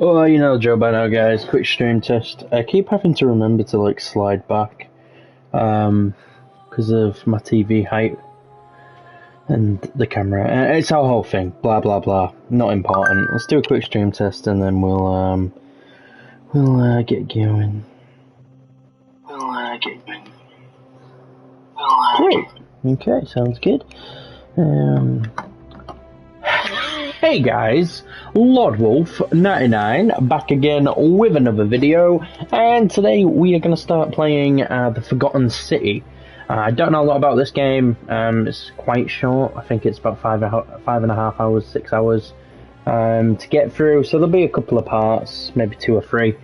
Oh, you know Joe by now, guys. Quick stream test. I keep having to remember to like slide back, because of my TV height and the camera. It's our whole thing. Blah blah blah. Not important. Let's do a quick stream test and then we'll get going. Great. Okay, sounds good. Hey guys, Lord Wolf 99 back again with another video, and today we are going to start playing the Forgotten City. I don't know a lot about this game. It's quite short. I think it's about 5.5 hours, 6 hours to get through, so there'll be a couple of parts, maybe 2 or 3.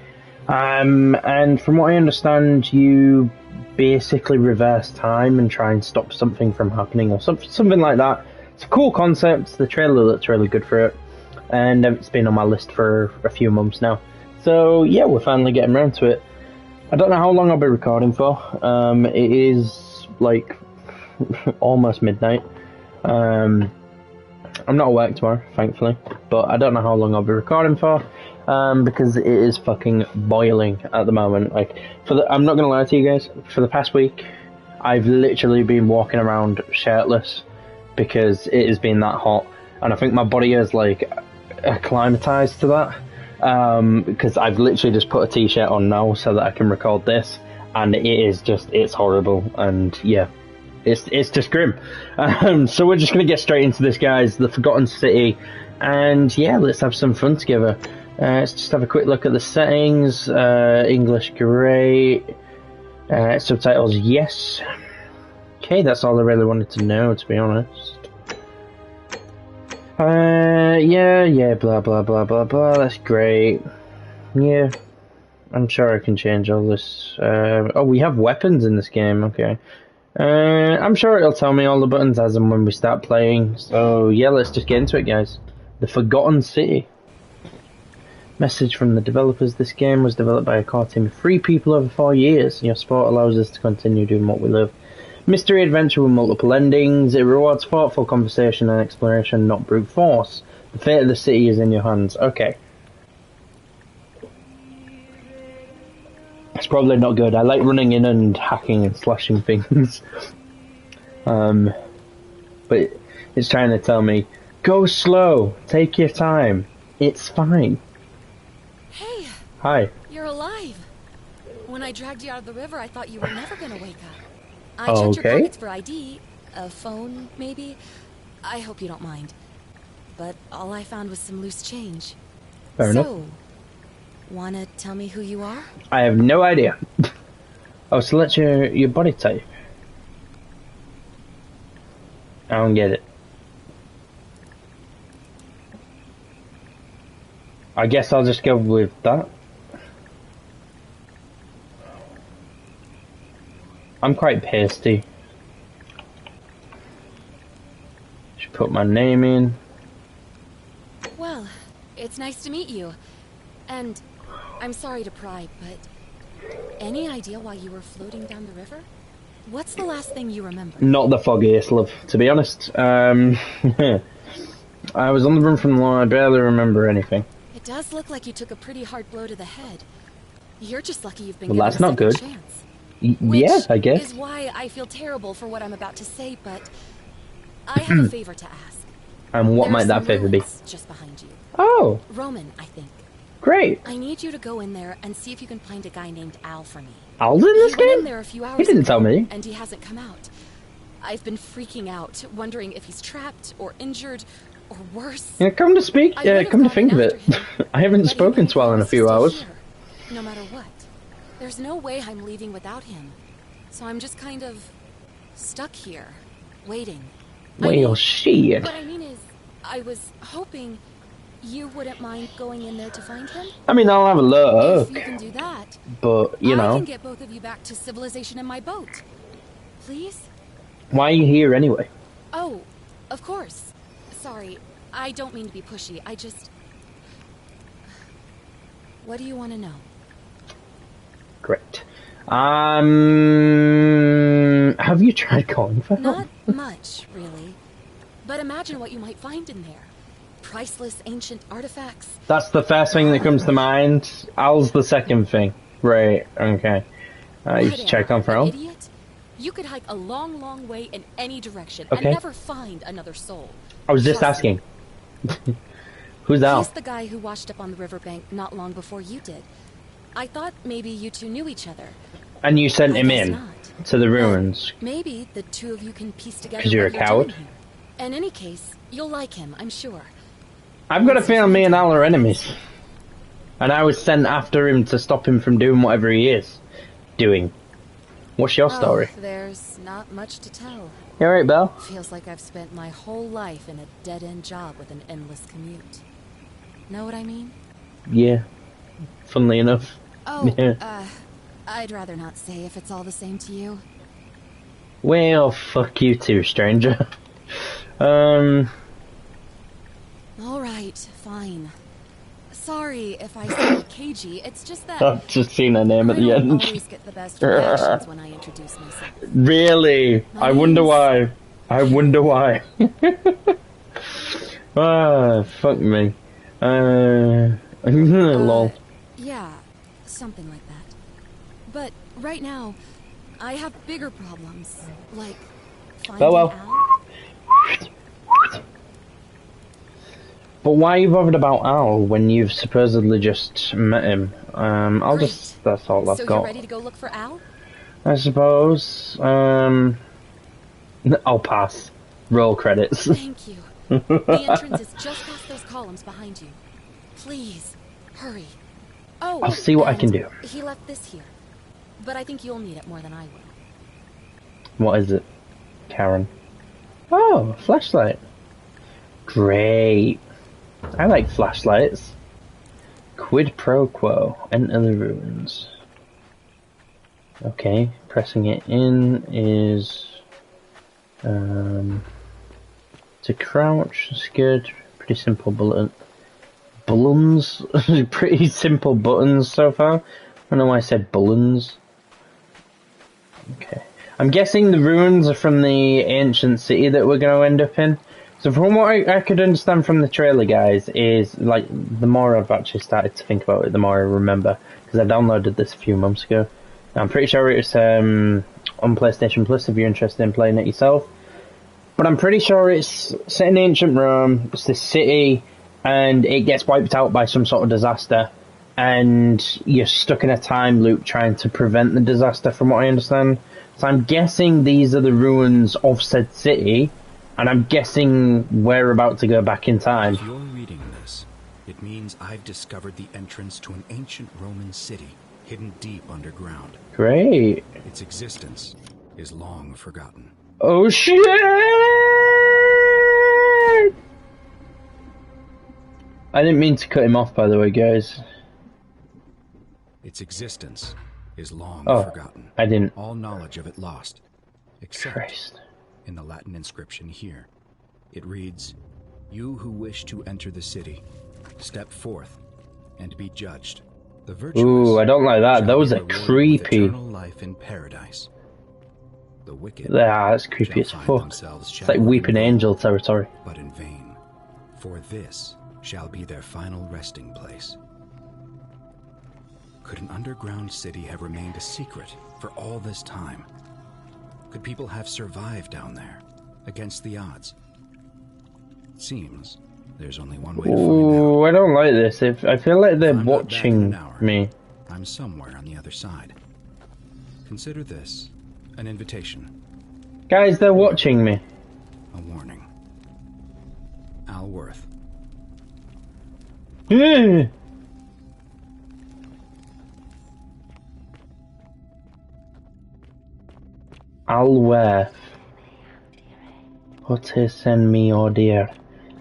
And from what I understand, you basically reverse time and try and stop something from happening or something like that. It's a cool concept. The trailer looks really good for it, and it's been on my list for a few months now. So yeah, we're finally getting around to it. I don't know how long I'll be recording for. It is like almost midnight. I'm not at work tomorrow, thankfully, but I don't know how long I'll be recording for, because it is fucking boiling at the moment. Like, I'm not gonna lie to you guys. For the past week, I've literally been walking around shirtless, because it has been that hot, and I think my body is like acclimatized to that, because I've literally just put a t-shirt on now so that I can record this, and it's horrible, and yeah, it's just grim. So we're just gonna get straight into this, guys. The Forgotten City, and yeah, let's have some fun together. Let's just have a quick look at the settings. English great, subtitles yes. Okay, that's all I really wanted to know, to be honest. Yeah, blah, blah, blah, blah, blah, that's great. Yeah, I'm sure I can change all this. Oh, we have weapons in this game, okay. I'm sure it'll tell me all the buttons as and when we start playing. So, yeah, let's just get into it, guys. The Forgotten City. Message from the developers. This game was developed by a core team of 3 people over 4 years. Your support allows us to continue doing what we love. Mystery adventure with multiple endings. It rewards thoughtful conversation and exploration, not brute force. The fate of the city is in your hands. Okay. It's probably not good. I like running in and hacking and slashing things. But it's trying to tell me, go slow, take your time. It's fine. Hey. Hi. You're alive. When I dragged you out of the river, I thought you were never gonna wake up. I checked your pockets for ID, a phone, maybe. I hope you don't mind. But all I found was some loose change. Fair enough. So, wanna tell me who you are? I have no idea. Oh, select your body type. I don't get it. I guess I'll just go with that. I'm quite pasty. Should put my name in. Well, it's nice to meet you. And I'm sorry to pry, but any idea why you were floating down the river? What's the last thing you remember? Not the foggiest, love, to be honest. I was on the run from the law. I barely remember anything. It does look like you took a pretty hard blow to the head. You're just lucky you've been Well, given that's a not second good. chance. Yeah, I guess. Which is why I feel terrible for what I'm about to say, but I have a favor to ask. And what There might are that some favor be? ruins just behind you. Oh, Roman, I think. great. I need you to go in there and see if you can find a guy named Al for me. Al's in this He went in game? there a few hours He didn't ago, tell me. and he hasn't come out. I've been freaking out, wondering if he's trapped or injured or worse. Yeah, come to speak. I would've Come to gone think of after it, him, I haven't but he spoken might to Al in a promise few stay hours. here, no matter what. There's no way I'm leaving without him. So I'm just kind of stuck here, waiting. Well, shit. What I mean is, I was hoping you wouldn't mind going in there to find him. I mean, I'll have a look, If you can do that, but you I know, can get both of you back to civilization in my boat. Please? why are you here anyway? Oh, of course. Sorry, I don't mean to be pushy. I just... What do you want to know? Great. Have you tried calling for help? Not much, really. But imagine what you might find in there. priceless ancient artifacts. That's the first thing that comes to mind. Al's the second thing. Right, okay. You should check on for Al. Idiot? You could hike a long, long way in any direction and never find another soul. I was just asking. Who's Al? He's the guy who washed up on the riverbank not long before you did. I thought maybe you two knew each other. And you sent him in to the ruins. Maybe the two of you can piece together. Because you're a coward? In any case, you'll like him, I'm sure. I've got a feeling me and Al are enemies. And I was sent after him to stop him from doing whatever he is doing. What's your story? There's not much to tell. You alright, Belle? Feels like I've spent my whole life in a dead-end job with an endless commute. Know what I mean? Yeah. Funnily enough. Oh, yeah. I'd rather not say if it's all the same to you. Well, fuck you too, stranger. Alright, fine. Sorry if I sound cagey, it's just that... I've just seen her name at the end. I always get the best reactions when I introduce myself. Really? I wonder why. I wonder why. Ah, fuck me. Lol. Yeah, something like that. But right now, I have bigger problems, like finding Al. But why are you bothered about Al when you've supposedly just met him? That's all I've got. So you're ready to go look for Al? I suppose. I'll pass. Roll credits. Thank you. The entrance is just past those columns behind you. Please, hurry. Oh, I'll see what I can do. He left this here. But I think you'll need it more than I will. What is it, Karen? Oh, a flashlight. Great. I like flashlights. Quid pro quo. Enter the ruins. Okay, pressing it in is to crouch. That's good. Pretty simple buttons. Pretty simple buttons so far. I don't know why I said buttons. Okay. I'm guessing the ruins are from the ancient city that we're going to end up in. So from what I could understand from the trailer, guys, is, like, the more I've actually started to think about it, the more I remember. Because I downloaded this a few months ago. I'm pretty sure it's on PlayStation Plus if you're interested in playing it yourself. But I'm pretty sure it's set in ancient Rome, it's this city, and it gets wiped out by some sort of disaster. And you're stuck in a time loop trying to prevent the disaster, from what I understand. So I'm guessing these are the ruins of said city. And I'm guessing we're about to go back in time. If you're reading this, it means I've discovered the entrance to an ancient Roman city hidden deep underground. Great. Its existence is long forgotten. Oh shit! I didn't mean to cut him off, by the way, guys. Its existence is long forgotten. I didn't. All knowledge of it lost. Except... Christ. In the Latin inscription here, it reads, "You who wish to enter the city, step forth and be judged. The virtuous." Ooh, I don't like that. Those are creepy. Eternal life in paradise. The wicked. Yeah, that's creepy as fuck. It's like Weeping Angel territory. But in vain, for this shall be their final resting place. Could an underground city have remained a secret for all this time? Could people have survived down there, against the odds? It seems there's only one way to find out. Ooh, I don't like this. I feel like they're watching me. I'm somewhere on the other side. Consider this an invitation. Guys, they're watching me. A warning. Al Worth. Alware. Potes en mi odir.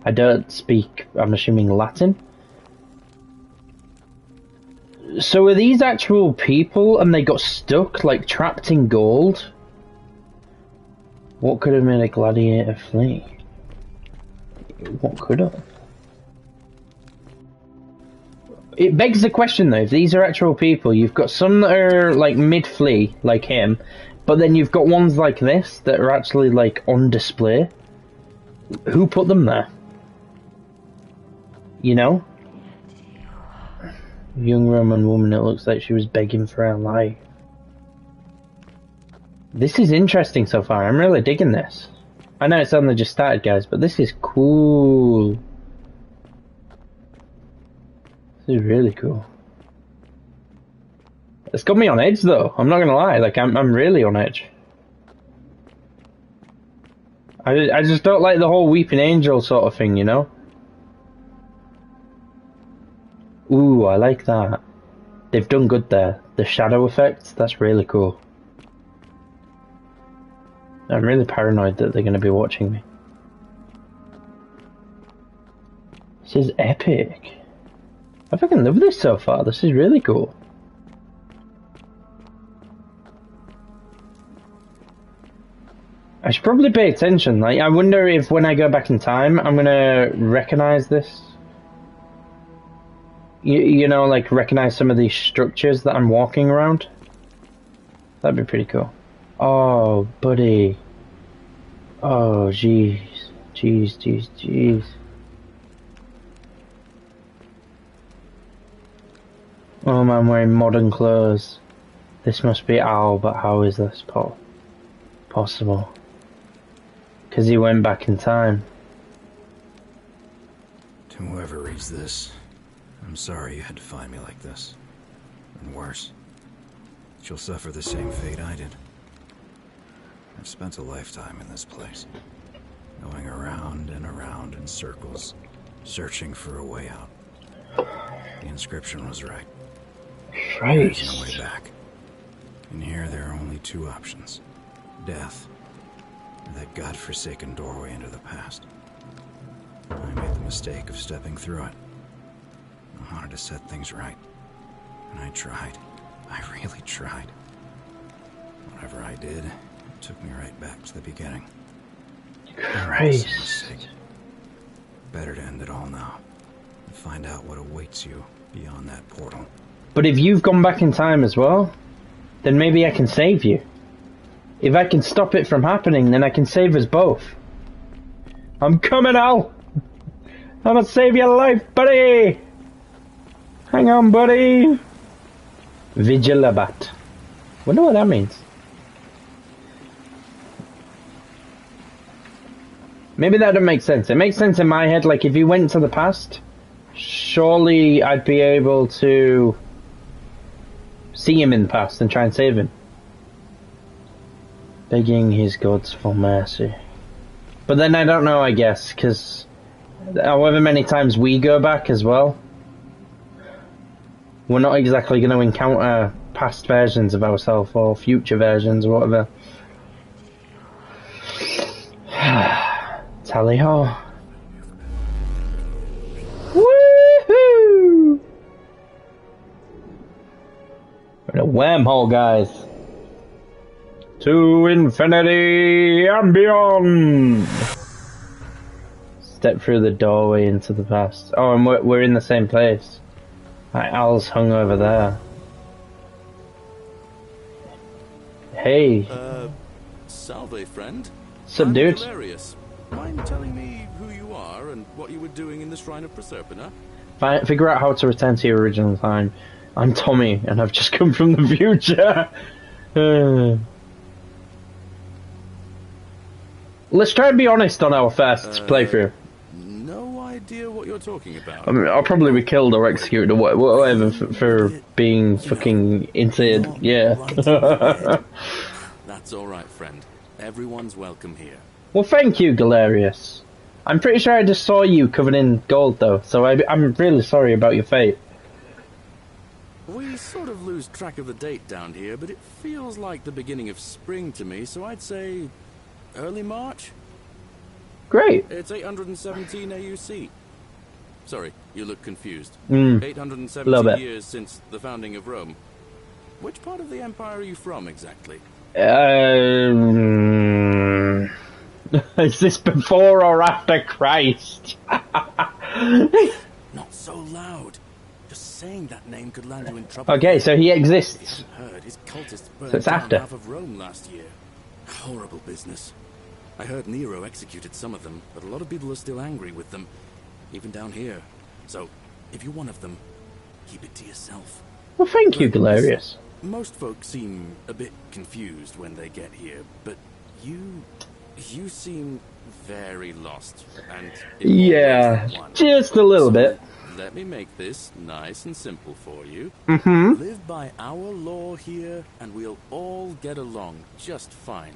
I don't speak, I'm assuming, Latin. So are these actual people and they got stuck, like trapped in gold? What could have made a gladiator flee? What could have? It begs the question though, if these are actual people, you've got some that are like mid-flee, like him, but then you've got ones like this that are actually like on display. Who put them there? You know? Young Roman woman, it looks like she was begging for her life. This is interesting so far. I'm really digging this. I know it's only just started, guys, but this is cool. This is really cool. It's got me on edge, though. I'm not gonna lie. Like, I'm really on edge. I just don't like the whole weeping angel sort of thing, you know? Ooh, I like that. They've done good there. The shadow effects, that's really cool. I'm really paranoid that they're going to be watching me. This is epic. I fucking love this so far. This is really cool. I should probably pay attention. Like, I wonder if when I go back in time, I'm going to recognize this. You know, like recognize some of these structures that I'm walking around. That'd be pretty cool. Oh, buddy. Oh, jeez. Jeez. Oh man, I'm wearing modern clothes. This must be Al, but how is this possible? Because he went back in time. To whoever reads this, I'm sorry you had to find me like this. And worse, she'll suffer the same fate I did. I've spent a lifetime in this place, going around and around in circles, searching for a way out. The inscription was right. There's no way back. In here, there are only two options. Death, or that godforsaken doorway into the past. I made the mistake of stepping through it. I wanted to set things right. And I tried. I really tried. Whatever I did, it took me right back to the beginning. Christ. Better to end it all now. And find out what awaits you beyond that portal. But if you've gone back in time as well, then maybe I can save you. If I can stop it from happening, then I can save us both. I'm coming, Al! I'm gonna save your life, buddy! Hang on, buddy! Vigilabat. Wonder what that means. Maybe that doesn't make sense. It makes sense in my head, like if you went to the past, surely I'd be able to see him in the past and try and save him. Begging his gods for mercy. But then I don't know, I guess, because however many times we go back as well, we're not exactly going to encounter past versions of ourselves or future versions or whatever. Tally ho. Woohoo! We're in a wormhole, guys. To infinity and beyond. Step through the doorway into the past. Oh, and we're in the same place. Right, Al's hung over there. Hey. Salve, friend. Sup, dude? Hilarious. Mind telling me who you are and what you were doing in the Shrine of Proserpina? Figure out how to return to your original time. I'm Tommy, and I've just come from the future. Let's try and be honest on our first playthrough. No idea what you're talking about. I mean, I'll probably be killed or executed or whatever for being fucking into yeah. That's alright, friend. Everyone's welcome here. Well, thank you, Galerius. I'm pretty sure I just saw you covered in gold, though, so I'm really sorry about your fate. We sort of lose track of the date down here, but it feels like the beginning of spring to me, so I'd say early March? Great. It's 817 AUC. Sorry, you look confused. 817 years since the founding of Rome. Which part of the Empire are you from, exactly? Is this before or after Christ? Not so loud. Just saying that name could land you in trouble. Okay, so he exists. Heard his cultists burned So it's down after. half of Rome last year. Horrible business. I heard Nero executed some of them, but a lot of people are still angry with them. Even down here. So, if you're one of them, keep it to yourself. Well, thank you, Galerius. Most folks seem a bit confused when they get here, but you seem very lost. And yeah, just a little bit. Let me make this nice and simple for you. Mm-hmm. Live by our law here, and we'll all get along just fine.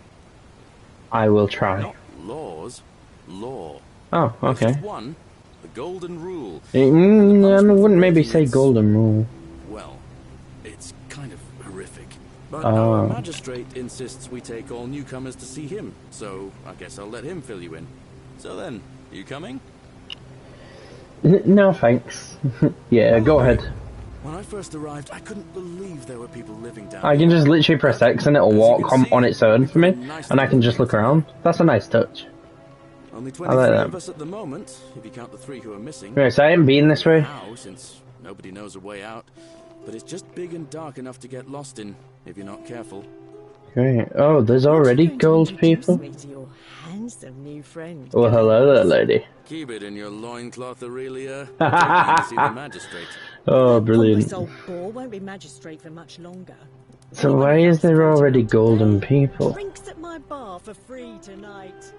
I will try. Not laws, law. Oh, okay. Just one, the golden rule. I wouldn't maybe say golden rule. Well, it's kind of horrific. But our magistrate insists we take all newcomers to see him, so I guess I'll let him fill you in. So then, you coming? No, thanks. Yeah, go ahead. When I first arrived, I couldn't believe there were people living down I can just literally press X and it'll walk on its own for me, and I can just look around. That's a nice touch. Only 23 of us at the moment, if you count the 3 who are missing. Right, so I ain't been this way. Now, since nobody knows a way out, but it's just big and dark enough to get lost in if you're not careful. Great. Oh, there's already gold people. Handsome new friend. Well, hello there, lady. Keep it in your loincloth, Aurelia. I'm to see the magistrate. Oh, brilliant. This old bore won't be magistrate for much longer. So why is there already golden people? Drinks at my bar for free tonight.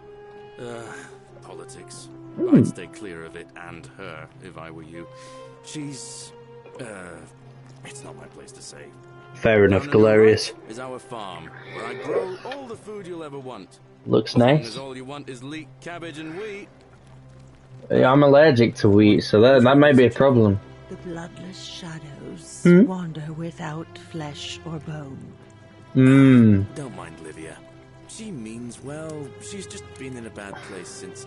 Politics. I'd stay clear of it and her if I were you. She's, it's not my place to say. Fair enough, Galerius. Is our farm, where I grow all the food you'll ever want. Looks As long nice. as all you want is leek, cabbage, and wheat. Yeah, I'm allergic to wheat, so that might be a problem. The bloodless shadows Hmm? wander without flesh or bone. Don't mind Livia. She means well. She's just been in a bad place since...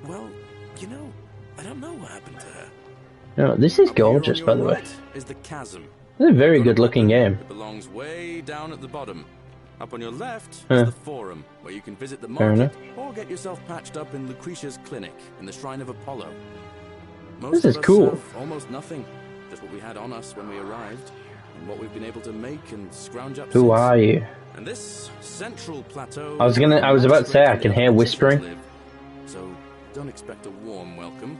Well, you know, I don't know what happened to her. No, this is Up here on gorgeous, your by the way. right is the chasm. It's a very good looking game. It belongs way down at the bottom. Up on your left Huh. is the forum, where you can visit the Fair market enough. or get yourself patched up in Lucretia's clinic in the Shrine of Apollo. This Most is of us cool. have almost nothing, just what we had on us when we arrived, and what we've been able to make and scrounge up Who since. are you? And this central plateau... I was about to say, I can hear whispering. Live, so don't expect a warm welcome.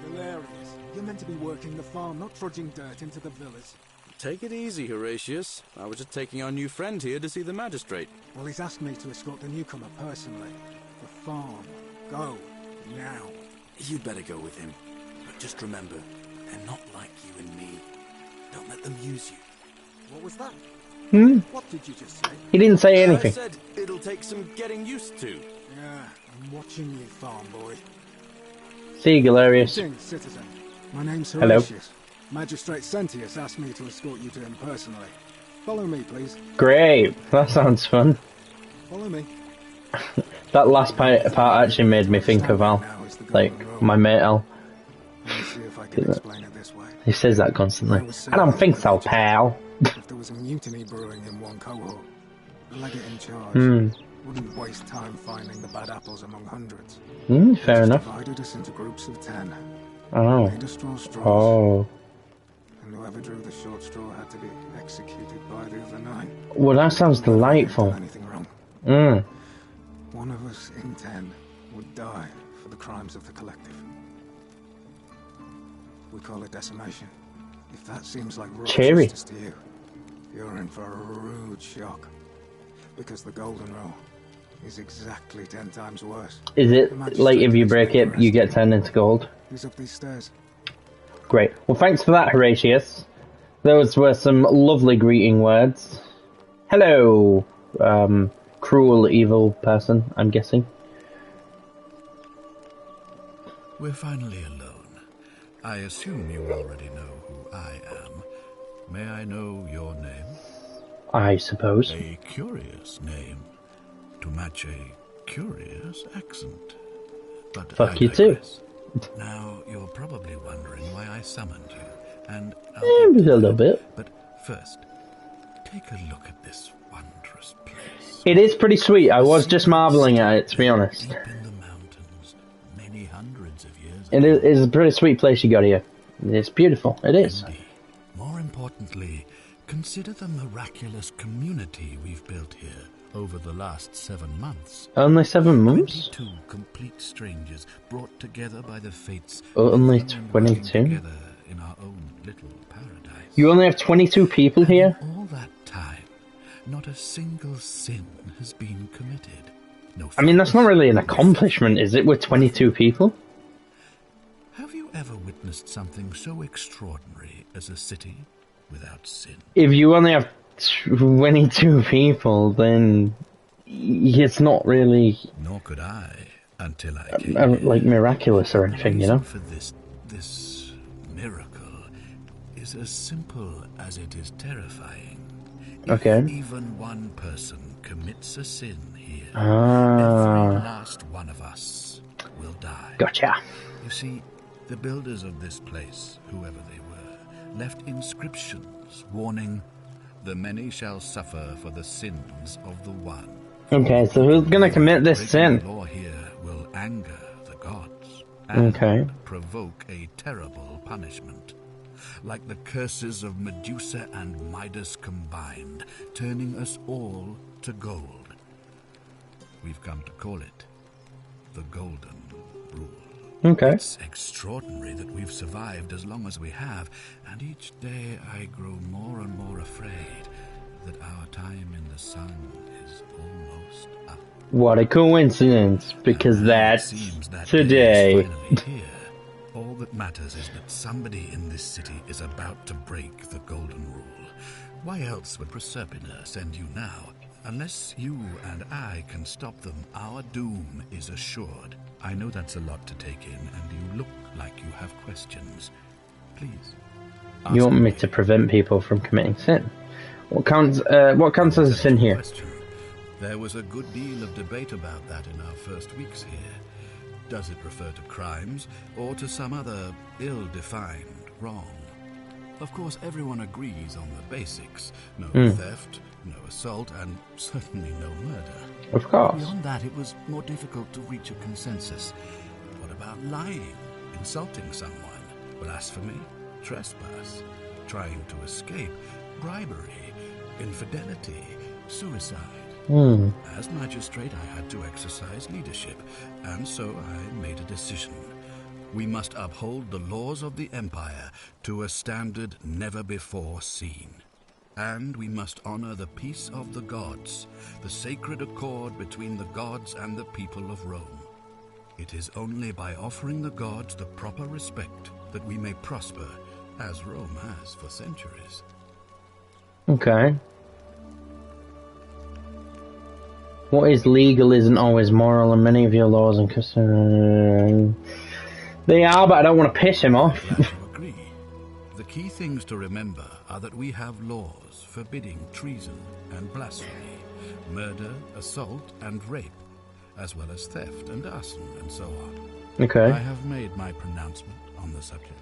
Hilarious. You're meant to be working the farm, not trudging dirt into the villas. Take it easy, Horatius. I was just taking our new friend here to see the magistrate. Well, he's asked me to escort the newcomer personally. The farm. Go. Now. You'd better go with him. But just remember, they're not like you and me. Don't let them use you. What was that? What did you just say? He didn't say I anything. said it'll take some getting used to. Yeah, I'm watching you, farm boy. See you, Galerius. Greetings, citizen. My name's Hello. Horatius. Magistrate Sentius asked me to escort you to him personally. Follow me, please. Great. That sounds fun. Follow me. That last part actually made me think of Al. Like, my mate Al. Let me see if I can explain it this way. He says that constantly. I don't think so, pal. If there was a mutiny brewing in one cohort, the legate in charge wouldn't waste time finding the bad apples among hundreds. Fair enough. Divided us into groups of 10. Oh. Made us draw straws. Oh. And whoever drew the short straw had to be executed by the other 9. Well, that sounds delightful. Anything wrong? One of us in 10 would die for the crimes of the collective. We call it decimation. If that seems like raw Cheery. justice to you, you're in for a rude shock. Because the golden rule is exactly 10 times worse. Is it like if you break it, you get turned into gold? He's up these stairs. Great. Well, thanks for that, Horatius. Those were some lovely greeting words. Hello, cruel, evil person, I'm guessing. We're finally alone. I assume you already know who I am. May I know your name? I suppose. A curious name to match a curious accent. But Fuck you too. Now, you're probably wondering why I summoned you, and A little bit. But first, take a look at this wondrous place. It is pretty sweet. I was just marveling at it, to be honest. Deep in the mountains, many hundreds of years It is a pretty sweet place you got here. It's beautiful. It is. Indeed. More importantly, consider the miraculous community we've built here Over the last 7 months, Only 7 months? 22 complete strangers brought together by the fates. Only living and working 22? together in our own little paradise. You only have 22 people And here? in all that time, not a single sin has been committed. No. I mean, that's not really an accomplishment, is it, with 22 people? Have you ever witnessed something so extraordinary as a city without sin? If you only have 22 people, then it's not really Nor could I until I came here. like miraculous or anything, you know? The reason for this miracle is as simple as it is terrifying. Okay. If even one person commits a sin here, every Ah, last one of us will die. gotcha. You see, the builders of this place, whoever they were, left inscriptions warning, "The many shall suffer for the sins of the one." Okay, so who's gonna commit this Breaking sin? the law here will anger the gods and Okay. provoke a terrible punishment. Like the curses of Medusa and Midas combined, turning us all to gold. We've come to call it the Golden Rule. Okay. It's extraordinary that we've survived as long as we have, and each day I grow more and more afraid that our time in the sun is almost up. What a coincidence, because It that's seems that today. day is finally here. All that matters is that somebody in this city is about to break the Golden Rule. Why else would Proserpina send you now? Unless you and I can stop them, our doom is assured. I know that's a lot to take in, and you look like you have questions. Please. You ask want me away. to prevent people from committing sin? What counts as a sin here? Question. There was a good deal of debate about that in our first weeks here. Does it refer to crimes or to some other ill-defined wrong? Of course, everyone agrees on the basics. No theft, no assault, and certainly no murder. Of course. Beyond that, it was more difficult to reach a consensus. What about lying, insulting someone, blasphemy, trespass, trying to escape, bribery, infidelity, suicide? As magistrate, I had to exercise leadership, and so I made a decision. We must uphold the laws of the Empire to a standard never before seen. And we must honor the peace of the gods, the sacred accord between the gods and the people of Rome. It is only by offering the gods the proper respect that we may prosper, as Rome has for centuries. Okay. What is legal isn't always moral, and many of your laws and customs... They are, but I don't want to piss him off. Glad you agree. The key things to remember are that we have laws forbidding treason and blasphemy, murder, assault, and rape, as well as theft and arson, and so on. Okay. I have made my pronouncement on the subject.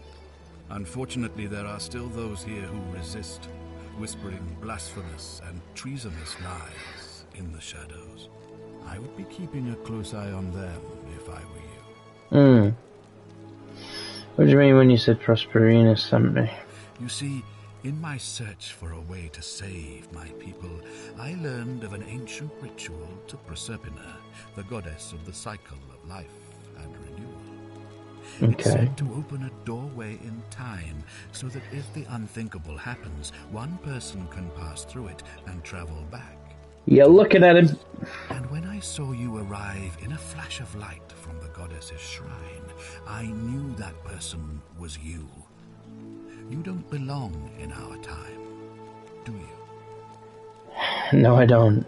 Unfortunately, there are still those here who resist, whispering blasphemous and treasonous lies in the shadows. I would be keeping a close eye on them if I were you. What do you mean when you said Prosperina sent me? You see, in my search for a way to save my people, I learned of an ancient ritual to Proserpina, the goddess of the cycle of life and renewal. It's Okay. said to open a doorway in time, so that if the unthinkable happens, one person can pass through it and travel back. You're looking at him. And when I saw you arrive in a flash of light from the goddess's shrine, I knew that person was you. You don't belong in our time, do you? No, I don't.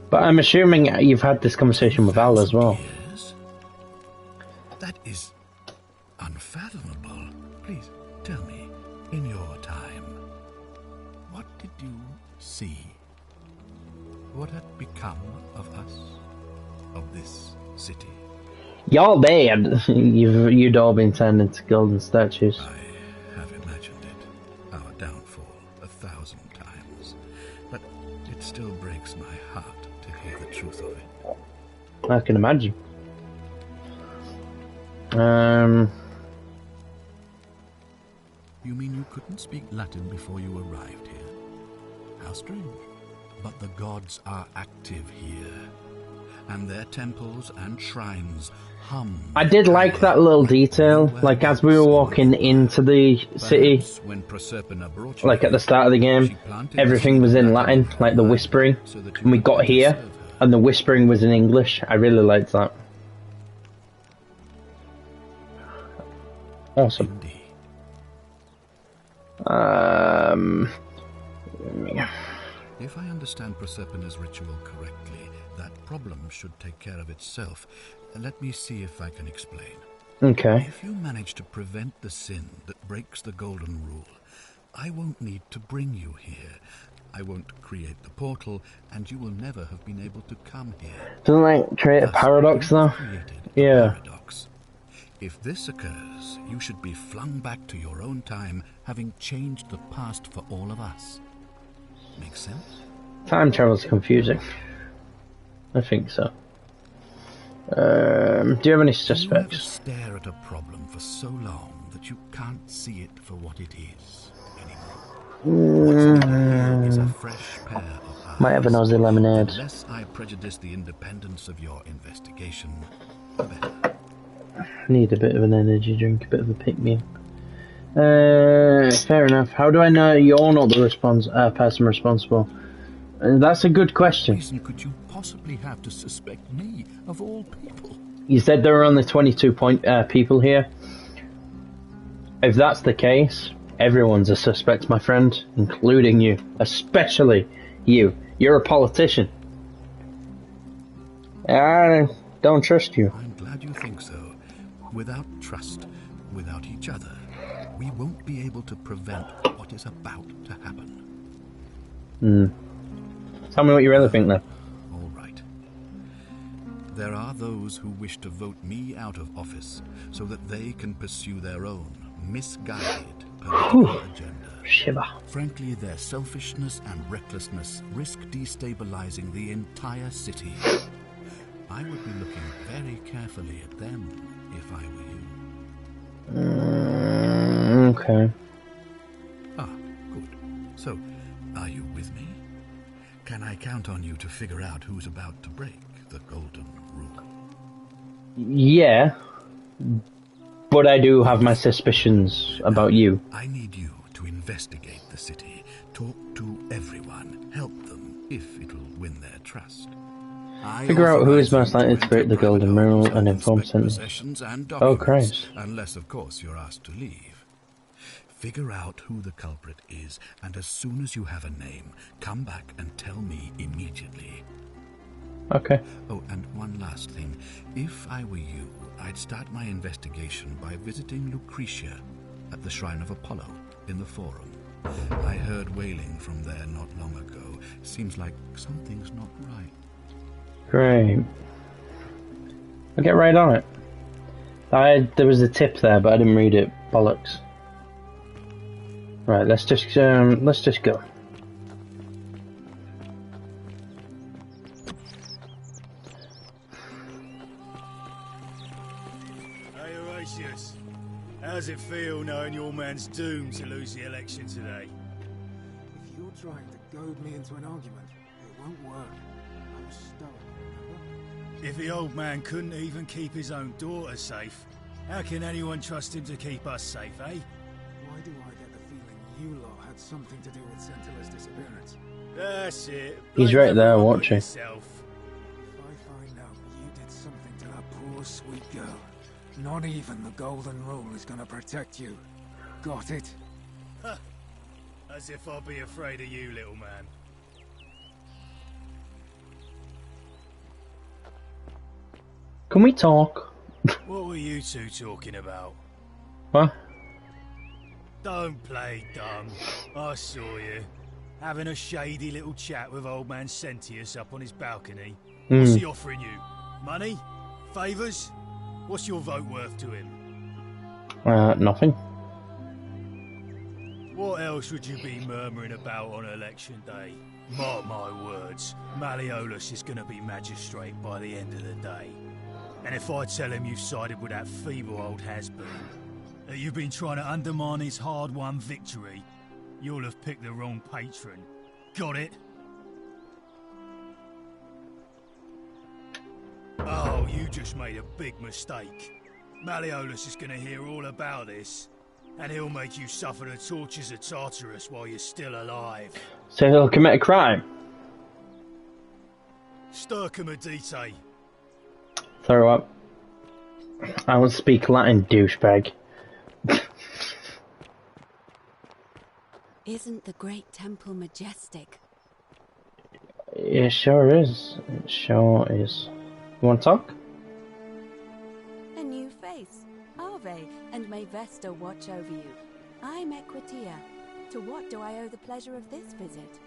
But I'm assuming you've had this conversation with Al as well. Years? That is unfathomable. Please tell me, in your time, what did you see? What had become of us, of this city? You're dead. You'd all been turned into golden statues. I have imagined it, our downfall, 1,000 times. But it still breaks my heart to hear the truth of it. I can imagine. You mean you couldn't speak Latin before you arrived here? How strange. But the gods are active here, and their temples and shrines hum. I did like that little detail, like as we were walking into the city, When Proserpina brought you like at the here, start of the game, she planted everything the was seed in of Latin, Latin like the whispering, so that you and we would got better here, serve her. and the whispering was in English. I really liked that. Awesome. Indeed. If I understand Proserpina's ritual correctly, that problem should take care of itself. Let me see if I can explain. Okay. If you manage to prevent the sin that breaks the golden rule, I won't need to bring you here. I won't create the portal, and you will never have been able to come here. Doesn't that create a Thus, paradox, you though? have created a Yeah. paradox. If this occurs, you should be flung back to your own time, having changed the past for all of us. Make sense? Time travel's confusing. I think so. Do you have any Do you ever suspects? stare at a problem for so long that you can't see it for what it is anymore? What's needed here is a fresh pair of eyes. Might have an Aussie lemonade. The less I prejudice the independence of your investigation, the better. Need a bit of an energy drink, a bit of a pick-me-up. Fair enough. How do I know you're not the person responsible? That's a good question. What reason could you possibly have to suspect me, of all people? You said there were only 22 people here. If that's the case, everyone's a suspect, my friend, including you. Especially you. You're a politician. I don't trust you. I'm glad you think so. Without trust, without each other, we won't be able to prevent what is about to happen. Tell me what you really think, then. All right. There are those who wish to vote me out of office so that they can pursue their own misguided political agenda. Shiver. Frankly, their selfishness and recklessness risk destabilizing the entire city. I would be looking very carefully at them if I were you. Okay. Ah, good. So, are you with me? Can I count on you to figure out who's about to break the golden rule? Yeah. But I do have my suspicions about you. I need you to investigate the city, talk to everyone, help them if it'll win their trust. Figure out who is most likely to break the golden rule and inform sentences. Oh, Christ. Unless, of course, you're asked to leave. Figure out who the culprit is, and as soon as you have a name, come back and tell me immediately. Okay. Oh, and one last thing. If I were you, I'd start my investigation by visiting Lucretia at the Shrine of Apollo in the Forum. I heard wailing from there not long ago. Seems like something's not right. Great. I'll get right on it. There was a tip there, but I didn't read it. Bollocks. Right, let's just go. Hey Horatius, how's it feel knowing your man's doomed to lose the election today? If you're trying to goad me into an argument, it won't work. I was stolen, remember? If the old man couldn't even keep his own daughter safe, how can anyone trust him to keep us safe, eh? Why do I get the feeling you lot had something to do with Centilla's disappearance? That's it. He's Blame right there everyone but watching. yourself. If I find out you did something to that poor sweet girl, not even the golden rule is gonna protect you. Got it? As if I'll be afraid of you, little man. Can we talk? What were you two talking about? What? Don't play dumb. I saw you. Having a shady little chat with old man Sentius up on his balcony. What's he offering you? Money? Favours? What's your vote worth to him? Nothing. What else would you be murmuring about on election day? Mark my words, Malleolus is going to be magistrate by the end of the day. And if I tell him you've sided with that feeble old has-been, that you've been trying to undermine his hard-won victory, you'll have picked the wrong patron. Got it? Oh, you just made a big mistake. Malleolus is gonna hear all about this, and he'll make you suffer the tortures of Tartarus while you're still alive. So he'll commit a crime. Sturcum Throw up. I will speak Latin, douchebag. Isn't the great temple majestic? It sure is. It sure is. You want to talk? A new face. Ave, and may Vesta watch over you. I'm Equitia. To what do I owe the pleasure of this visit?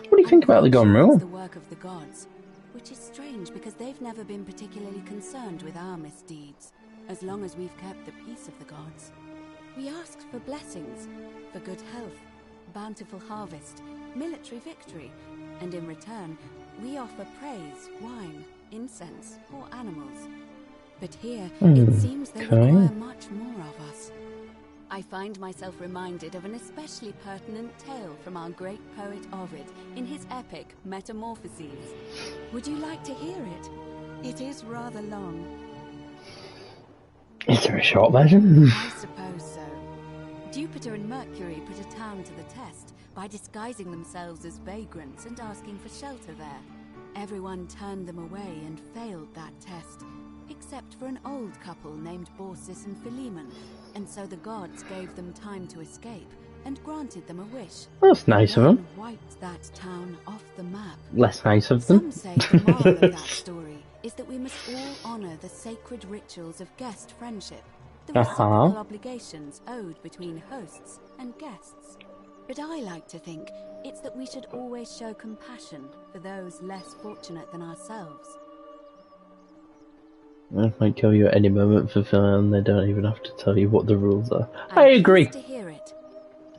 What do you think about the Golden Rule? The work of the gods, which is strange because they've never been particularly concerned with our misdeeds, as long as we've kept the peace of the gods. We asked for blessings, for good health, bountiful harvest, military victory, and in return, we offer praise, wine, incense, or animals. But here, it seems they require much more of us. I find myself reminded of an especially pertinent tale from our great poet Ovid in his epic Metamorphoses. Would you like to hear it? It is rather long. Is there a short version? I suppose so. Jupiter and Mercury put a town to the test by disguising themselves as vagrants and asking for shelter there. Everyone turned them away and failed that test, except for an old couple named Baucis and Philemon, and so the gods gave them time to escape and granted them a wish. That's nice of them. Wiped that town off the map. Less nice of them. Some say the moral of that story is that we must all honor the sacred rituals of guest friendship, the reciprocal obligations owed between hosts and guests. But I like to think it's that we should always show compassion for those less fortunate than ourselves. I might kill you at any moment for fun, and they don't even have to tell you what the rules are. I agree. To hear it.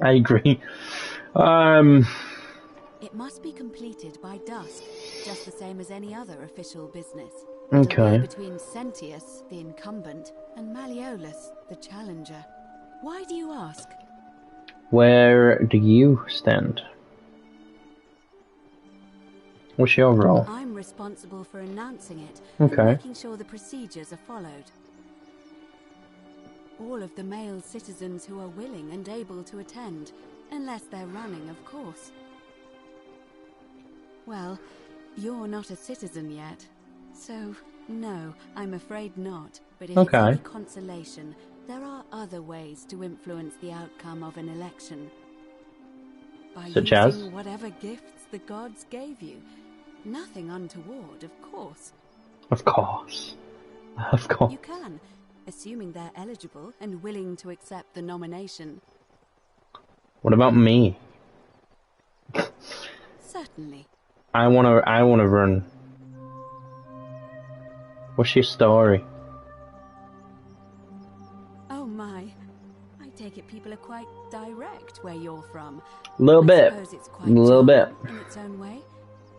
I agree. It must be completed by dusk, just the same as any other official business. Okay. Between Sentius, the incumbent, and Malleolus, the challenger. Why do you ask? Where do you stand? What's your role? I'm responsible for announcing it Okay. and making sure the procedures are followed. All of the male citizens who are willing and able to attend, unless they're running, of course. Well, you're not a citizen yet, so no, I'm afraid not. But if it's any consolation, there are other ways to influence the outcome of an election. By using whatever gifts the gods gave you. Nothing untoward, of course. Of course. Of course. You can, assuming they're eligible and willing to accept the nomination. What about me? Certainly. I wanna run. What's your story? Oh my. I take it people are quite direct where you're from. A little bit. I suppose it's quite In its own way.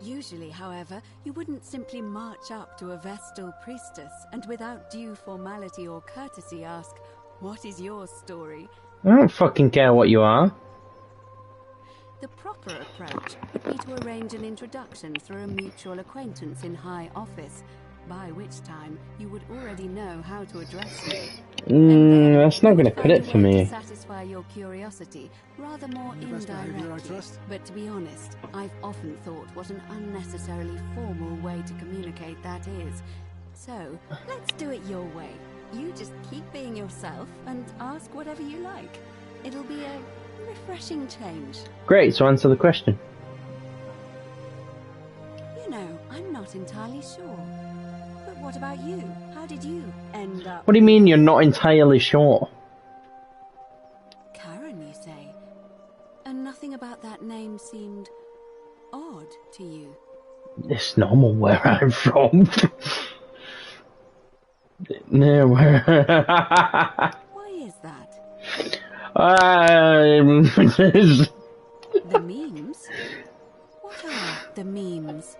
Usually, however, you wouldn't simply march up to a Vestal priestess and without due formality or courtesy ask, "What is your story?" I don't fucking care what you are. The proper approach would be to arrange an introduction through a mutual acquaintance in high office, by which time you would already know how to address me. That's not going to cut it for me. To satisfy your curiosity, rather more indirectly. But to be honest, I've often thought what an unnecessarily formal way to communicate that is. So, let's do it your way. You just keep being yourself and ask whatever you like. It'll be a refreshing change. Great, so answer the question. You know, I'm not entirely sure. But what about you? How did you end up... What do you mean you're not entirely sure? Karen, you say? And nothing about that name seemed odd to you? It's normal where I'm from. No, where... Why is that? The memes? What are the memes?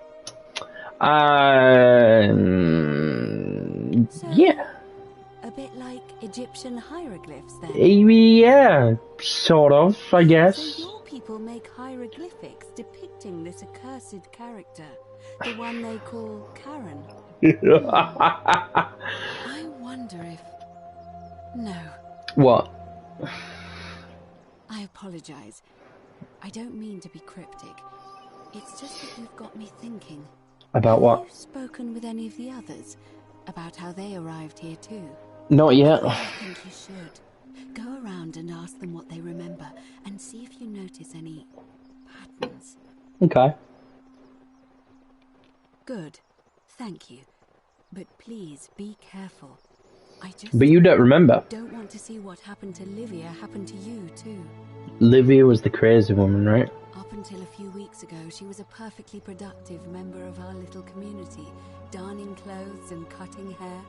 Yeah. A bit like Egyptian hieroglyphs then? Yeah, sort of, I guess. So your people make hieroglyphics depicting this accursed character, the one they call Karen. I wonder if... No. What? I apologize. I don't mean to be cryptic. It's just that you've got me thinking. About what? Have you spoken with any of the others about how they arrived here too? Not yet. I think you should. Go around and ask them what they remember and see if you notice any patterns. Okay. Good. Thank you. But please be careful. I just But you don't remember. don't want to see what happened to Livia happen to you too. Livia was the crazy woman, right? Up until a few weeks ago, she was a perfectly productive member of our little community, darning clothes and cutting hair.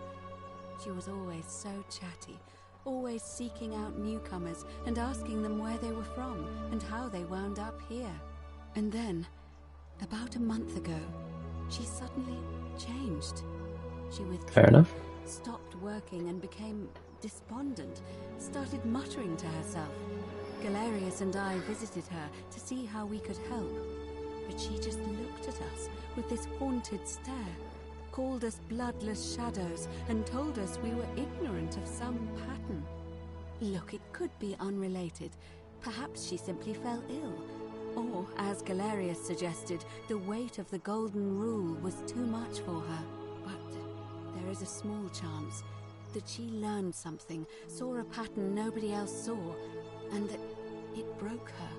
She was always so chatty, always seeking out newcomers and asking them where they were from and how they wound up here. And then, about a month ago, she suddenly changed. She withdrew, Fair enough. stopped working and became despondent, started muttering to herself. Galerius and I visited her to see how we could help, but she just looked at us with this haunted stare, called us bloodless shadows, and told us we were ignorant of some pattern. Look, it could be unrelated. Perhaps she simply fell ill. Or, as Galerius suggested, the weight of the golden rule was too much for her. But there is a small chance that she learned something, saw a pattern nobody else saw, and that it broke her.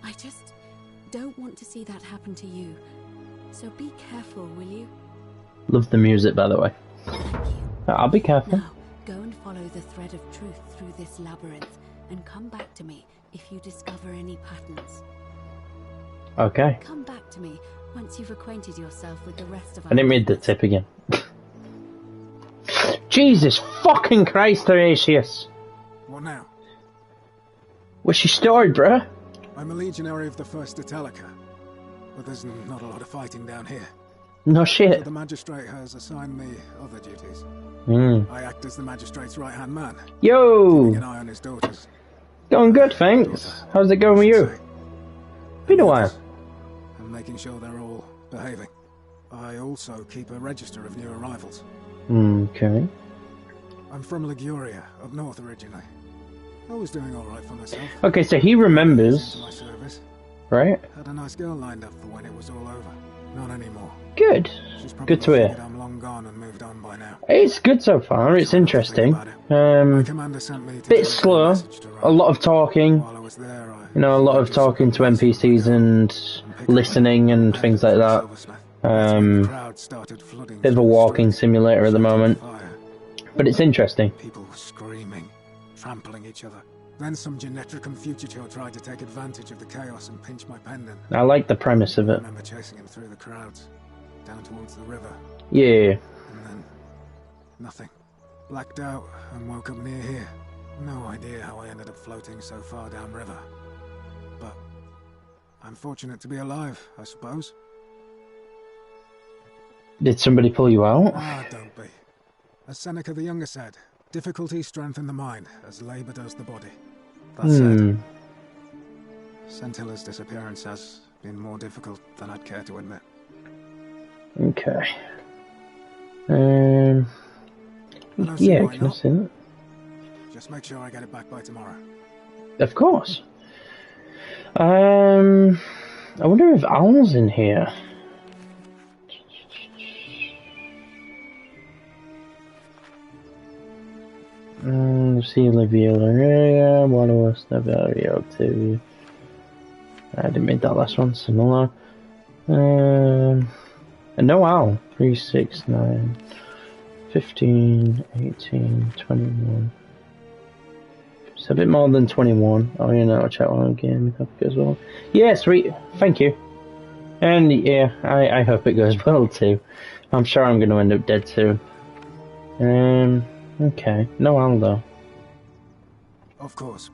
I just don't want to see that happen to you. So be careful, will you? Love the music, by the way. Thank you. I'll be careful. Now, go and follow the thread of truth through this labyrinth, and come back to me if you discover any patterns. Okay. Come back to me once you've acquainted yourself with the rest of our... I didn't read the tip again. Jesus fucking Christ, Horatius! What now? What's your story, bruh? I'm a legionary of the 1st Italica, but there's not a lot of fighting down here. No So shit. the magistrate has assigned me other duties. Mm. I act as the magistrate's right-hand man, keeping an Yo! eye on his daughters. Going good, thanks. How's it going with you? Been a while. And making sure they're all behaving. I also keep a register of new arrivals. Okay. I'm from Liguria, up north originally. I was doing alright for myself. Okay, so he remembers, My service. right? Had a nice girl lined up for when it was all over. Not anymore. Good. She's probably Good to hear. figured I'm long gone and moved on by now. It's good so far. It's interesting. My commander sent me to Bit deliver a slow. message to A Rome. lot of talking. While I was there, I You know, a lot of talking to NPCs and listening and things like that. Bit of a walking simulator at the moment, but it's interesting. People screaming, trampling each other. Then some Genetricum fugitive tried to take advantage of the chaos and pinch my pendant. I like the premise of I it. remember chasing him through the crowds, down towards the river, Yeah. and then nothing. Blacked out and woke up near here. No idea how I ended up floating so far downriver. But I'm fortunate to be alive, I suppose. Did somebody pull you out? Ah, don't be. As Seneca the Younger said, difficulty strengthens the mind, as labour does the body. That said, Centilla's disappearance has been more difficult than I'd care to admit. Okay. I don't see Yeah, why can I not. see that? Just make sure I get it back by tomorrow. Of course. I wonder if Al's in here. See Olivia Larea, one of us, Navalio, too. I didn't make that last one similar. And no Al. 3, 6, 9, 15, 18, 21. It's a bit more than 21. Oh, you know, I'll chat on game as well. Yeah, sweet. Thank you. And yeah, I hope it goes well too. I'm sure I'm going to end up dead soon. Okay. No Al though. Of course.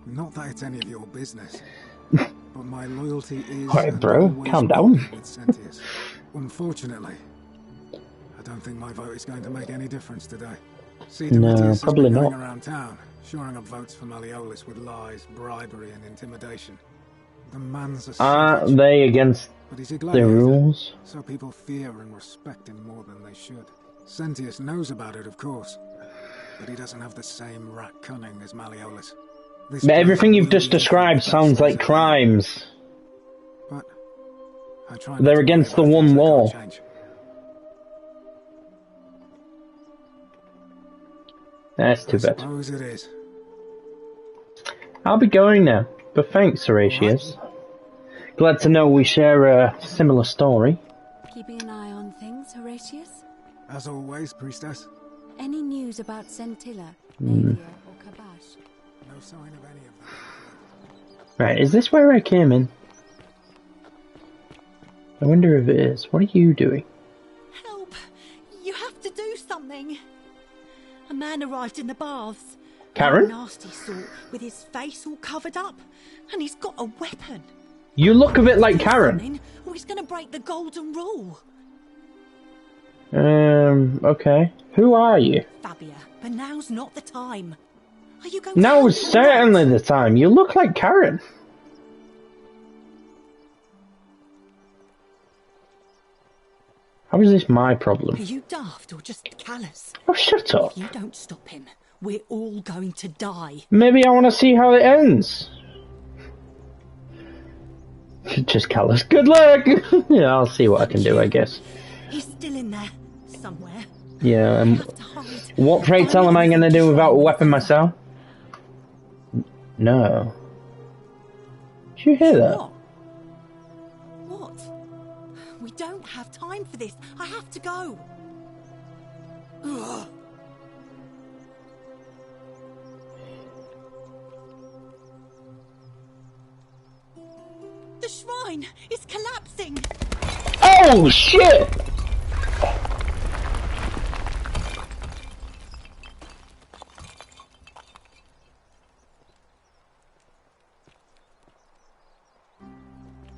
Not that it's any of your business, but my loyalty is... Alright, bro, and always calm will down. be with Sentius. Unfortunately, I don't think my vote is going to make any difference today. See No, Domitius probably has been going not. around town, shoring up votes for Malleolus with lies, bribery, and intimidation. The man's a Are savage, they against but he's a the gladiator, rules? so people fear and respect him more than they should. Sentius knows about it, of course, but he doesn't have the same rat cunning as Malleolus. This But place everything you've will just be described the sounds like best crimes. but I try not They're to worry against the about one things I law. can't change. That's too I bad. suppose it is. I'll be going now, but thanks, Horatius. Glad to know we share a similar story. Keeping an eye on things, Horatius? As always, priestess. Any news about Scintilla, Navia, or Kabash? No sign of any of them. Right, is this where I came in? I wonder if it is. What are you doing? Help! You have to do something. A man arrived in the baths. Karen? A nasty sort, with his face all covered up, and he's got a weapon. You look a bit like Karen. Something, or he's going to break the golden rule. Okay. Who are you? Fabia, but now's not the time. Are you going to Now help is or certainly not? the time. You look like Karen. How is this my problem? Are you daft or just callous? Oh, shut up. If you don't stop him, we're all going to die. Maybe I want to see how it ends. Just callous. Good luck! Yeah, I'll see what I can do, I guess. He's still in there, somewhere. Yeah, We have to hide. what, pray tell, am I going to do without a weapon myself? No. Did you hear that? What? What? We don't have time for this. I have to go. Ugh. The shrine is collapsing. Oh, shit!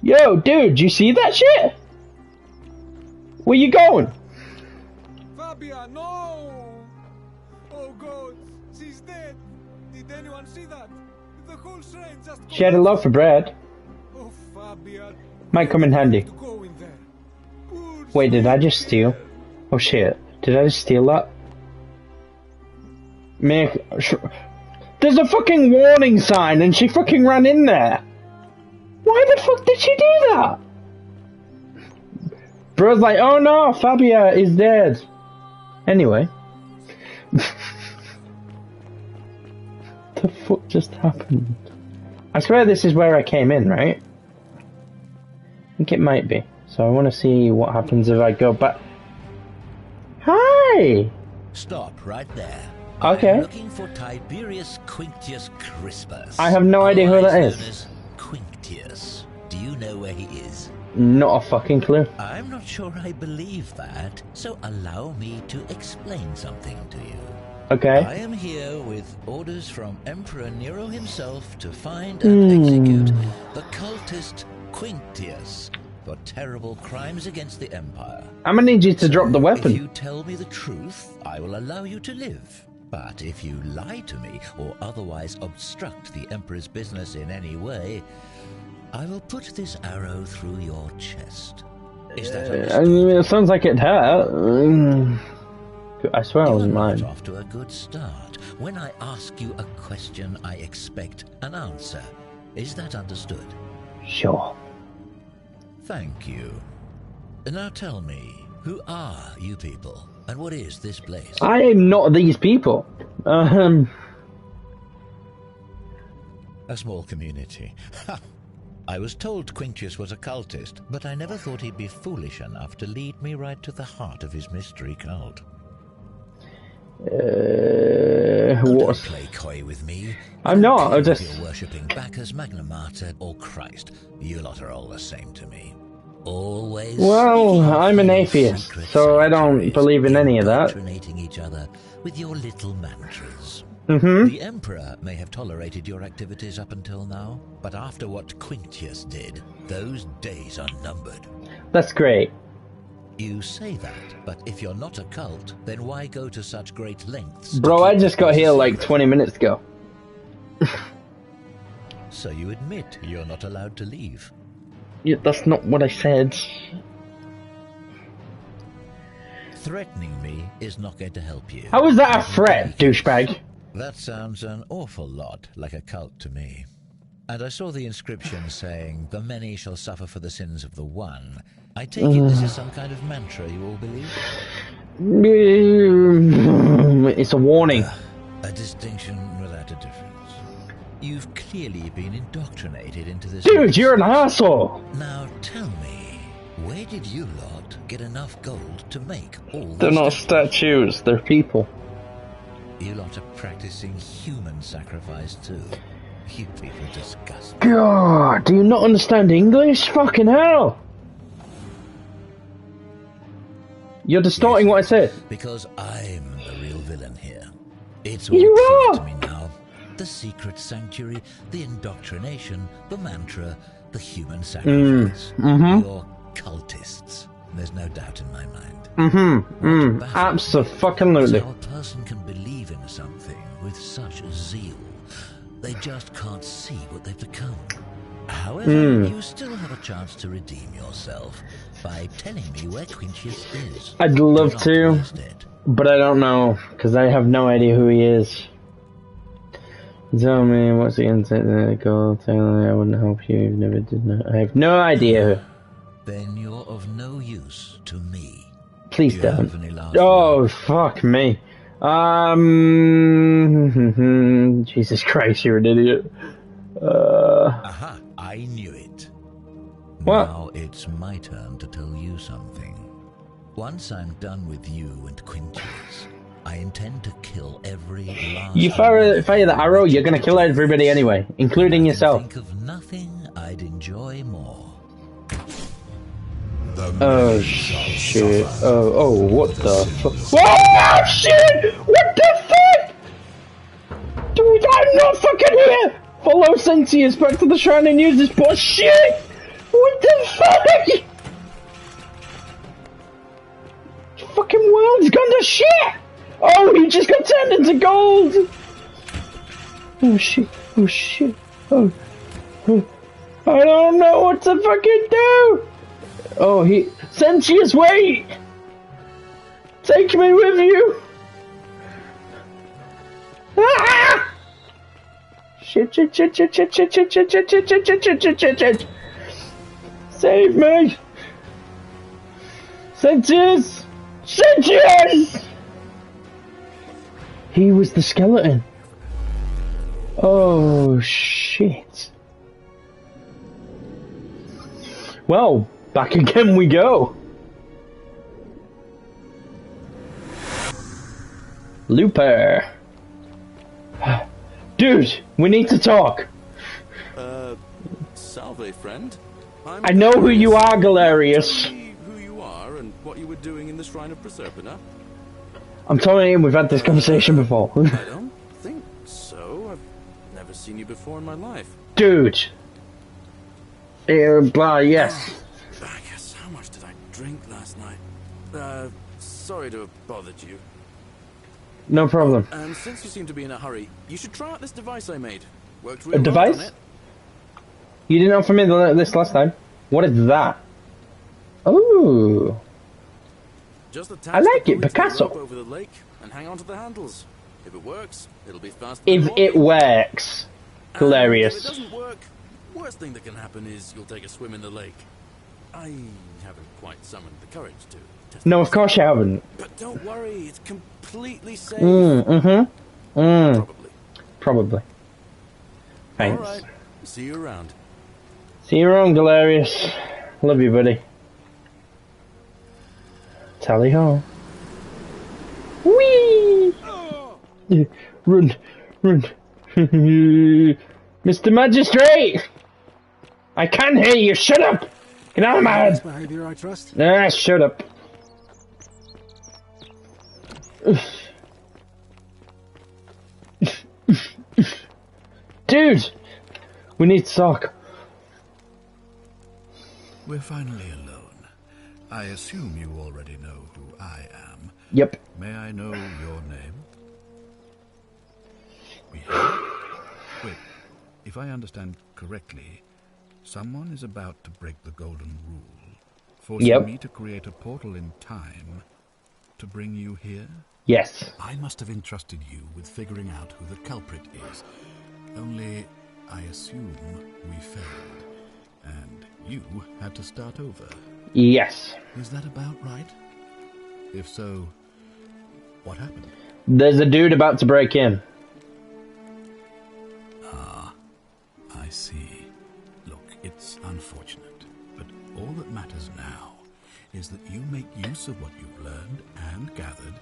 Yo, dude, you see that shit? Where you going? Fabia, no! Oh God, she's dead. Did anyone see that? The whole shrine just. She had a love for bread. Oh, Fabia. Might come in handy. To go in there. Poor Wait, did I sweet just steal? girl. Oh shit, did I just steal that? There's a fucking warning sign and she fucking ran in there. Why the fuck did she do that? Bro's like, oh no, Fabia is dead. Anyway. The fuck just happened? I swear this is where I came in, right? I think it might be. So I want to see what happens if I go back. Hi! Stop right there. Okay. I'm looking for Tiberius Quinctius Crispus. I have no idea who that otherwise is. known as Quinctius. Do you know where he is? Not a fucking clue. I'm not sure I believe that, so allow me to explain something to you. Okay. I am here with orders from Emperor Nero himself to find and execute the cultist Quinctius for terrible crimes against the Empire. I'm gonna need you to drop the If weapon. you tell me the truth, I will allow you to live. But if you lie to me or otherwise obstruct the Emperor's business in any way, I will put this arrow through your chest. Is that I understood? mean, it sounds like it hurt. I swear I You are wasn't not lying. off to a good start. When I ask you a question, I expect an answer. Is that understood? Sure. Thank you. Now tell me, who are you people, and what is this place? I am not these people. A small community. I was told Quinctius was a cultist, but I never thought he'd be foolish enough to lead me right to the heart of his mystery cult. Don't What? play coy with me. I'm not, I care if just- you're worshipping Bacchus, Magna Mater, or Christ. You lot are all the same to me. Always. Well, speaking I'm an your atheist, secret so I don't sanctuaries, believe in any of that. indoctrinating each other with your little mantras. Mm-hmm. The Emperor may have tolerated your activities up until now, but after what Quinctius did, those days are numbered. That's great. You say that, but if you're not a cult, then why go to such great lengths? Bro, I just got here like 20 minutes ago. So you admit you're not allowed to leave? Yeah, that's not what I said. Threatening me is not going to help you. How is that a threat, douchebag? That sounds an awful lot like a cult to me. And I saw the inscription saying, "The many shall suffer for the sins of the one." I take it this is some kind of mantra you all believe? It's a warning. A distinction without a difference. You've clearly been indoctrinated into this... Dude, you're an asshole! Now tell me, where did you lot get enough gold to make all this? They're not statues, they're people. You lot are practicing human sacrifice too. You people disgust me. God, do you not understand English? Fucking hell! You're distorting what I said. Because I'm the real villain here. It's all You clear are! to me now. The secret sanctuary, the indoctrination, the mantra, the human sacrifice. You're cultists. There's no doubt in my mind. Abso-fucking-lutely. How a person can believe in something with such zeal. They just can't see what they've become. However, you still have a chance to redeem yourself by telling me where Quintius is. I'd love to, but I don't know, because I have no idea who he is. Tell me, what's the intent of the goal? Tell me I wouldn't help you if you never did know. I have no idea. Then you're of no use to me. Please Do you don't. have any last Oh, words? fuck me. Jesus Christ, you're an idiot. Aha, I knew it. What? Now it's my turn to tell you something. Once I'm done with you and Quintius, I intend to kill every last... You fire the arrow, you're gonna kill everybody anyway, including yourself. Think of nothing I'd enjoy more. Oh shit. Oh, what the fuck? Oh shit! What the fuck? Dude, I'm not fucking here! Follow Sentius back to the shrine and use this boss shit! What the fuck? The fucking world's gone to shit! Oh, he just got turned into gold! Oh shit, oh shit, oh. I don't know what to fucking do! Oh, Sentius, wait! Take me with you! Ah! Shit. Save me! Sentius! He was the skeleton. Oh, shit. Well, back again we go. Looper. Dude, we need to talk. Salve, friend. I know who you are, Galerius. Who you are and what you were doing in the Shrine of Proserpina? I'm telling him we've had this conversation before. I don't think so. I've never seen you before in my life. Dude. Blah, yes. I guess, how much did I drink last night? Sorry to have bothered you. No problem. And since you seem to be in a hurry, you should try out this device I made. Worked A real well device? on it. You didn't offer me this last time. What is that? Oh. Just attach I like the it, buoy to the Picasso. rope over the lake and hang on to the handles. If it works, it'll be faster. If it works. Hilarious. If it doesn't work, worst thing that can happen is you'll take a swim in the lake. I haven't quite summoned the courage to test No, this. of course you haven't. But don't worry, it's completely safe. Probably. Thanks. All right. See you around. See you around, Galerius. Love you, buddy. Tally ho. Whee! Run. Mr. Magistrate! I can't hear you, shut up! Get out of my head! Behavior, I trust. Ah, shut up. Dude! We need to talk. We're finally alone. I assume you already know who I am. Yep. May I know your name? We have? Wait, if I understand correctly, someone is about to break the golden rule, forcing me to create a portal in time to bring you here? Yes. I must have entrusted you with figuring out who the culprit is. Only, I assume we failed, and you had to start over. Yes. Is that about right? If so, what happened? There's a dude about to break in. Ah, I see. Look, it's unfortunate, but all that matters now is that you make use of what you've learned and gathered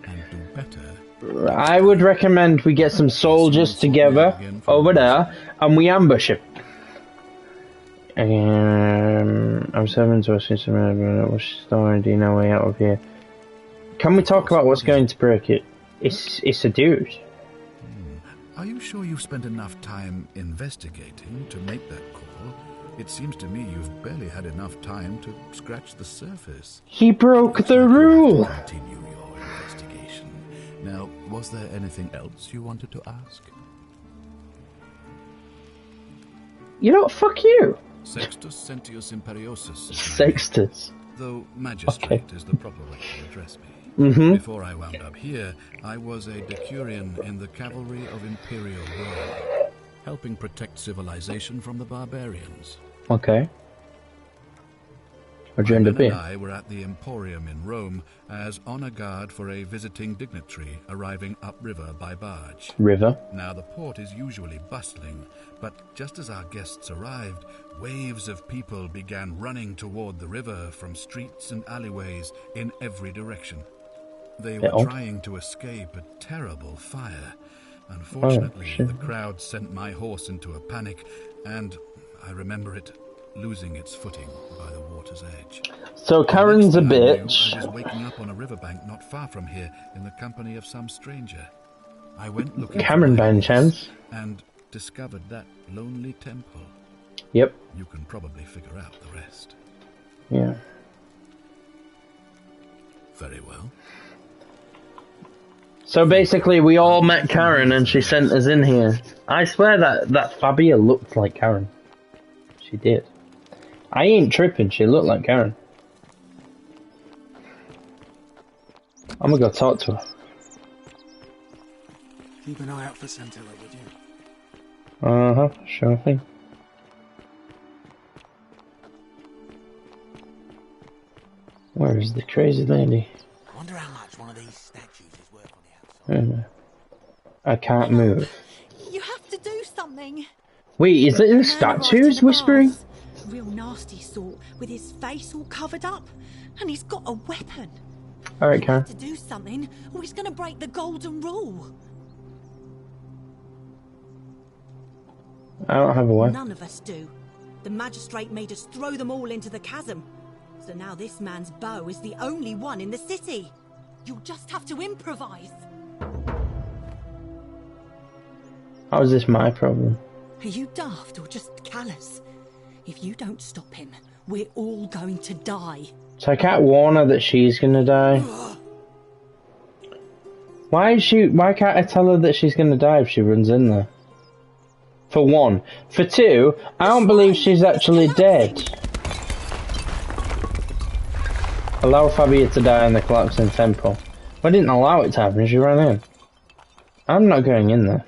and do better. I would recommend we get some soldiers together over there and we ambush him. I'm serving to us what's the story? Do you know way out of here? Can we talk about what's going to break it? It's a dude. Are you sure you've spent enough time investigating to make that call? It seems to me you've barely had enough time to scratch the surface. He broke the rule. Continue your investigation. Now, was there anything else you wanted to ask? You know what? Fuck you. Sextus Sentius Imperiosus. Sextus. Though magistrate is the proper way to address me. Before I wound up here, I was a decurion in the cavalry of Imperial Rome, helping protect civilization from the barbarians. Okay. What'd you end up Ben being? and I were at the Emporium in Rome as honor guard for a visiting dignitary arriving upriver by barge. River. Now the port is usually bustling, but just as our guests arrived, waves of people began running toward the river from streets and alleyways in every direction. They were trying to escape a terrible fire. Unfortunately, the crowd sent my horse into a panic, and I remember it losing its footing by the water's edge. So Karen's a bitch. I was waking up on a riverbank not far from here in the company of some stranger. I went looking Cameron by any chance? and discovered that lonely temple. Yep. You can probably figure out the rest. Yeah. Very well. So basically, we all met Karen and she sent us in here. I swear that Fabia looked like Karen. She did. I ain't tripping, she looked like Karen. I'm gonna go talk to her. Keep an eye out for Scintilla, would you? Uh-huh, sure thing. Where is the crazy lady? Wonder how much one of these statues is worth on the outside. I can't move. You have to do something. Wait, is it the statues whispering? Real nasty sort, with his face all covered up, and he's got a weapon. Alright, Karen. To do something, or he's gonna break the golden rule. I don't have a weapon. None of us do. The magistrate made us throw them all into the chasm. So now this man's bow is the only one in the city. You'll just have to improvise. How is this my problem? Are you daft or just callous? If you don't stop him, we're all going to die. So I can't warn her that she's gonna die? Why can't I tell her that she's gonna die if she runs in there? For one. For two, I don't believe she's actually dead. Allow Fabia to die in the collapsing temple. I didn't allow it to happen, she ran in. I'm not going in there.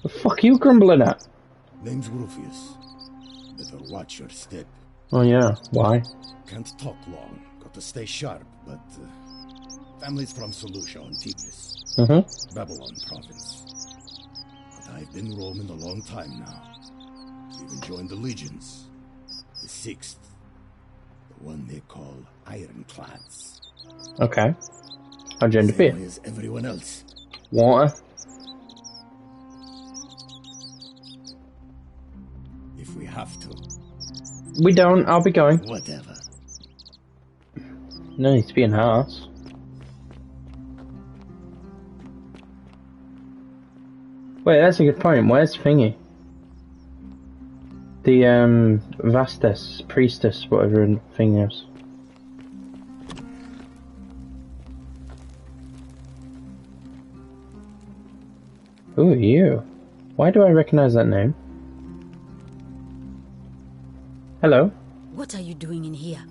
The fuck are you grumbling at? Name's Rufius. Better watch your step. Oh yeah, why? Can't talk long. Got to stay sharp, but family's from Seleucia on Tigris. Babylon province. But I've been roaming a long time now. Even joined the legions. The 6th. The one they call Ironclads. Okay. How'd you end up here? Same way as everyone else. Water? If we have to. We don't, I'll be going. Whatever. No need to be in house. Wait, that's a good point. Where's Thingy? The Vastes, priestess, whatever thing is. Who are you? Why do I recognize that name? Hello? What are you doing in here?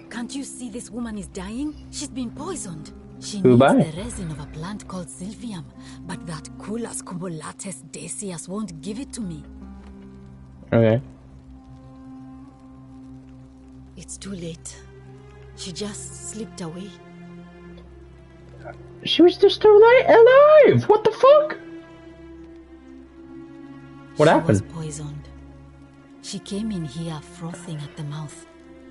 Can't you see this woman is dying? She's been poisoned. She Who needs by? the resin of a plant called Sylphium, but that Culus cumulatus decius won't give it to me. Okay. It's too late. She just slipped away. She was just alive! What the fuck? What happened? She was poisoned. She came in here frothing at the mouth.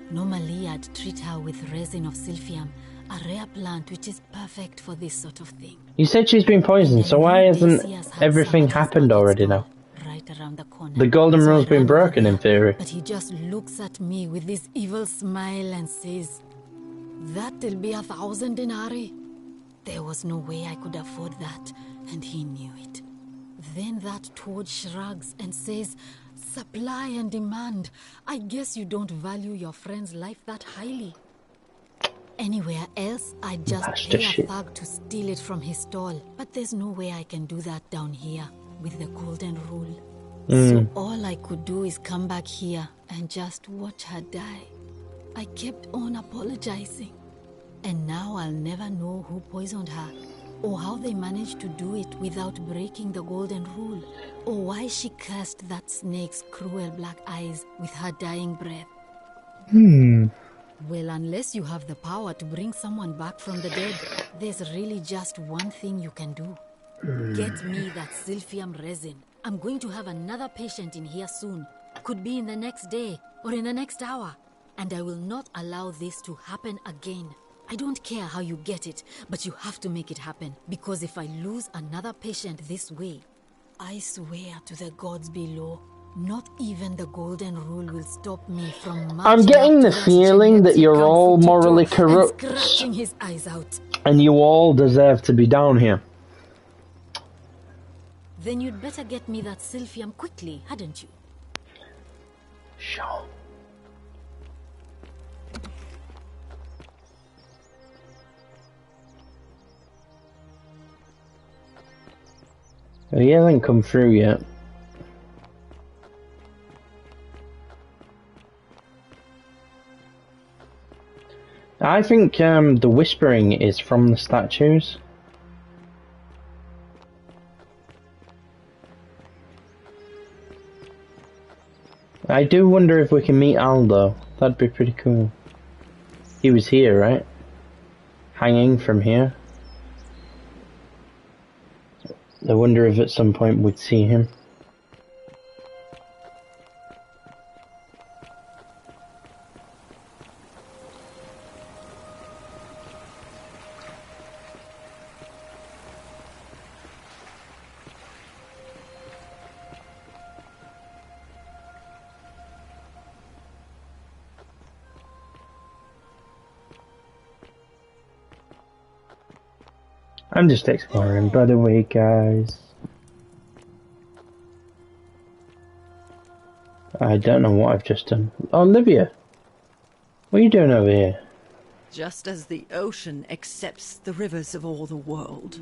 Normally I'd treat her with resin of Sylphium, a rare plant which is perfect for this sort of thing. You said she's been poisoned, so why hasn't everything happened already now? Right around the corner. The golden rule's been broken in theory. But he just looks at me with this evil smile and says, "That'll be 1,000 denarii." There was no way I could afford that, and he knew it. Then that toad shrugs and says, "Supply and demand. I guess you don't value your friend's life that highly." Anywhere else, I'd just pay a thug to steal it from his stall. But there's no way I can do that down here with the golden rule. So all I could do is come back here and just watch her die. I kept on apologizing. And now I'll never know who poisoned her, or how they managed to do it without breaking the golden rule, or why she cursed that snake's cruel black eyes with her dying breath. Well, unless you have the power to bring someone back from the dead, there's really just one thing you can do. Get me that Sylphium resin. I'm going to have another patient in here soon. Could be in the next day, or in the next hour. And I will not allow this to happen again. I don't care how you get it, but you have to make it happen. Because if I lose another patient this way, I swear to the gods below, not even the golden rule will stop me from I'm getting the feeling that you're all morally corrupt. And scratching his eyes out. And you all deserve to be down here. Then you'd better get me that Sylphium quickly, hadn't you? Sure. He hasn't come through yet. I think the whispering is from the statues. I do wonder if we can meet Aldo. That'd be pretty cool. He was here, right? Hanging from here. I wonder if at some point we'd see him. I'm just exploring, by the way, guys. I don't know what I've just done. Oh, Olivia! What are you doing over here? Just as the ocean accepts the rivers of all the world,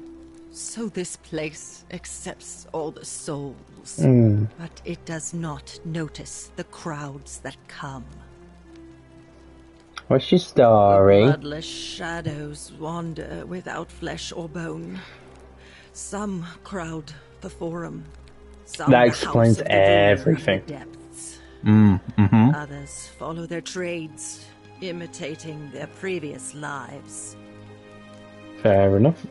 so this place accepts all the souls. But it does not notice the crowds that come. What's your story? The bloodless shadows wander without flesh or bone. Some crowd the forum. Some That the explains house of the ruler of the everything. depths. Mm-hmm. Others follow their trades, imitating their previous lives. Fair enough.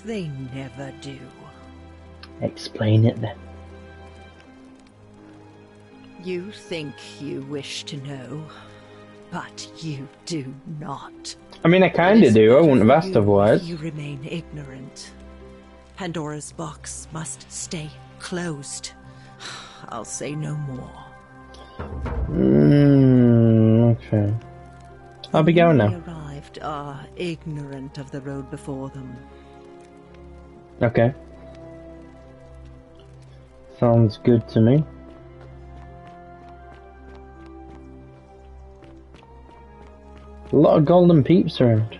They never do. Explain it then. You think you wish to know, but you do not. I mean, I kinda do. I wouldn't have asked otherwise. You remain ignorant. Pandora's box must stay closed. I'll say no more. Okay. I'll be going now. The arrived are ignorant of the road before them. Okay. Sounds good to me. A lot of golden peeps around.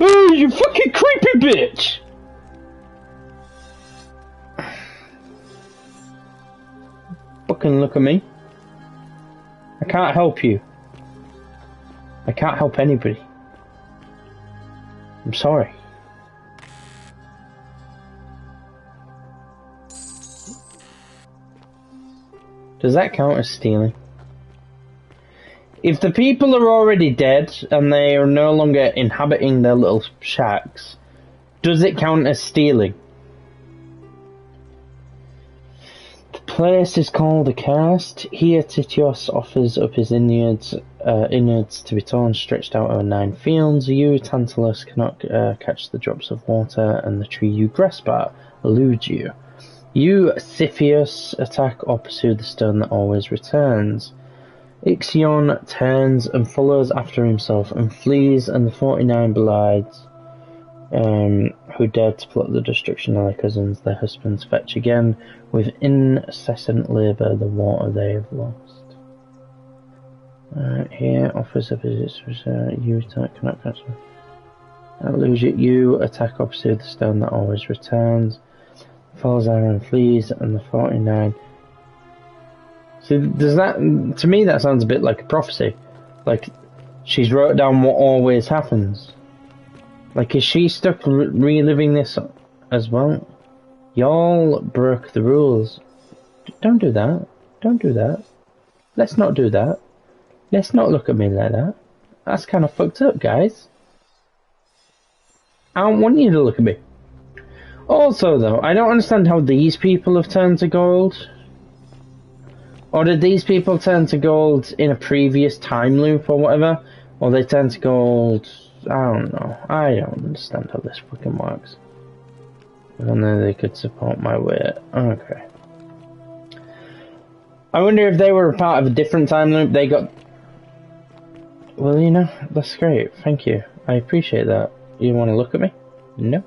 Oh, you fucking creepy bitch! Fucking look at me. I can't help you. I can't help anybody. I'm sorry. Does that count as stealing? If the people are already dead and they are no longer inhabiting their little shacks, does it count as stealing? The place is called a cast. Here Titios offers up his innards to be torn, stretched out over 9 fields. You, Tantalus, cannot catch the drops of water, and the tree you grasp at eludes you. You, Siphius, attack or pursue the stone that always returns. Ixion turns and follows after himself and flees, and the 49 Belides, who dared to plot the destruction of their cousins, their husbands, fetch again with incessant labour the water they have lost. Here offers up his you attack cannot catch them. Lose it, you attack or pursue the stone that always returns. Falls down and flees, and the 49. So does that, to me that sounds a bit like a prophecy. Like, she's wrote down what always happens. Like, is she stuck reliving this as well? Y'all broke the rules. Don't do that. Don't do that. Let's not do that. Let's not look at me like that. That's kind of fucked up, guys. I don't want you to look at me. Also, though, I don't understand how these people have turned to gold. Or did these people turn to gold in a previous time loop or whatever? Or they turn to gold... I don't know. I don't understand how this fucking works. I don't know they could support my weight. Okay. I wonder if they were a part of a different time loop, they got... Well, you know, that's great. Thank you. I appreciate that. You want to look at me? No.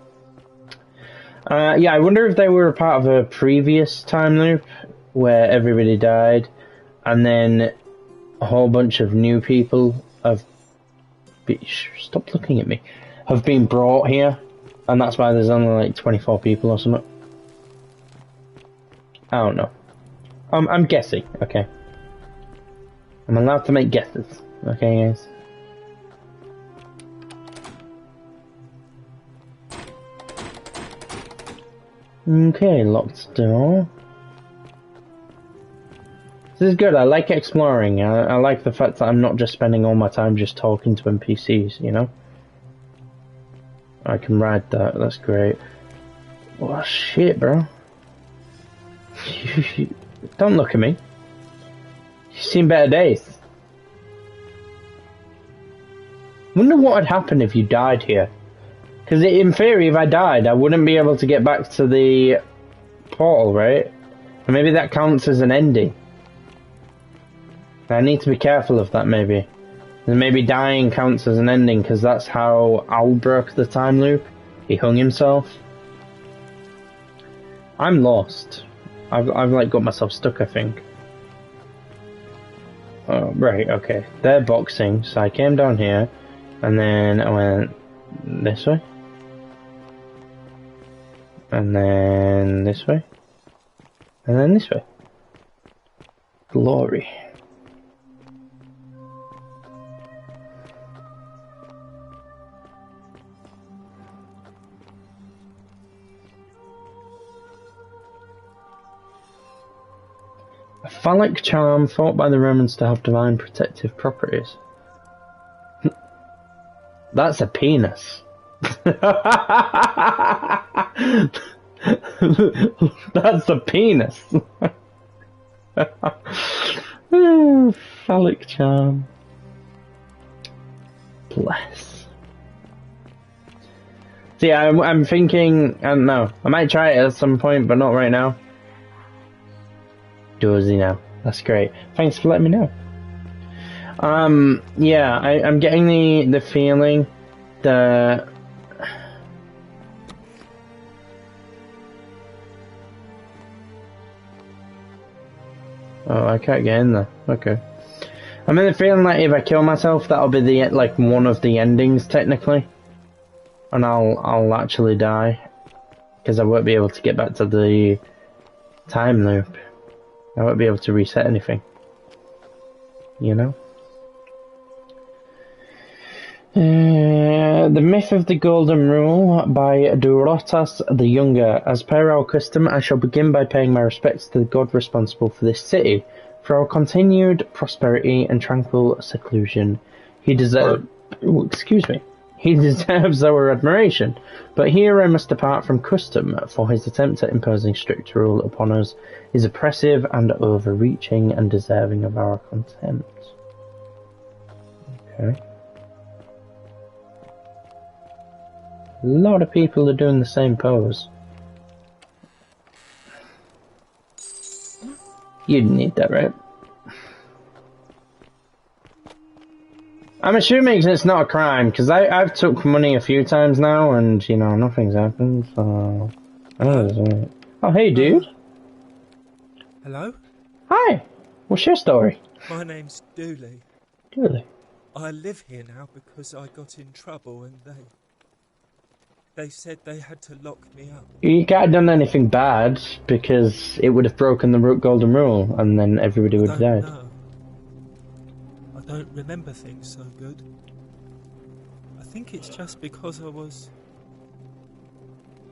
Yeah, I wonder if they were a part of a previous time loop where everybody died, and then a whole bunch of new people have stop looking at me, have been brought here, and that's why there's only like 24 people or something. I don't know. I'm guessing, okay? I'm allowed to make guesses, okay guys? Okay, locked door. This is good, I like exploring. I like the fact that I'm not just spending all my time just talking to NPCs, you know? I can ride that, that's great. Oh shit, bro. Don't look at me. You've seen better days. Wonder what would happen if you died here. Because in theory, if I died, I wouldn't be able to get back to the portal, right? And maybe that counts as an ending. I need to be careful of that, maybe. And maybe dying counts as an ending, because that's how Al broke the time loop. He hung himself. I'm lost. I've like got myself stuck, I think. Oh, right, okay. They're boxing, so I came down here, and then I went this way. And then this way. And then this way. Glory. A phallic charm thought by the Romans to have divine protective properties. That's a penis. That's a penis. Phallic charm. Bless. See, I'm thinking, I don't know, I might try it at some point, but not right now. Dozy now. That's great. Thanks for letting me know. Yeah, I'm getting the feeling that Oh, I can't get in there. Okay. I'm in the feeling like if I kill myself, that'll be the like one of the endings technically, and I'll actually die because I won't be able to get back to the time loop. I won't be able to reset anything. You know. The Myth of the Golden Rule by Durotas the Younger. As per our custom, I shall begin by paying my respects to the god responsible for this city, for our continued prosperity and tranquil seclusion. He deserves... excuse me. He deserves our admiration, but here I must depart from custom, for his attempt at imposing strict rule upon us is oppressive and overreaching and deserving of our contempt. Okay. A lot of people are doing the same pose. You didn't need that, right? I'm assuming it's not a crime, because I've took money a few times now, and, you know, nothing's happened, so... Oh, hey, dude. Hello? Hi. What's your story? My name's Dooley. Dooley. I live here now because I got in trouble and they said they had to lock me up. You can't have done anything bad, because it would have broken the golden rule, and then everybody would have died. No. I don't remember things so good. I think it's just because I was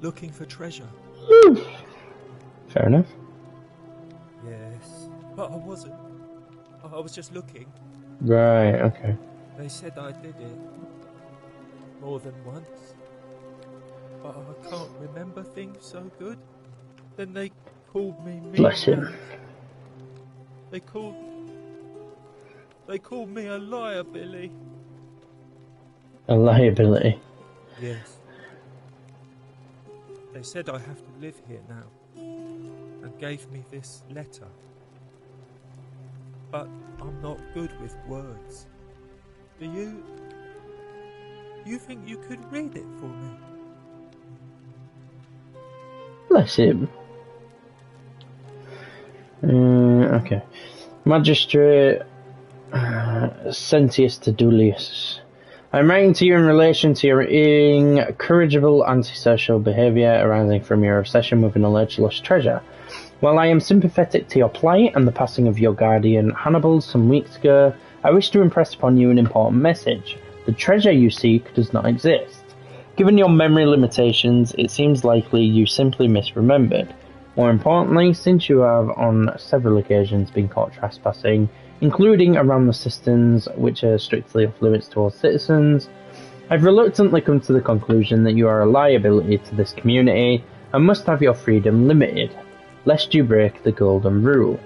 looking for treasure. Fair enough. Yes, but I wasn't. I was just looking. Right, okay. They said I did it more than once. But I can't remember things so good. Then they called me mean. Bless him. They called me a liar, Billy. A liability. Yes. They said I have to live here now, and gave me this letter. But I'm not good with words. Do you think you could read it for me? Bless him. Okay. Magistrate Sentius Dulius. I'm writing to you in relation to your incorrigible antisocial behaviour arising from your obsession with an alleged lost treasure. While I am sympathetic to your plight and the passing of your guardian Hannibal some weeks ago, I wish to impress upon you an important message. The treasure you seek does not exist. Given your memory limitations, it seems likely you simply misremembered. More importantly, since you have on several occasions been caught trespassing, including around the cisterns, which are strictly off limits towards citizens, I've reluctantly come to the conclusion that you are a liability to this community and must have your freedom limited, lest you break the golden rule.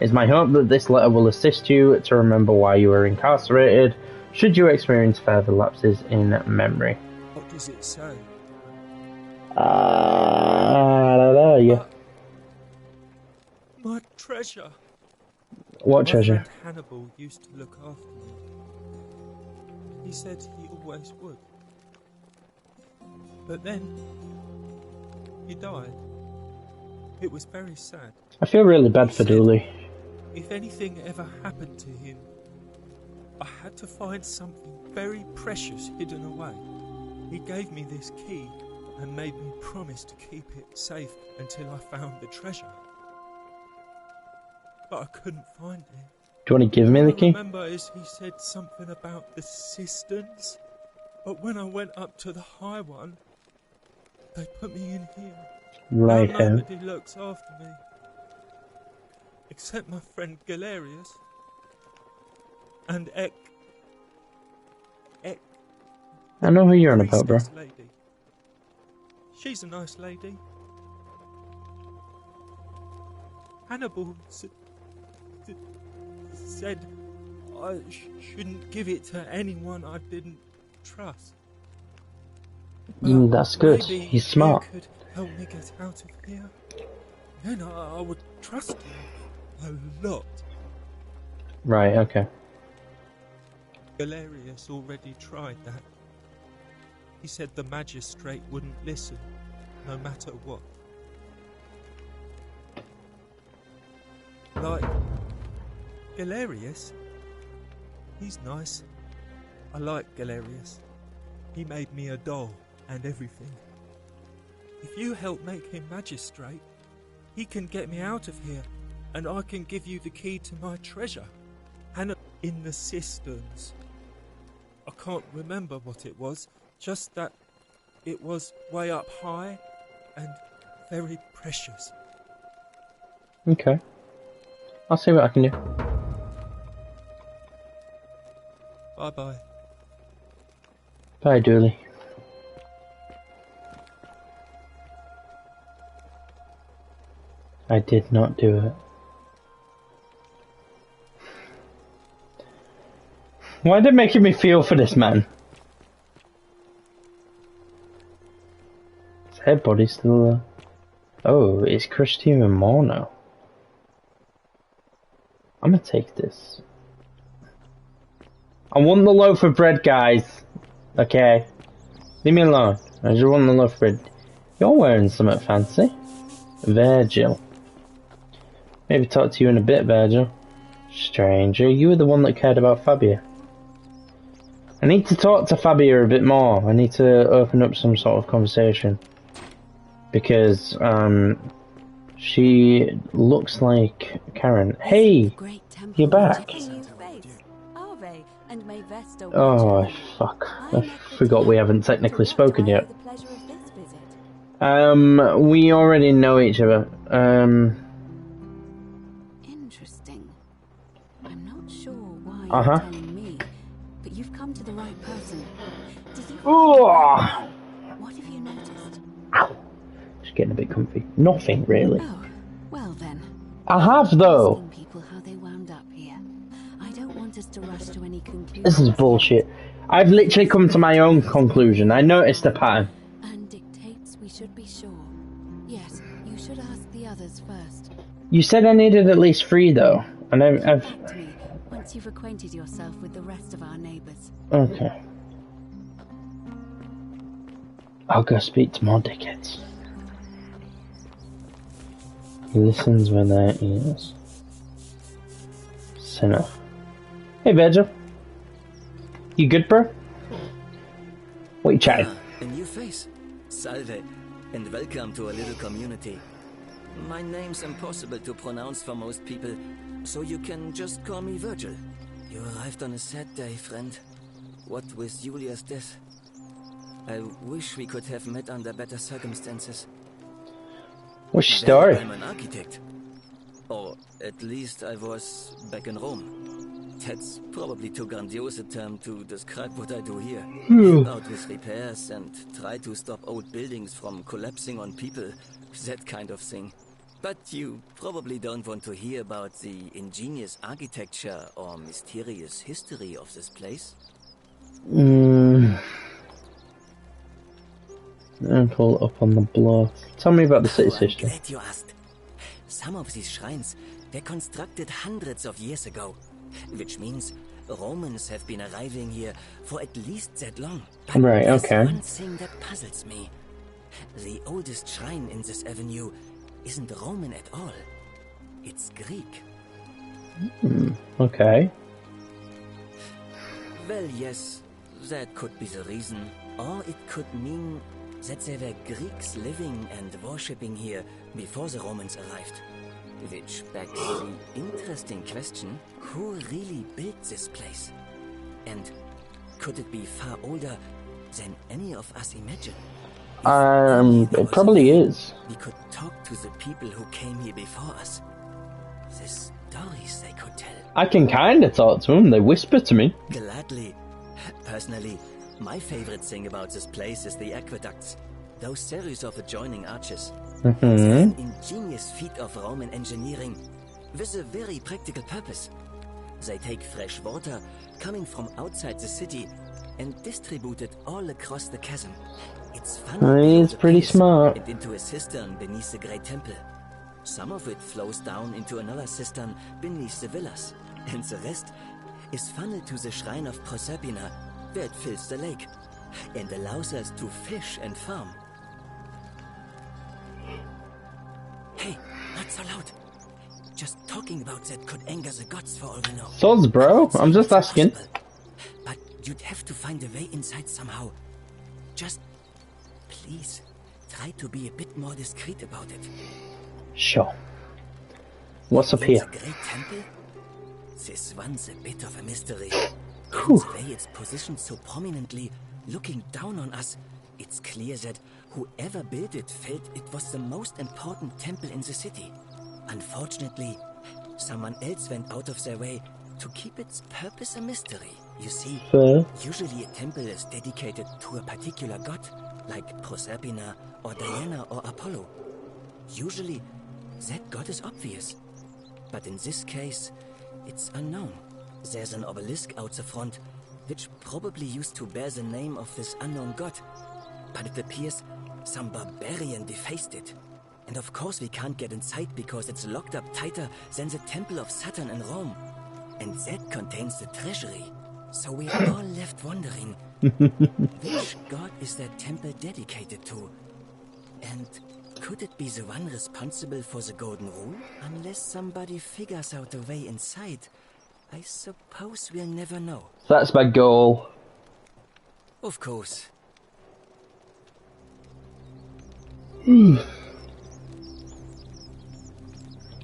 It's my hope that this letter will assist you to remember why you were incarcerated, should you experience further lapses in memory. What does it say? I don't know, yeah. My treasure. What treasure? My friend Hannibal used to look after me. He said he always would. But then, he died. It was very sad. I feel really bad for Dooley. If anything ever happened to him, I had to find something very precious hidden away. He gave me this key and made me promise to keep it safe until I found the treasure. But I couldn't find it. Do you want to give me the key? I remember is he said something about the cisterns, but when I went up to the high one, they put me in here. Right. Now nobody looks after me, except my friend Galerius and Ek. I know who you're on about, bro. Lady. She's a nice lady. Hannibal said I shouldn't give it to anyone I didn't trust. That's good. He's smart. You could help me get out of here. Then I would trust you a lot. Right, okay. Galerius already tried that. He said the magistrate wouldn't listen, no matter what. Galerius? He's nice. I like Galerius. He made me a doll and everything. If you help make him magistrate, he can get me out of here, and I can give you the key to my treasure. And in the cisterns. I can't remember what it was, just that it was way up high and very precious. Okay. I'll see what I can do. Bye-bye. Bye, Dooley. I did not do it. Why did it make me feel for this man? His head body's still there. Oh, it's crushed even more now. I'm gonna take this. I want the loaf of bread, guys. Okay. Leave me alone. I just want the loaf of bread. You're wearing something fancy. Virgil. Maybe talk to you in a bit, Virgil. Stranger, you were the one that cared about Fabia. I need to talk to Fabia a bit more. I need to open up some sort of conversation. Because, she looks like Karen. Hey! You're back! Oh, fuck. I forgot we haven't technically spoken yet. We already know each other. Interesting. I'm not sure why you're telling me, but you've come to the right person. Did you what have you noticed? Ow. Just getting a bit comfy. Nothing, really. Oh, well then. I have, though. People how they wound up here. I don't want us to rush to any conclusion. This is bullshit. I've literally come to my own conclusion. I noticed the pattern. And dictates we should be sure. Yes, you should ask the others first. You said I needed at least 3, though. And I've... Back to me once you've acquainted yourself with the rest of our neighbours. Okay. I'll go speak to more dickheads. He listens with their ears. Sinner. Hey, Virgil. You good, bro? What are you chatting? A new face. Salve, and welcome to a little community. My name's impossible to pronounce for most people, so you can just call me Virgil. You arrived on a sad day, friend. What with Julia's death? I wish we could have met under better circumstances. What's your story? I'm an architect. Or at least I was back in Rome. That's probably too grandiose a term to describe what I do here. Out with repairs and try to stop old buildings from collapsing on people. That kind of thing. But you probably don't want to hear about the ingenious architecture or mysterious history of this place. And pull up on the block. Tell me about the city's history. I'm glad you asked. Some of these shrines were constructed hundreds of years ago, which means Romans have been arriving here for at least that long. But right, okay. There's one thing that puzzles me. The oldest shrine in this avenue isn't Roman at all. It's Greek. Okay. Well, yes, that could be the reason. Or it could mean that there were Greeks living and worshipping here before the Romans arrived. Which begs the interesting question, who really built this place? And could it be far older than any of us imagine? It probably is. We could talk to the people who came here before us. The stories they could tell. I can kinda talk to them, they whisper to me. Gladly. Personally, my favorite thing about this place is the aqueducts. Those series of adjoining arches. It's an ingenious feat of Roman engineering with a very practical purpose. They take fresh water coming from outside the city and distribute it all across the chasm. It's He's pretty smart. And into a cistern beneath the great temple. Some of it flows down into another cistern beneath the villas, and the rest is funneled to the shrine of Proserpina, where it fills the lake and allows us to fish and farm. Hey, not so loud. Just talking about that could anger the gods for all we know. Soz, bro. I'm just asking. But you'd have to find a way inside somehow. Just, please, try to be a bit more discreet about it. Sure. What's up here? The Great Temple? This one's a bit of a mystery. And the way it's positioned so prominently, looking down on us, it's clear that whoever built it felt it was the most important temple in the city. Unfortunately, someone else went out of their way to keep its purpose a mystery. You see, usually a temple is dedicated to a particular god, like Proserpina or Diana or Apollo. Usually, that god is obvious. But in this case, it's unknown. There's an obelisk out the front, which probably used to bear the name of this unknown god. But it appears some barbarian defaced it. And of course we can't get inside because it's locked up tighter than the Temple of Saturn in Rome. And that contains the treasury. So we're all left wondering, which god is that temple dedicated to? And could it be the one responsible for the Golden Rule? Unless somebody figures out a way inside, I suppose we'll never know. That's my goal. Of course.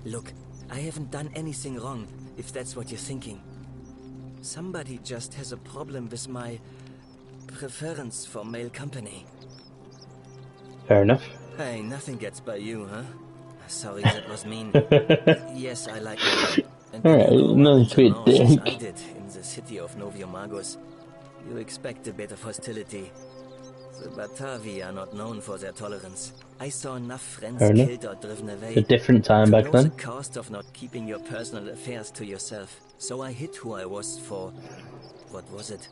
Look, I haven't done anything wrong, if that's what you're thinking. Somebody just has a problem with my preference for male company. Fair enough. Hey, nothing gets by you, huh? Sorry, that was mean. Yes, I like you. Alright, no sweet dick. I did in the city of Noviomagos. You expect a bit of hostility. The Batavi are not known for their tolerance. I saw enough friends killed or driven away. A different time back then. The cost of not keeping your personal affairs to yourself. So I hid who I was for, what was it?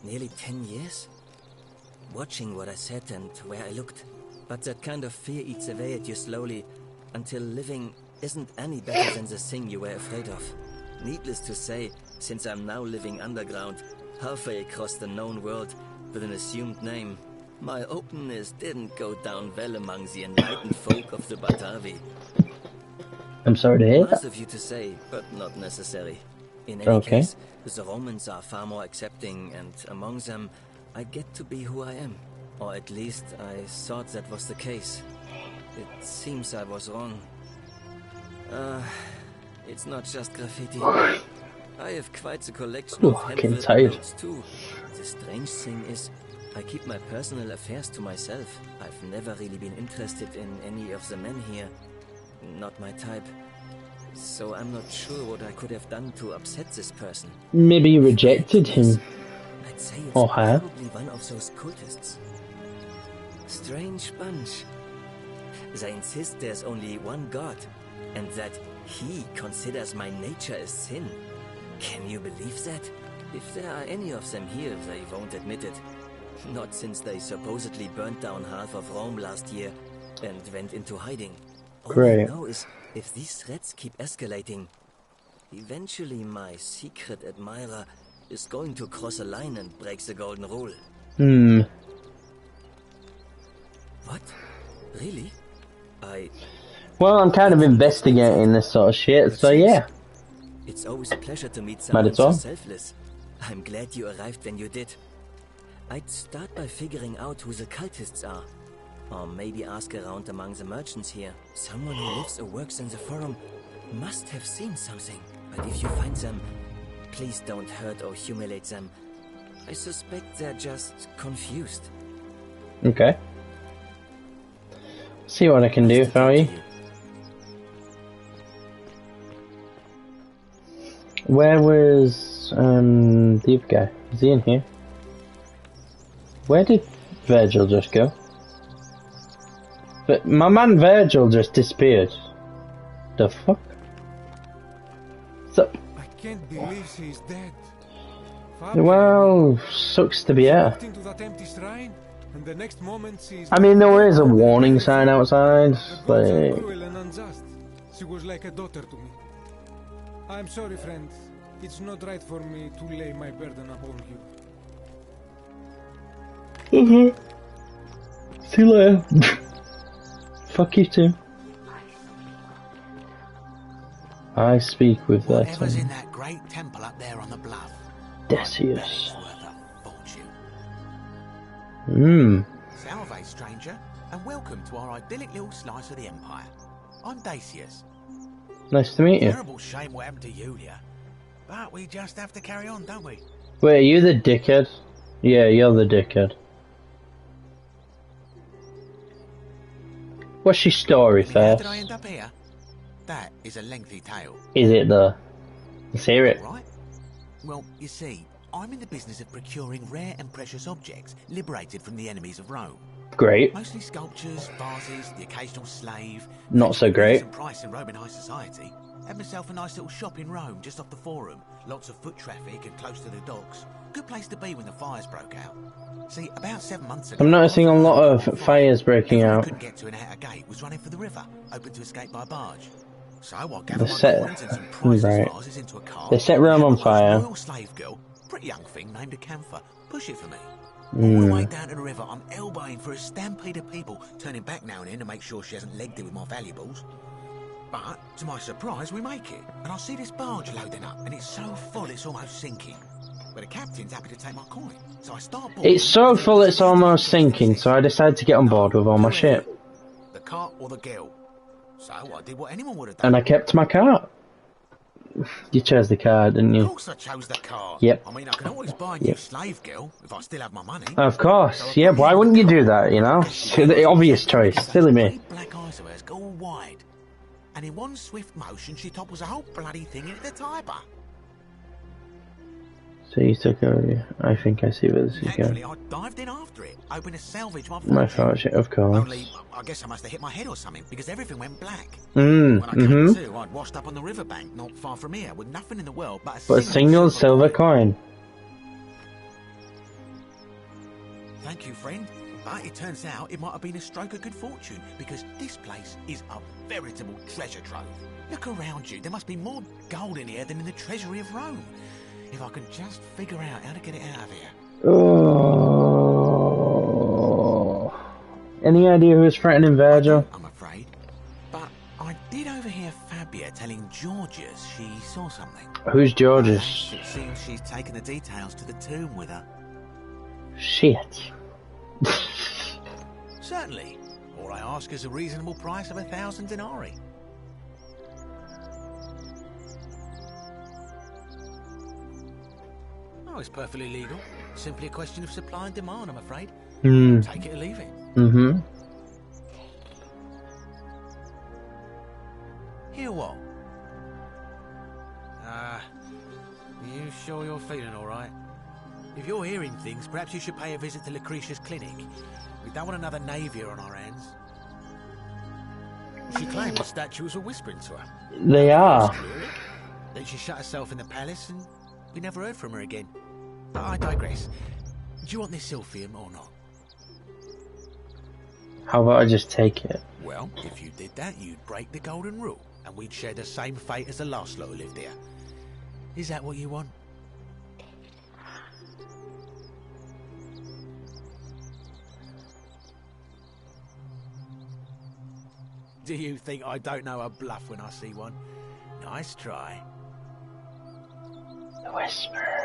Nearly 10 years? Watching what I said and where I looked. But that kind of fear eats away at you slowly, until living isn't any better than the thing you were afraid of. Needless to say, since I'm now living underground, halfway across the known world, with an assumed name, my openness didn't go down well among the enlightened folk of the Batavi. I'm sorry to hear that. Nice of you to say, but not necessary. In any case, the Romans are far more accepting, and among them, I get to be who I am. Or at least, I thought that was the case. It seems I was wrong. It's not just graffiti. I have quite a collection of handwritten notes too. The strange thing is, I keep my personal affairs to myself. I've never really been interested in any of the men here. Not my type. So I'm not sure what I could have done to upset this person. Maybe you rejected him. I'd say it's or her. Probably one of those cultists. Strange bunch. They insist there's only one god, and that he considers my nature a sin. Can you believe that? If there are any of them here, they won't admit it. Not since they supposedly burnt down half of Rome last year and went into hiding. All I know is, if these threats keep escalating, eventually my secret admirer is going to cross a line and break the Golden Rule. What? Really? Well, I'm kind of investigating this sort of shit, so yeah. It's always a pleasure to meet someone so selfless. I'm glad you arrived when you did. I'd start by figuring out who the cultists are. Or maybe ask around among the merchants here. Someone who lives or works in the forum must have seen something. But if you find them, please don't hurt or humiliate them. I suspect they're just confused. Okay. See what I can do for you. Where was the other guy? Is he in here? Where did Virgil just go? But my man Virgil just disappeared. The fuck? What's up? I can't believe she's dead. Well, sucks to be her. Into that empty shrine, and the next moment she's I mean, there is a warning sign outside. Like... cruel and unjust. She was like a daughter to me. I'm sorry, friend. It's not right for me to lay my burden upon you. See you later. Fuck you too. I speak with their Whatever's in tongue. that great temple up there on the bluff. Decius. Worth a fortune. Salve, stranger, and welcome to our idyllic little slice of the Empire. I'm Decius. Nice to meet you. Terrible shame what happened to Yulia, but we just have to carry on, don't we? Wait, are you the dickhead? Yeah, you're the dickhead. What's your story How first? did I end up here? That is a lengthy tale. Is it though? Let's hear it. Right? Well, you see, I'm in the business of procuring rare and precious objects liberated from the enemies of Rome. Great. Mostly sculptures, vases, the occasional slave. Not so great. Price in Roman high society. Had myself a nice little shop in Rome, just off the Forum. Lots of foot traffic and close to the docks. Good place to be when the fires broke out. See, about 7 months ago, I'm noticing a lot of fires breaking out. Couldn't get to an outer gate. Was running for the river, open to escape by barge. So I gathered my coins and some priceless vases into a car. They set Rome on fire. Royal slave girl, pretty young thing named Acantha. Push it for me. All the way down to the river, I'm elbowing for a stampede of people, turning back now and then to make sure she hasn't legged it with my valuables. But, to my surprise, we make it. And I see this barge loading up, and it's so full it's almost sinking. But the captain's happy to take my coin, so I start boarding. It's so full it's almost sinking, so I decided to get on board with all my shit. The cart or the girl. So I did what anyone would have done. And I kept my cart. You chose the car, didn't you? Of course I chose the car. Yep. I mean, I can always buy a new slave girl if I still have my money. Of course. Yeah, why wouldn't you do that, you know? The obvious choice. Silly me. Black eyes of hers go all wide. And in one swift motion, she topples the whole bloody thing into the Tiber. So you took over. I think I see where this is Naturally, going. I dived in after it, hoping to salvage my My fortune, of course. Only, I guess I must have hit my head or something, because everything went black. When I came to, I'd washed up on the riverbank, not far from here, with nothing in the world but a single silver coin. Thank you, friend. But it turns out it might have been a stroke of good fortune, because this place is a veritable treasure trove. Look around you. There must be more gold in here than in the treasury of Rome. If I can just figure out how to get it out of here. Oh. Any idea who's threatening Virgil? I'm afraid. But I did overhear Fabia telling Georgius she saw something. Who's Georgius? It seems she's taken the details to the tomb with her. Shit. Certainly. All I ask is a reasonable price of 1,000 denarii. Oh, it's perfectly legal. Simply a question of supply and demand, I'm afraid. Take it or leave it. Hear what? You sure you're feeling all right? If you're hearing things, perhaps you should pay a visit to Lucretia's clinic. We don't want another Navier on our hands. She claimed the statues were whispering to her. They are. Then she shut herself in the palace and we never heard from her again. But I digress. Do you want this Silphium or not? How about I just take it? Well, if you did that, you'd break the golden rule, and we'd share the same fate as the last lot who lived here. Is that what you want? Do you think I don't know a bluff when I see one? Nice try. The whisper.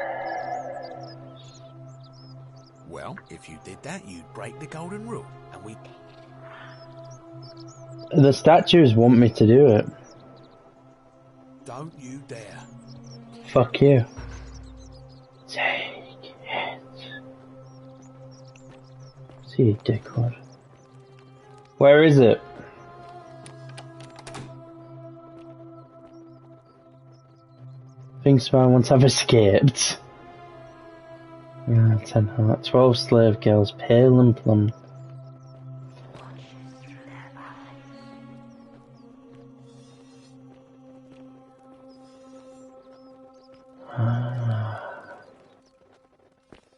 Well, if you did that, you'd break the golden rule, and we... The statues want me to do it. Don't you dare. Fuck you. Take it. See you, dickwad. Where is it? Thinks about once I've escaped. 10 heart, 12 slave girls, pale and plump.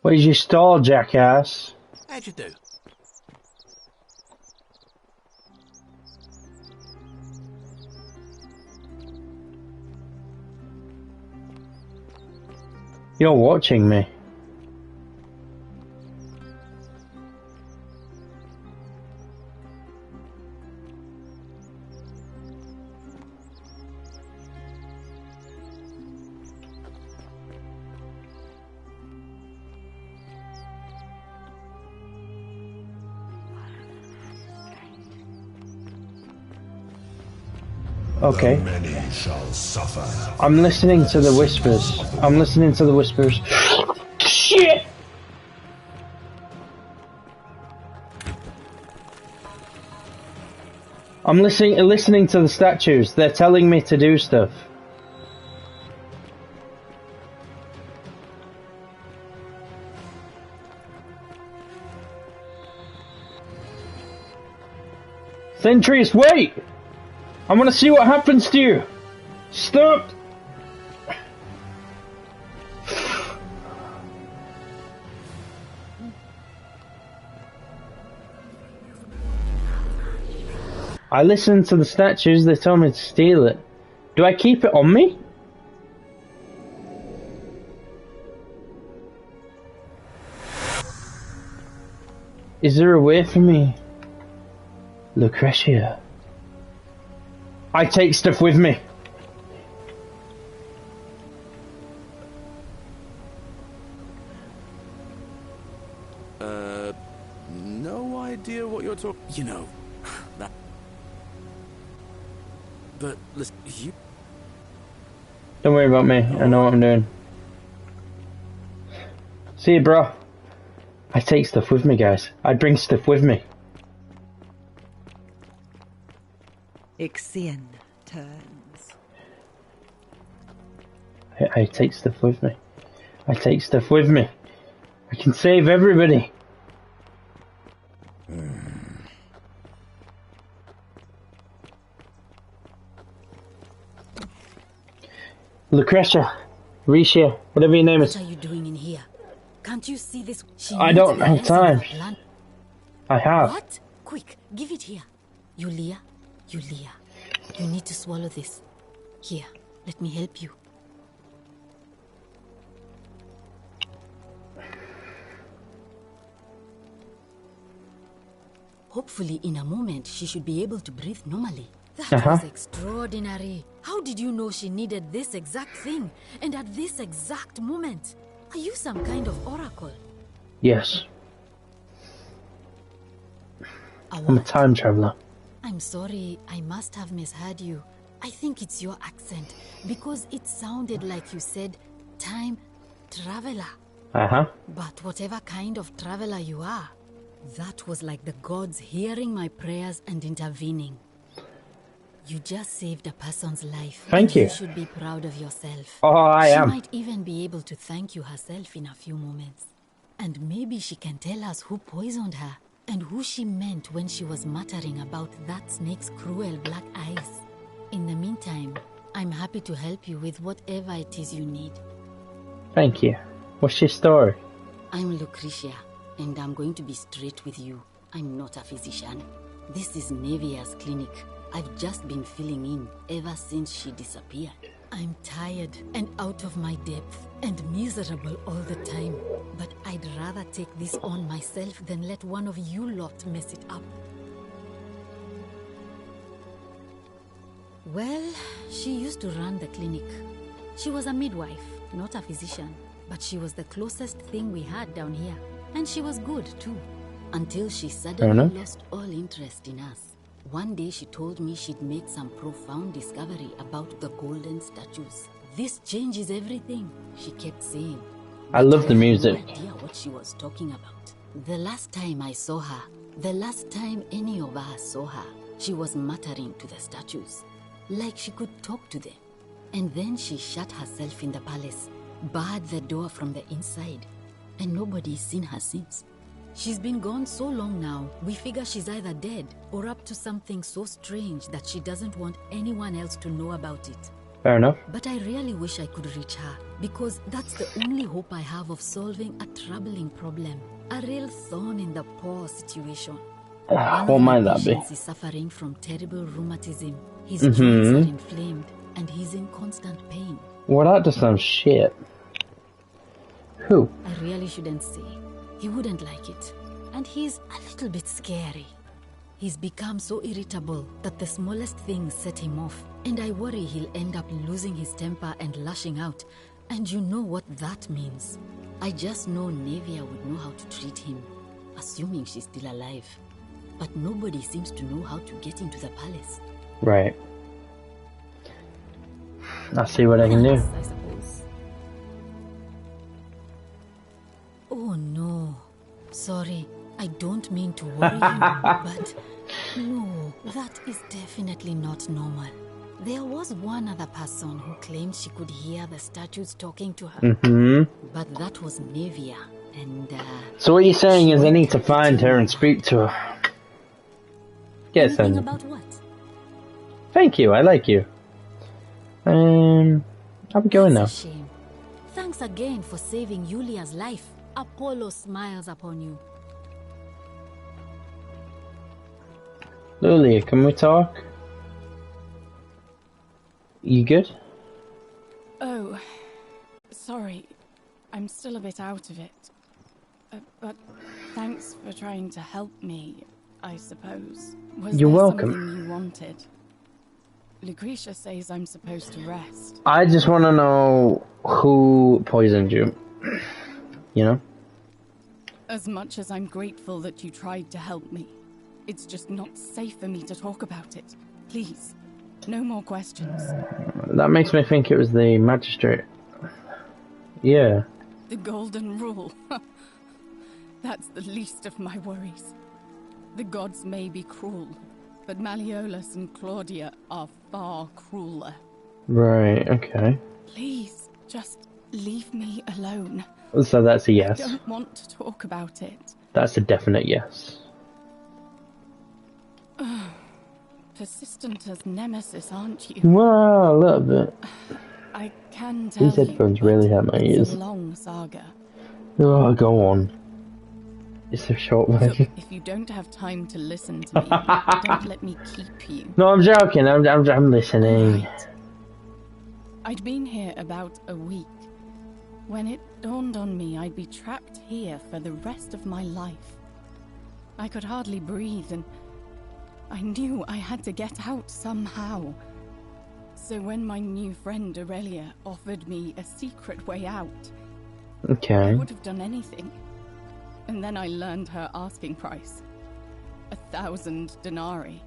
Where's your stall, jackass? How'd you do? You're watching me. Okay. The many shall suffer. I'm listening to the whispers. I'm listening to the whispers. Shit! I'm listening to the statues. They're telling me to do stuff. Sentries, wait! I want to see what happens to you. Stop! I listened to the statues, they told me to steal it. Do I keep it on me? Is there a way for me? Lucretia. I take stuff with me. No idea what you're talking. You know, that. But listen, you. Don't worry about me. I know what I'm doing. See you, bro. I take stuff with me, guys. I bring stuff with me. Ixion turns. I take stuff with me. I take stuff with me. I can save everybody. Lucretia, Risha, whatever your name is. What are you doing in here? Can't you see this? I don't have time. I have. What? Quick, give it here. Yulia, you need to swallow this. Here, let me help you. Hopefully, in a moment, she should be able to breathe normally. That was extraordinary. How did you know she needed this exact thing, and at this exact moment? Are you some kind of oracle? Yes. I'm a time traveler. I'm sorry, I must have misheard you. I think it's your accent, because it sounded like you said, time traveler. But whatever kind of traveler you are, that was like the gods hearing my prayers and intervening. You just saved a person's life. Thank you. You should be proud of yourself. Oh, I am. She might even be able to thank you herself in a few moments. And maybe she can tell us who poisoned her and who she meant when she was muttering about that snake's cruel black eyes. In the meantime, I'm happy to help you with whatever it is you need. Thank you. What's your story? I'm Lucretia, and I'm going to be straight with you. I'm not a physician. This is Nevia's clinic. I've just been filling in ever since she disappeared. I'm tired and out of my depth and miserable all the time. But I'd rather take this on myself than let one of you lot mess it up. Well, she used to run the clinic. She was a midwife, not a physician. But she was the closest thing we had down here. And she was good too. Until she suddenly lost all interest in us. One day she told me she'd made some profound discovery about the golden statues. This changes everything, she kept saying. I love the music. I had no idea what she was talking about. The last time I saw her, the last time any of us saw her, she was muttering to the statues, like she could talk to them. And then she shut herself in the palace, barred the door from the inside, and nobody's seen her since. She's been gone so long now, we figure she's either dead or up to something so strange that she doesn't want anyone else to know about it. Fair enough. But I really wish I could reach her, because that's the only hope I have of solving a troubling problem. A real thorn in the paw situation. What might that be? He's suffering from terrible rheumatism. His joints are inflamed, and he's in constant pain. Well, that just sounds shit. Who? I really shouldn't say. He wouldn't like it. And he's a little bit scary. He's become so irritable that the smallest things set him off. And I worry he'll end up losing his temper and lashing out. And you know what that means. I just know Nevia would know how to treat him, assuming she's still alive. But nobody seems to know how to get into the palace. Right. I'll see what I can do. I suppose. Oh no. Sorry. I don't mean to worry you, but no, that is definitely not normal. There was one other person who claimed she could hear the statues talking to her. But that was Nevia, and So what you're saying is I need to find her and speak to her. Yes, anything about what? Thank you, I like you. I'll be going now. That's a shame. Thanks again for saving Yulia's life. Apollo smiles upon you. Lulia, can we talk? You good? Oh, sorry. I'm still a bit out of it. But thanks for trying to help me, I suppose. Was You're there welcome. something you wanted? Lucretia says I'm supposed to rest. I just want to know who poisoned you. You know? As much as I'm grateful that you tried to help me, it's just not safe for me to talk about it. Please, no more questions. That makes me think it was the magistrate. Yeah. The golden rule. That's the least of my worries. The gods may be cruel, but Malleolus and Claudia are far crueler. Right, okay. Please, just leave me alone. So that's a yes. I don't want to talk about it. That's a definite yes. Persistent as Nemesis, aren't you? Well, a little bit. I can tell These headphones really hurt my it's ears. a long saga. Oh, go on. It's a short version. Look, if you don't have time to listen to me, don't let me keep you. No, I'm joking. I'm listening. Right. I'd been here about a week when it dawned on me I'd be trapped here for the rest of my life. I could hardly breathe, and I knew I had to get out somehow. So when my new friend Aurelia offered me a secret way out, I would have done anything. And then I learned her asking price. 1,000 denarii.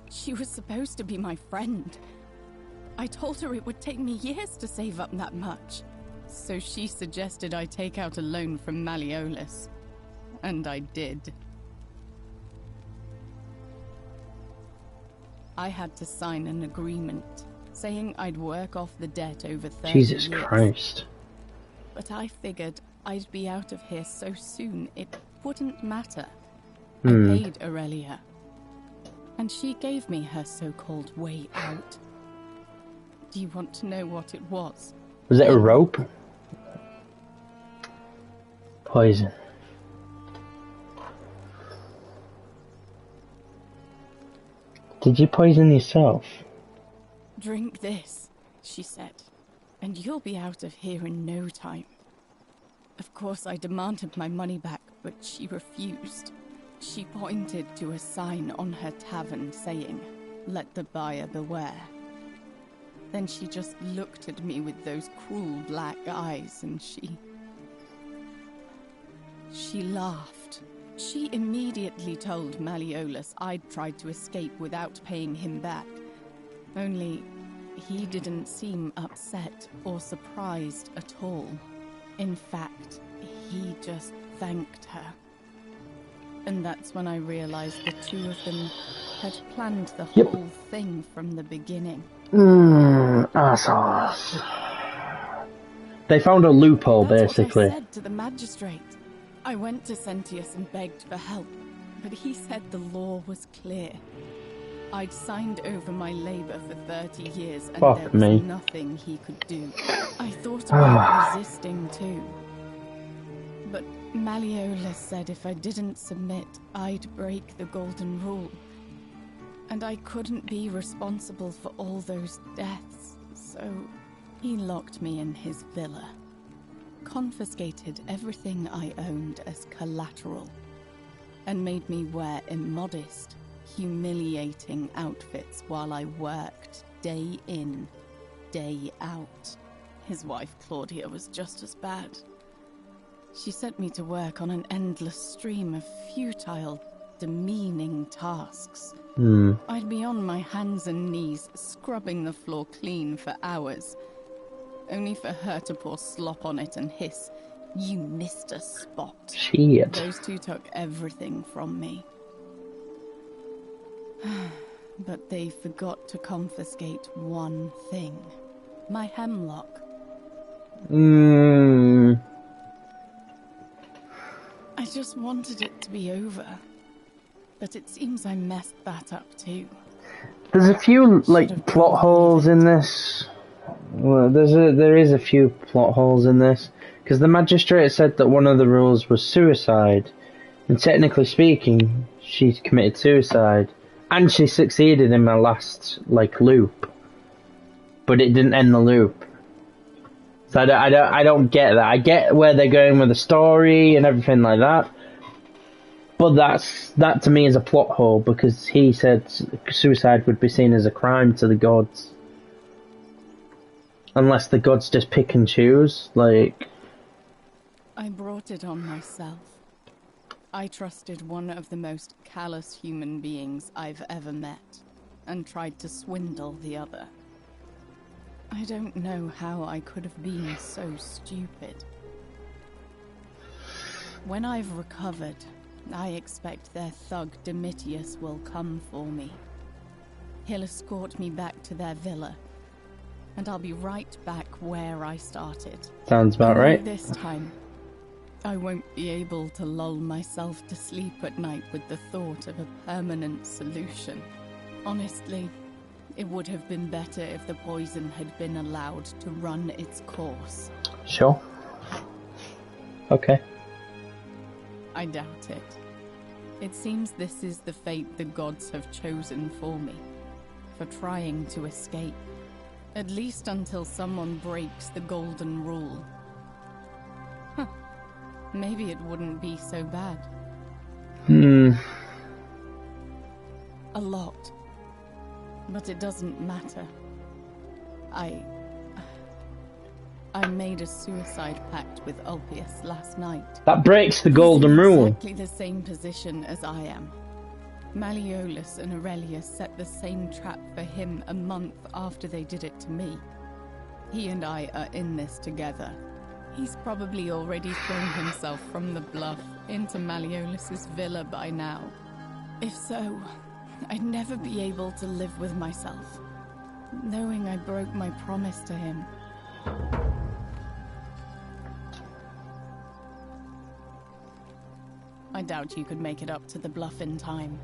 She was supposed to be my friend. I told her it would take me years to save up that much. So she suggested I take out a loan from Malleolus. And I did. I had to sign an agreement saying I'd work off the debt over 30 Jesus years. Christ. But I figured I'd be out of here so soon it wouldn't matter. I paid Aurelia, and she gave me her so-called way out. Do you want to know what it was? Was it a rope? Poison. Did you poison yourself? Drink this, she said, and you'll be out of here in no time. Of course, I demanded my money back, but she refused. She pointed to a sign on her tavern saying, "Let the buyer beware." Then she just looked at me with those cruel black eyes, and she laughed. She immediately told Malleolus I'd tried to escape without paying him back. Only, he didn't seem upset or surprised at all. In fact, he just thanked her. And that's when I realized the two of them had planned the whole thing from the beginning. Assholes. They found a loophole, basically. What I said to the magistrate. I went to Sentius and begged for help, but he said the law was clear. I'd signed over my labor for 30 years, and there was nothing he could do. I thought about resisting too. But Malleolus said if I didn't submit, I'd break the golden rule. And I couldn't be responsible for all those deaths, so he locked me in his villa. Confiscated everything I owned as collateral, and made me wear immodest, humiliating outfits while I worked day in, day out. His wife Claudia was just as bad. She sent me to work on an endless stream of futile, demeaning tasks. I'd be on my hands and knees, scrubbing the floor clean for hours, only for her to pour slop on it and hiss, "You missed a spot." Shit. Those two took everything from me. But they forgot to confiscate one thing. My hemlock. I just wanted it to be over. But it seems I messed that up too. There's a few, like, plot holes in this. Well, there is a few plot holes in this. Because the magistrate said that one of the rules was suicide. And technically speaking, she's committed suicide. And she succeeded in my last, like, loop. But it didn't end the loop. So I don't get that. I get where they're going with the story and everything like that. But that to me is a plot hole, because he said suicide would be seen as a crime to the gods. Unless the gods just pick and choose, like... I brought it on myself. I trusted one of the most callous human beings I've ever met, and tried to swindle the other. I don't know how I could have been so stupid. When I've recovered, I expect their thug Domitius will come for me. He'll escort me back to their villa, and I'll be right back where I started. Sounds about right. This time, I won't be able to lull myself to sleep at night with the thought of a permanent solution. Honestly, it would have been better if the poison had been allowed to run its course. Sure. Okay. I doubt it. It seems this is the fate the gods have chosen for me, for trying to escape. At least until someone breaks the golden rule. Huh. Maybe it wouldn't be so bad. A lot. But it doesn't matter. I made a suicide pact with Ulpius last night. That breaks the golden rule. Exactly the same position as I am. Malleolus and Aurelius set the same trap for him a month after they did it to me. He and I are in this together. He's probably already thrown himself from the bluff into Malleolus's villa by now. If so, I'd never be able to live with myself, knowing I broke my promise to him. I doubt you could make it up to the bluff in time.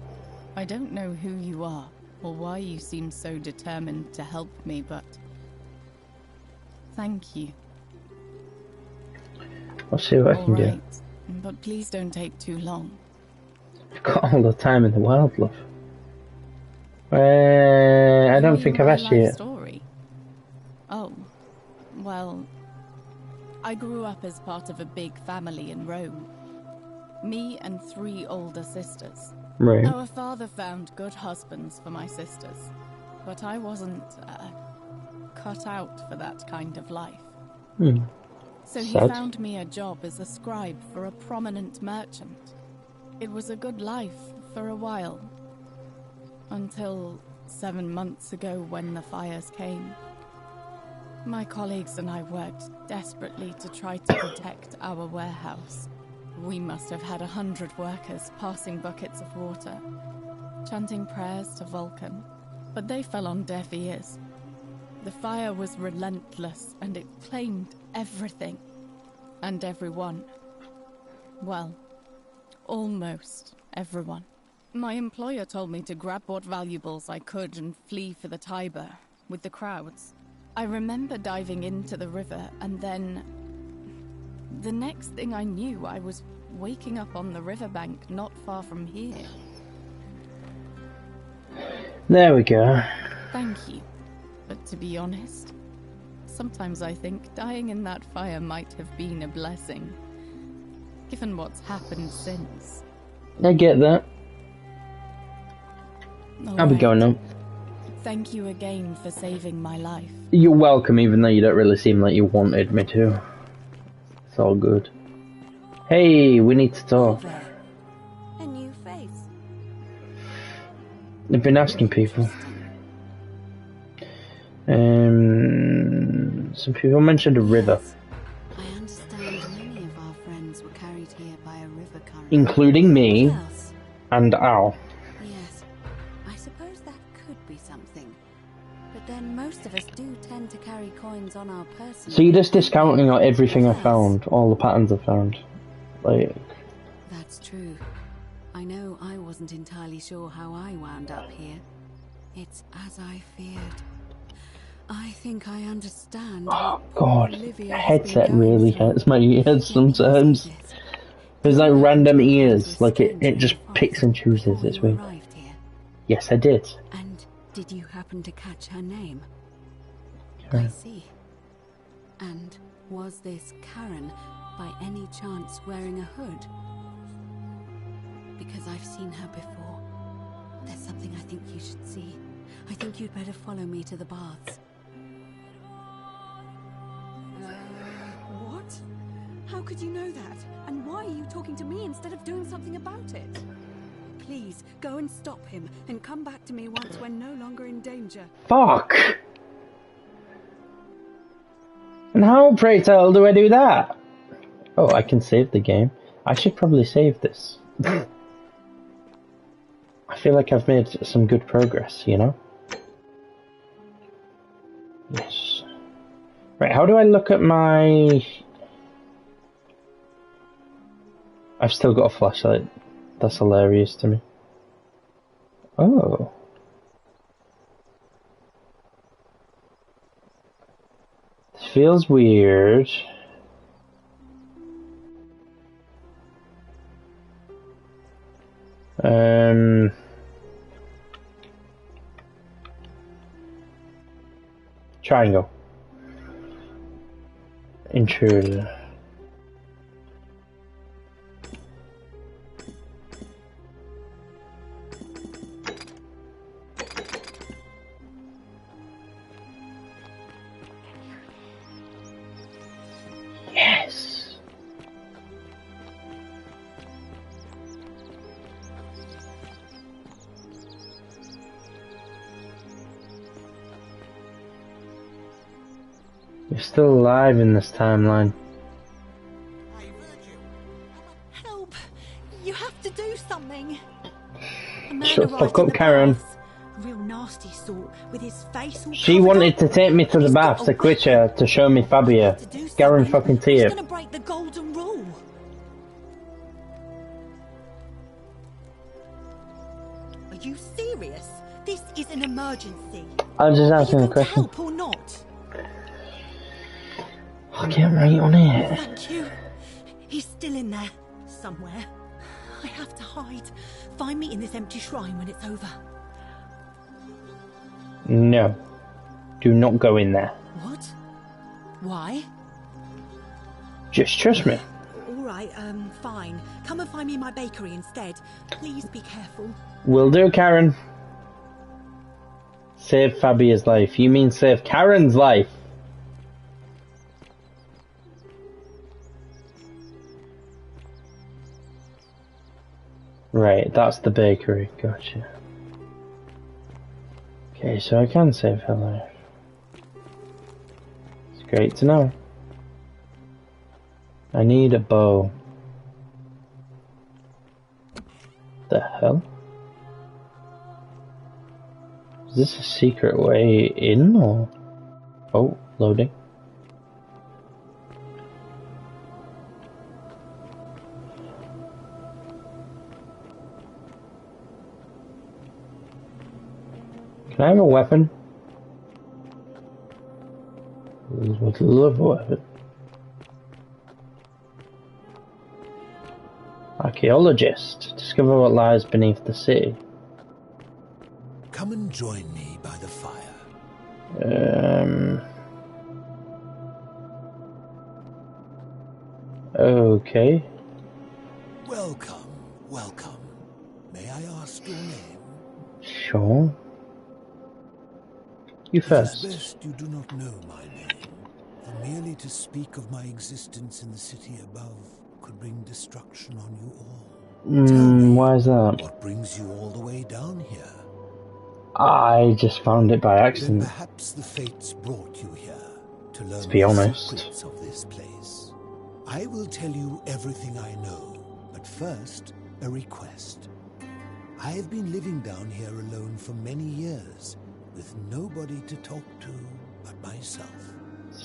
I don't know who you are, or why you seem so determined to help me, but... thank you. I'll see what I can do. But please don't take too long. I've got all the time in the world, love. I don't think I've asked you yet. Story? Oh, well... I grew up as part of a big family in Rome. Me and 3 older sisters. Right. Our father found good husbands for my sisters, but I wasn't cut out for that kind of life. So he found me a job as a scribe for a prominent merchant. It was a good life for a while, until 7 months ago when the fires came. My colleagues and I worked desperately to try to protect our warehouse. We must have had 100 workers passing buckets of water, chanting prayers to Vulcan, but they fell on deaf ears. The fire was relentless, and it claimed everything and everyone. Well, almost everyone. My employer told me to grab what valuables I could and flee for the Tiber with the crowds. I remember diving into the river, and then the next thing I knew, I was waking up on the riverbank not far from here. There we go. Thank you. But to be honest, sometimes I think dying in that fire might have been a blessing, given what's happened since. I get that. I'll be going now. Thank you again for saving my life. You're welcome, even though you don't really seem like you wanted me to. It's all good. Hey, we need to talk. A new face. I've been asking people. Some people mentioned a river. I understand many of our friends were carried here by a river current. Including me What else? and Al. Yes, I suppose that could be something. But then most of us do tend to carry coins on our person. So you're just discounting everything I found, all the patterns I found. Like... That's true. I know I wasn't entirely sure how I wound up here. It's as I feared. I think I understand. Oh god, headset really hurts my ears sometimes. There's like random ears, like it just picks and chooses. It's weird. Yes, I did. And did you happen to catch her name? Karen. I see. And was this Karen by any chance wearing a hood? Because I've seen her before. There's something I think you should see. I think you'd better follow me to the baths. What? How could you know that? And why are you talking to me instead of doing something about it? Please, go and stop him, and come back to me once we're no longer in danger. Fuck! And how, pray tell, do I do that? Oh, I can save the game. I should probably save this. I feel like I've made some good progress, you know? Yes. Right, how do I look at my... I've still got a flashlight. That's hilarious to me. Oh. This feels weird. Triangle. Intruder. Yes. You're still alive in this timeline. Help! You have to do something. A man Shut the arrived fuck in up, the Karen. baths. Real nasty sort, with his face all She covered wanted up. to take me to the baths to quit her to show me Fabia. Garen fucking He's Tia. gonna break the golden rule. Are you serious? This is an emergency. I was just Are you asking a going to question. help or not? I'll get right on it. Thank you. He's still in there, somewhere. I have to hide. Find me in this empty shrine when it's over. No. Do not go in there. What? Why? Just trust me. All right, fine. Come and find me in my bakery instead. Please be careful. Will do, Karen. Save Fabia's life. You mean save Karen's life? Right, that's the bakery. Gotcha. Okay, so I can save her life. It's great to know. I need a bow. The hell? Is this a secret way in or? Oh, loading. Can I have a weapon? I would love a weapon. Archaeologist. Discover what lies beneath the city. Come and join me by the fire. Okay. Welcome, welcome. May I ask your name? Sure. You first. It is best you do not know my name, for merely to speak of my existence in the city above could bring destruction on you all. Why is that? What brings you all the way down here? I just found it by accident. Then perhaps the fates brought you here to learn To be the honest. secrets of this place. I will tell you everything I know, but first, a request. I have been living down here alone for many years, with nobody to talk to but myself.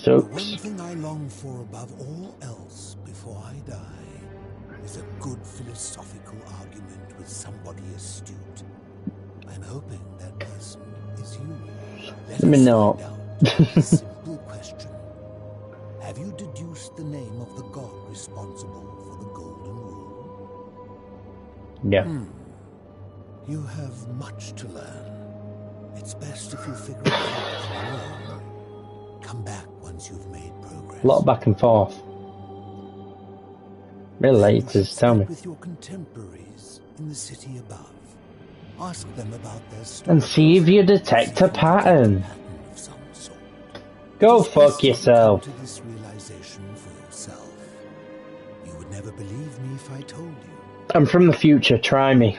The one thing I long for above all else before I die is a good philosophical argument with somebody astute. I'm hoping that person is you. Let me us know. find out a simple question. Have you deduced the name of the god responsible for the Golden Rule? Yeah. You have much to learn. It's best if you figure it out on your own. Come back once you've made progress. A lot of back and forth. Really late to tell me. With your contemporaries in the city above. Ask them about their stories. And see if you detect a pattern. Go fuck yourself. To this realization for yourself. You would never believe me if I told you. I'm from the future, try me.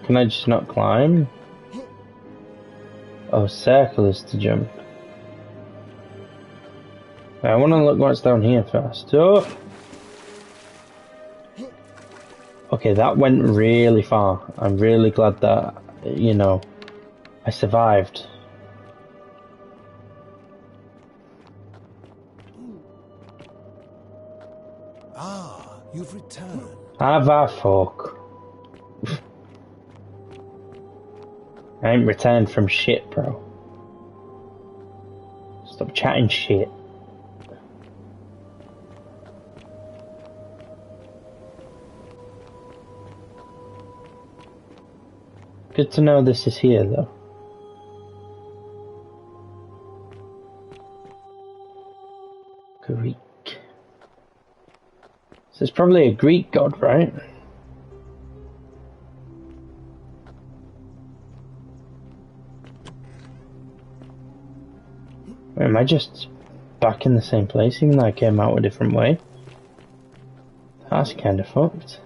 Can I just not climb? Oh, circle is to jump. I want to look what's down here first. Oh! Okay, that went really far. I'm really glad that, you know, I survived. Ah, you've returned. Have a fuck. I ain't returned from shit, bro. Stop chatting shit. Good to know this is here, though. Greek. So it's probably a Greek god, right? Wait, am I just back in the same place even though I came out a different way? That's kinda fucked.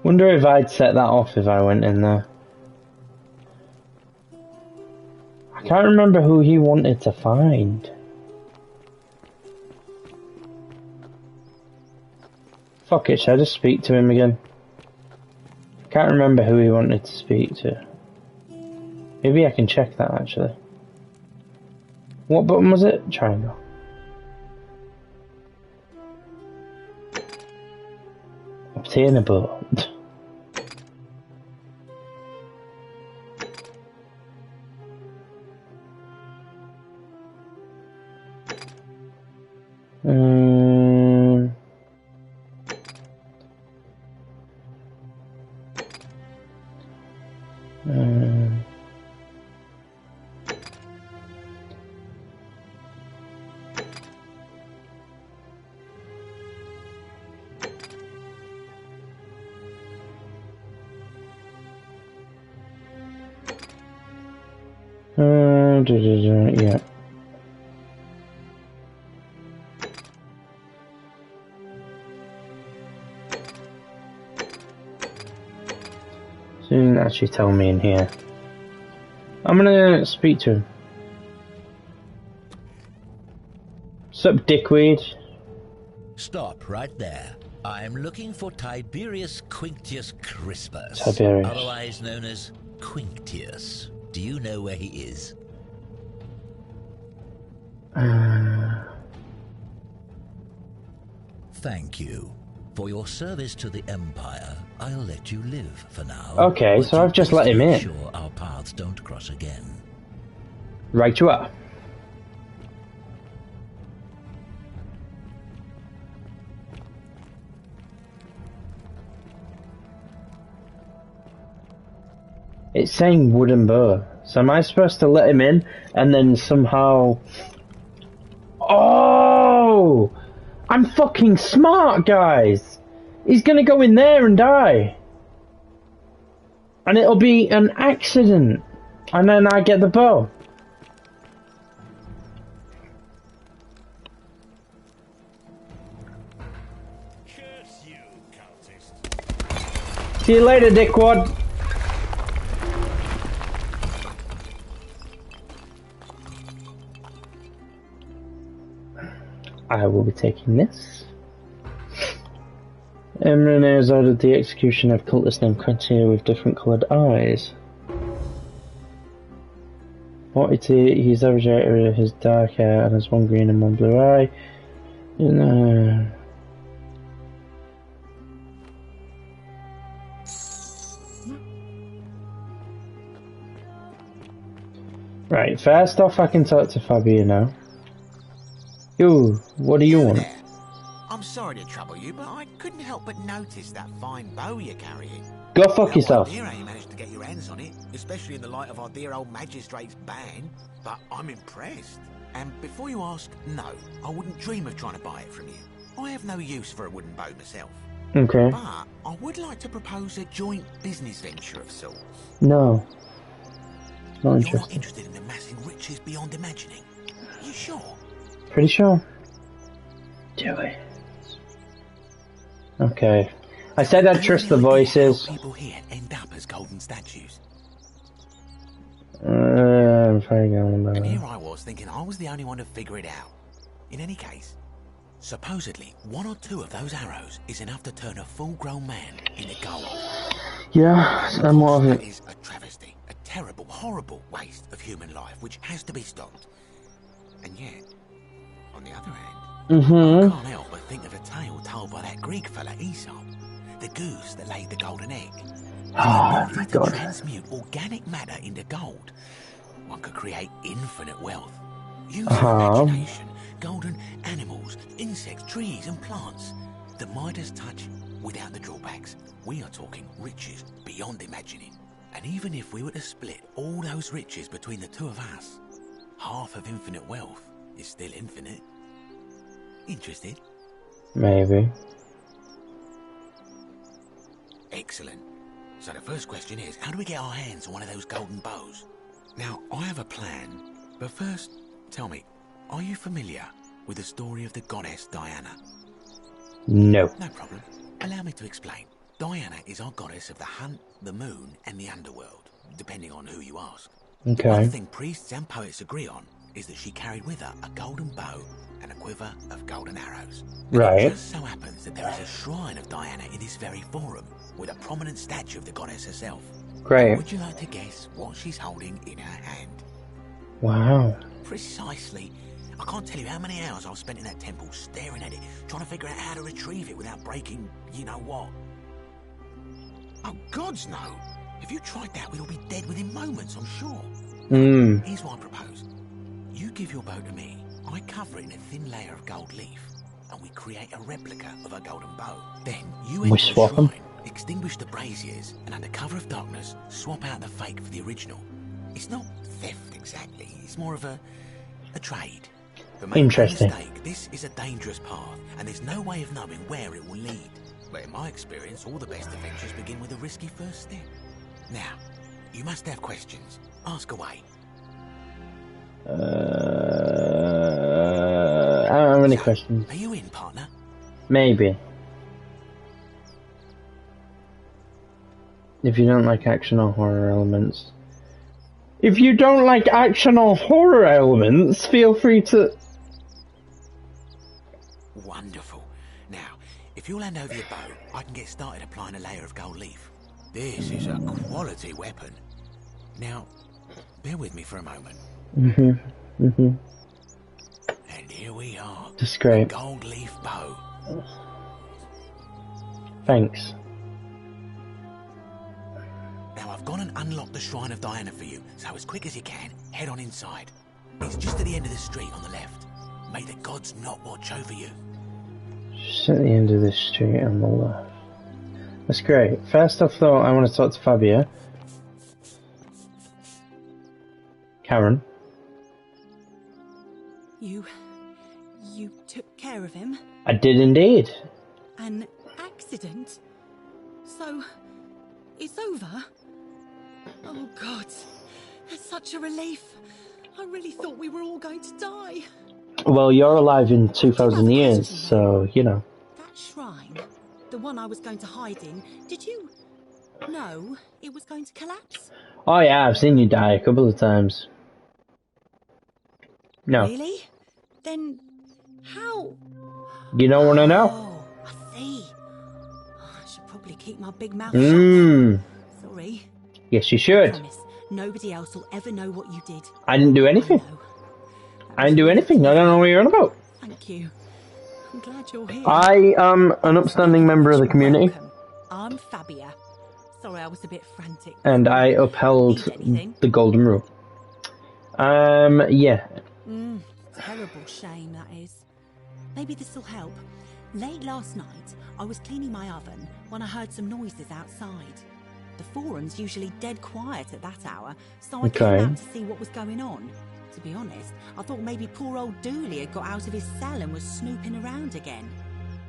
Wonder if I'd set that off if I went in there. I can't remember who he wanted to find. Fuck it, should I just speak to him again? I can't remember who he wanted to speak to. Maybe I can check that actually. What button was it? Triangle. Obtainable. Yeah. So he didn't actually tell me in here. I'm gonna speak to him. Sup, dickweed? Stop right there. I'm looking for Tiberius Quinctius Crispus, Tiberius. otherwise known as Quinctius. Do you know where he is? Thank you. For your service to the Empire, I'll let you live for now. Okay, so I've just let him in. Sure our paths don't cross again. Right you are. It's saying wooden bow. So am I supposed to let him in and then somehow... Oh! I'm fucking smart, guys! He's gonna go in there and die. And it'll be an accident. And then I get the bow. See you later, dickwad. I will be taking this. Emran has ordered the execution of cultist named Quentin with different coloured eyes. He's originated his dark hair and has one green and one blue eye. Right, first off I can talk to Fabio now. Yo, what do you want? There. I'm sorry to trouble you, but I couldn't help but notice that fine bow you're carrying. Go fuck yourself. No idea how you managed to get your hands on it, especially in the light of our dear old magistrate's ban, but I'm impressed. And before you ask, no, I wouldn't dream of trying to buy it from you. I have no use for a wooden bow myself. Okay. But I would like to propose a joint business venture of sorts. No. Not interested. You're not interested in amassing riches beyond imagining? You sure? Pretty sure. Do it. Okay. I said I'd trust the voices. People here end up as golden statues. I'm trying to And here I was thinking I was the only one to figure it out. In any case, supposedly 1 or 2 of those arrows is enough to turn a full-grown man into gold. Yeah, and what of it? That is a travesty, a terrible, horrible waste of human life, which has to be stopped. And yet, on the other hand, I can't help but think of a tale told by that Greek fella Aesop, the goose that laid the golden egg. Oh my God. To transmute organic matter into gold, one could create infinite wealth. Use your imagination, golden animals, insects, trees and plants. The Midas touch without the drawbacks. We are talking riches beyond imagining. And even if we were to split all those riches between the 2 of us, half of infinite wealth is still infinite. Interested? Maybe. Excellent. So the first question is, how do we get our hands on one of those golden bows? Now, I have a plan, but first, tell me, are you familiar with the story of the goddess Diana? No. No problem. Allow me to explain. Diana is our goddess of the hunt, the moon, and the underworld, depending on who you ask. Okay. One thing priests and poets agree on is that she carried with her a golden bow and a quiver of golden arrows. Right. It just so happens that there is a shrine of Diana in this very forum, with a prominent statue of the goddess herself. Great. Would you like to guess what she's holding in her hand? Wow. Precisely. I can't tell you how many hours I've spent in that temple staring at it, trying to figure out how to retrieve it without breaking you-know-what. Oh, gods no! If you tried that, we'd all be dead within moments, I'm sure. Here's what I propose. You give your bow to me, I cover it in a thin layer of gold leaf, and we create a replica of a golden bow. Then you enter the shrine, extinguish the braziers, and under cover of darkness, swap out the fake for the original. It's not theft exactly, it's more of a trade. But make no mistake, this is a dangerous path, and there's no way of knowing where it will lead. But in my experience, all the best adventures begin with a risky first step. Now, you must have questions. Ask away. I don't have any questions. Are you in, partner? Maybe. If you don't like action or horror elements. If you don't like action or horror elements, feel free to... Wonderful. Now, if you'll hand over your bow, I can get started applying a layer of gold leaf. This is a quality weapon. Now, bear with me for a moment. And here we are. That's great. The gold leaf bow. Thanks. Now I've gone and unlocked the Shrine of Diana for you, so as quick as you can, head on inside. It's just at the end of the street on the left. May the gods not watch over you. Just at the end of this street on the left. That's great. First off though, I want to talk to Fabio. Karen. You took care of him? I did indeed. An accident? So, it's over? Oh God, that's such a relief. I really thought we were all going to die. Well, you're alive in 2,000 years, so, you know. That shrine, the one I was going to hide in, did you know it was going to collapse? Oh yeah, I've seen you die a couple of times. No. Really? Then how? You don't want to know? Oh, I see. I should probably keep my big mouth shut. Sorry. Yes, you should. I promise, nobody else will ever know what you did. I didn't do anything. I didn't do anything. I don't know what you're on about. Thank you. I'm glad you're here. I am an upstanding member of the community. I'm Fabia. Sorry, I was a bit frantic. And I upheld the golden rule. Yeah. Terrible shame, that is. Maybe this will help. Late last night, I was cleaning my oven when I heard some noises outside. The forum's usually dead quiet at that hour, so I came out to see what was going on. To be honest, I thought maybe poor old Dooley had got out of his cell and was snooping around again.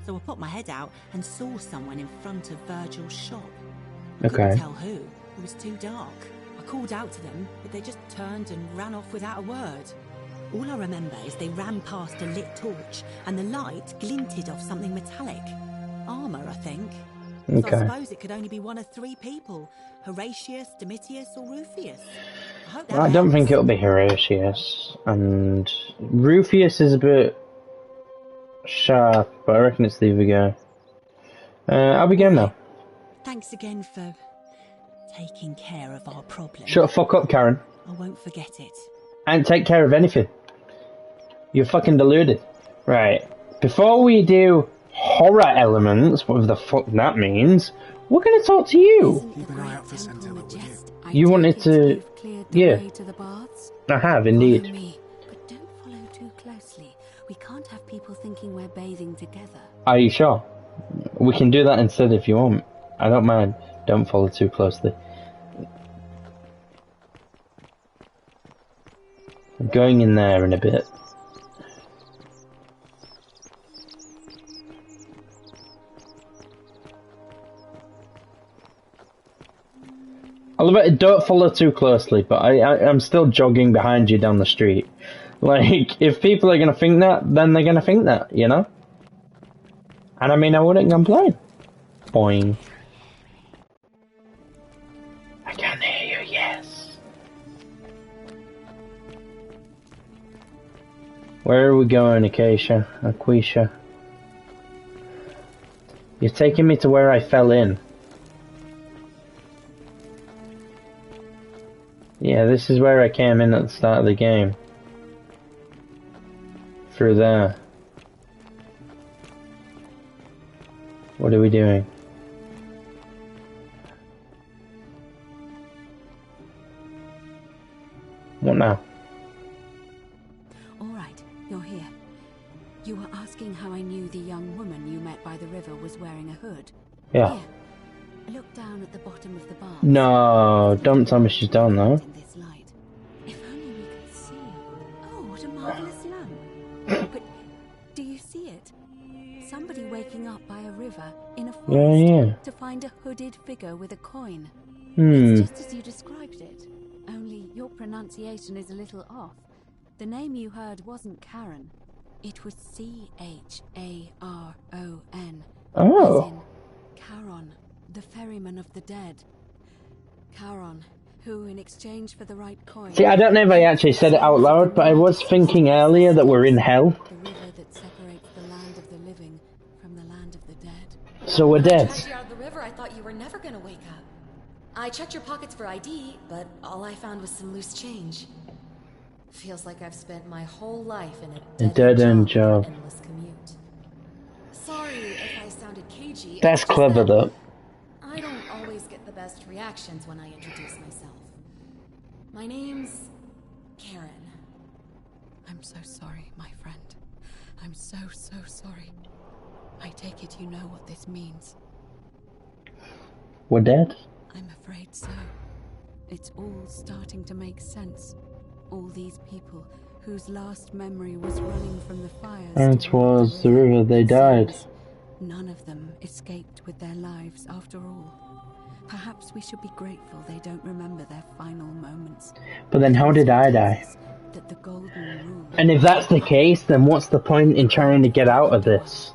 So I popped my head out and saw someone in front of Virgil's shop. I couldn't tell who. It was too dark. I called out to them, but they just turned and ran off without a word. All I remember is they ran past a lit torch, and the light glinted off something metallic. Armour, I think. So I suppose it could only be one of three people. Horatius, Domitius, or Rufius. I hope that I don't think it'll be Horatius. And Rufius is a bit sharp, but I reckon it's the other guy. I'll be going now. Thanks again for taking care of our problem. Shut the fuck up, Karen. I won't forget it. I ain't take care of anything. You're fucking deluded. Right. Before we do horror elements, whatever the fuck that means, we're going to talk to you. Keep an eye out for Scintilla, would you? You wanted to... Yeah. I have, indeed. But don't follow too closely. We can't have people thinking we're bathing together. Are you sure? We can do that instead if you want. I don't mind. Don't follow too closely. I'm going in there in a bit. I love it. Don't follow too closely, but I'm still jogging behind you down the street. Like, if people are gonna think that, then they're gonna think that, you know? And I mean, I wouldn't complain. Boing. I can hear you, yes. Where are we going, Aquisha? You're taking me to where I fell in. Yeah, this is where I came in at the start of the game. Through there. What are we doing? What now? All right, you're here. You were asking how I knew the young woman you met by the river was wearing a hood. Yeah. Here, look down at the bottom of the bar. No, don't tell me she's down though. If only we could see. Oh, what a marvelous lamp. But do you see it? Somebody waking up by a river in a forest to find a hooded figure with a coin. It's just as you described it. Only your pronunciation is a little off. The name you heard wasn't Karen. It was C-H-A-R-O-N. Oh. As in Charon, the ferryman of the dead. Charon, who in exchange for the right coin... See, I don't know if I actually said it out loud, but I was thinking earlier that we're in hell. The river that separates the land of the living from the land of the dead. So we're dead. When I dragged you out of the river, I thought you were never gonna wake up. I checked your pockets for ID, but all I found was some loose change. Feels like I've spent my whole life in a dead-end job. Endless commute. Sorry if I sounded cagey. That's clever, though. I don't always get the best reactions when I introduce myself. My name's Karen. I'm so sorry, my friend. I'm so sorry. I take it you know what this means. We're dead? I'm afraid so. It's all starting to make sense. All these people whose last memory was running from the fires. And towards the river they died. None of them escaped with their lives after all. Perhaps we should be grateful they don't remember their final moments. But then how did I die? That the golden rule. And if that's the case, then what's the point in trying to get out of this?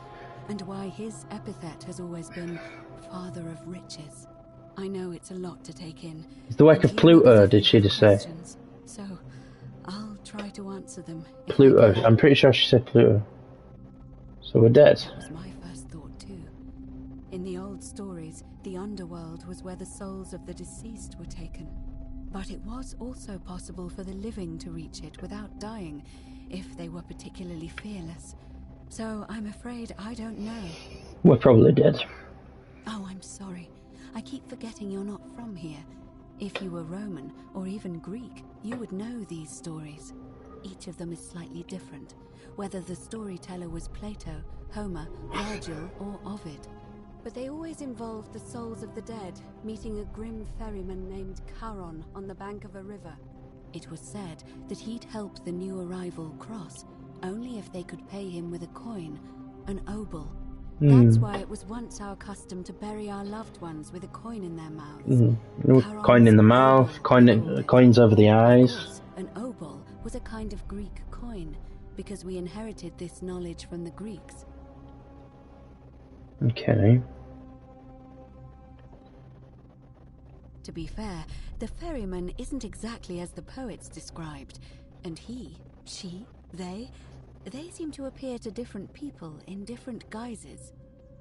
And why his epithet has always been Father of Riches. I know it's a lot to take in. It's the work of Pluto, did she just say? So, I'll try to answer them. Pluto. I'm pretty sure she said Pluto. So we're dead. That was my first thought too. In the old stories, the underworld was where the souls of the deceased were taken. But it was also possible for the living to reach it without dying, if they were particularly fearless. So I'm afraid I don't know. We're probably dead. Oh, I'm sorry. I keep forgetting you're not from here. If you were Roman, or even Greek, you would know these stories. Each of them is slightly different, whether the storyteller was Plato, Homer, Virgil, or Ovid. But they always involved the souls of the dead meeting a grim ferryman named Charon on the bank of a river. It was said that he'd help the new arrival cross, only if they could pay him with a coin, an obol. That's why it was once our custom to bury our loved ones with a coin in their mouths. Coin in the mouth, coins over the eyes. An obol was a kind of Greek coin, because we inherited this knowledge from the Greeks. Okay. To be fair, the ferryman isn't exactly as the poets described, and he, she, they seem to appear to different people in different guises.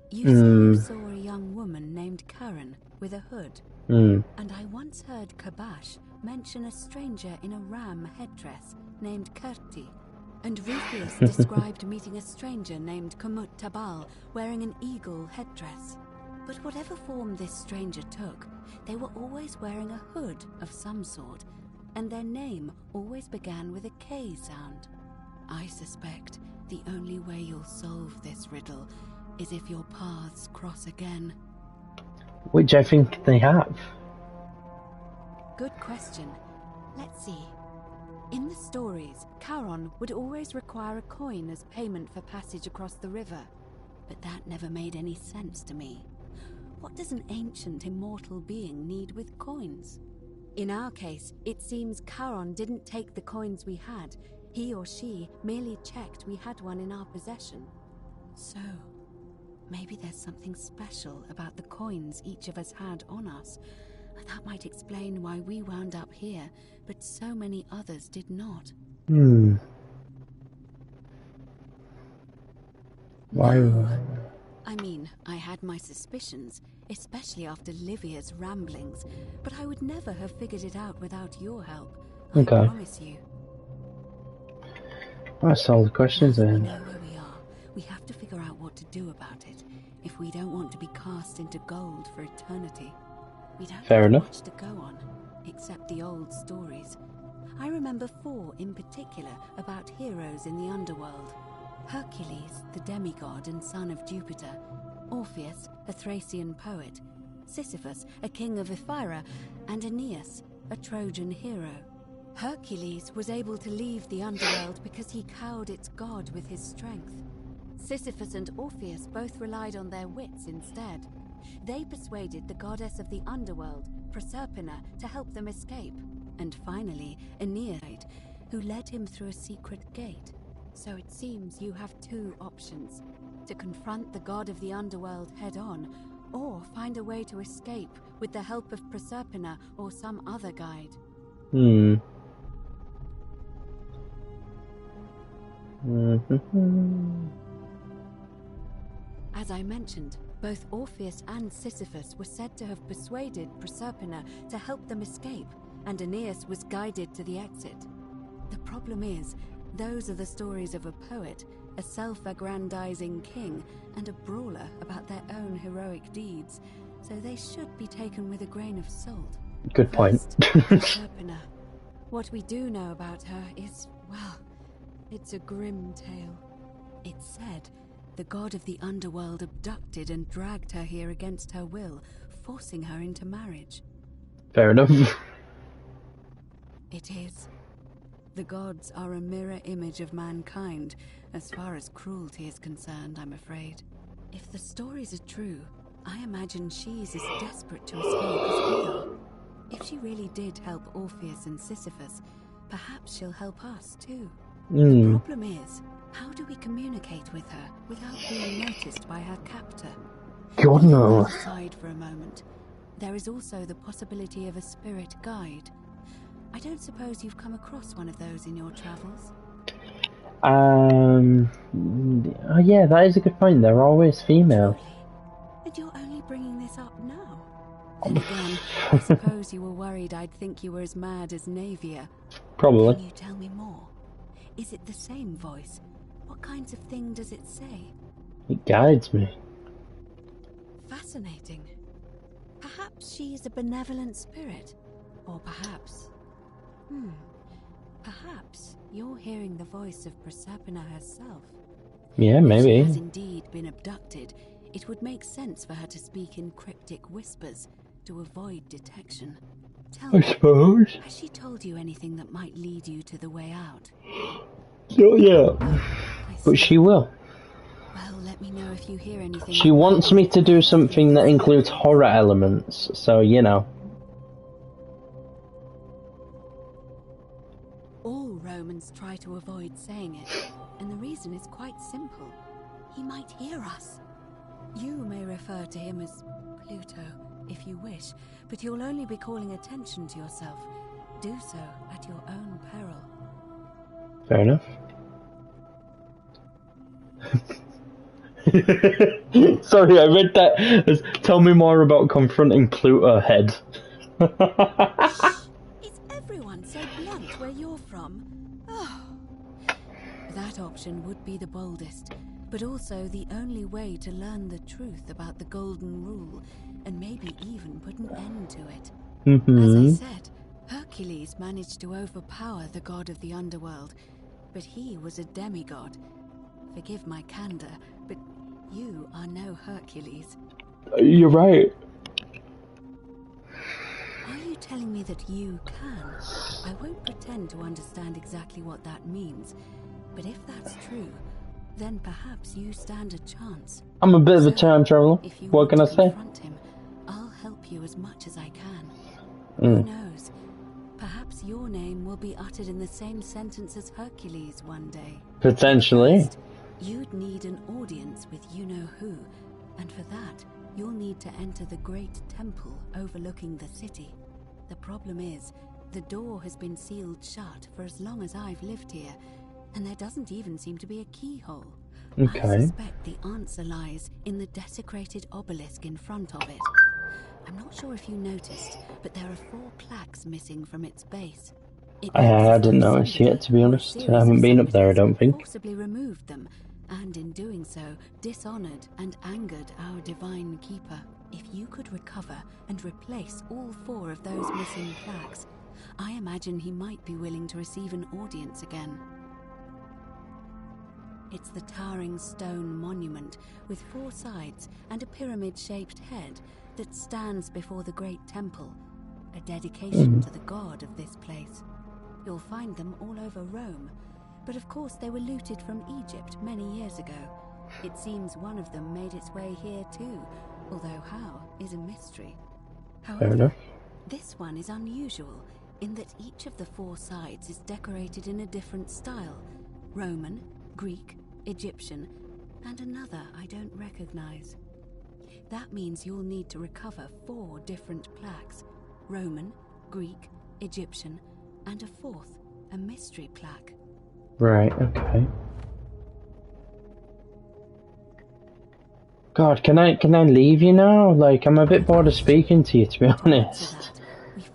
You saw a young woman named Karen with a hood, and I once heard Kabash mention a stranger in a ram headdress named Kerti, and Rufus described meeting a stranger named Kumut Tabal wearing an eagle headdress. But whatever form this stranger took, they were always wearing a hood of some sort, and their name always began with a K sound. I suspect the only way you'll solve this riddle is if your paths cross again. Which I think they have. Good question. Let's see. In the stories, Charon would always require a coin as payment for passage across the river, but that never made any sense to me. What does an ancient immortal being need with coins? In our case, it seems Charon didn't take the coins we had. He or she merely checked we had one in our possession. So, maybe there's something special about the coins each of us had on us. That might explain why we wound up here, but so many others did not. Why? I mean, I had my suspicions, especially after Livia's ramblings, but I would never have figured it out without your help. I promise you. That's all the questions then. We know where we are. We have to figure out what to do about it, if we don't want to be cast into gold for eternity. We don't have much to go on, except the old stories. I remember 4 in particular about heroes in the underworld. Hercules, the demigod and son of Jupiter. Orpheus, a Thracian poet. Sisyphus, a king of Ephyra. And Aeneas, a Trojan hero. Hercules was able to leave the underworld because he cowed its god with his strength. Sisyphus and Orpheus both relied on their wits instead. They persuaded the goddess of the underworld, Proserpina, to help them escape. And finally, Aeneas, who led him through a secret gate. So it seems you have 2 options. To confront the god of the underworld head-on, or find a way to escape with the help of Proserpina or some other guide. As I mentioned, both Orpheus and Sisyphus were said to have persuaded Proserpina to help them escape, and Aeneas was guided to the exit. The problem is, those are the stories of a poet, a self-aggrandizing king, and a brawler about their own heroic deeds, so they should be taken with a grain of salt. Good point. Proserpina. What we do know about her is, well, it's a grim tale. It's said the god of the underworld abducted and dragged her here against her will, forcing her into marriage. Fair enough. It is. The gods are a mirror image of mankind, as far as cruelty is concerned, I'm afraid. If the stories are true, I imagine she's as desperate to escape as we are. If she really did help Orpheus and Sisyphus, perhaps she'll help us too. The problem is, how do we communicate with her without being noticed by her captor? God knows. Aside for a moment, there is also the possibility of a spirit guide. I don't suppose you've come across one of those in your travels? Oh yeah, that is a good point. They're always female. Truly? And you're only bringing this up now? Then again, I suppose you were worried I'd think you were as mad as Navia. Probably. Can you tell me more? Is it the same voice? What kinds of thing does it say? It guides me. Fascinating. Perhaps she is a benevolent spirit. Or perhaps... Perhaps you're hearing the voice of Proserpina herself. Yeah, maybe. If she has indeed been abducted, it would make sense for her to speak in cryptic whispers to avoid detection. Tell me, suppose. has she told you anything that might lead you to the way out? So, yeah. But she will. Well, let me know if you hear anything. She wants me to do something that includes horror elements, so you know. All Romans try to avoid saying it, and the reason is quite simple. He might hear us. You may refer to him as Pluto, if you wish, but you'll only be calling attention to yourself. Do so at your own peril. Fair enough. Sorry, I read that as tell me more about confronting Pluto head. Is everyone so blunt where you're from? Oh. That option would be the boldest, but also the only way to learn the truth about the Golden Rule, and maybe even put an end to it. As I said, Hercules managed to overpower the god of the underworld, but he was a demigod. Forgive my candor, but you are no Hercules. You're right. Are you telling me that you can? I won't pretend to understand exactly what that means, but if that's true, then perhaps you stand a chance. I'm a bit of a time traveler. What can I say? Him, I'll help you as much as I can. Mm. Who knows? Perhaps your name will be uttered in the same sentence as Hercules one day. Potentially. First, you'd need an audience with you-know-who, and for that, you'll need to enter the great temple overlooking the city. The problem is, the door has been sealed shut for as long as I've lived here, and there doesn't even seem to be a keyhole. Okay. I suspect the answer lies in the desecrated obelisk in front of it. I'm not sure if you noticed, but there are 4 plaques missing from its base. I didn't notice yet, to be honest. I haven't been up there, I don't think. Forcibly removed them, and in doing so, dishonored and angered our divine keeper. If you could recover and replace all 4 of those missing plaques, I imagine he might be willing to receive an audience again. It's the towering stone monument with 4 sides and a pyramid-shaped head that stands before the great temple, a dedication to the god of this place. You'll find them all over Rome, but of course they were looted from Egypt many years ago. It seems one of them made its way here too, although how is a mystery. However, this one is unusual in that each of the 4 sides is decorated in a different style: Roman, Greek, Egyptian, and another I don't recognize. That means you'll need to recover 4 different plaques: Roman, Greek, Egyptian, and a 4th, a mystery plaque. Right, okay. God, can I leave you now? Like, I'm a bit bored of speaking to you, to be honest.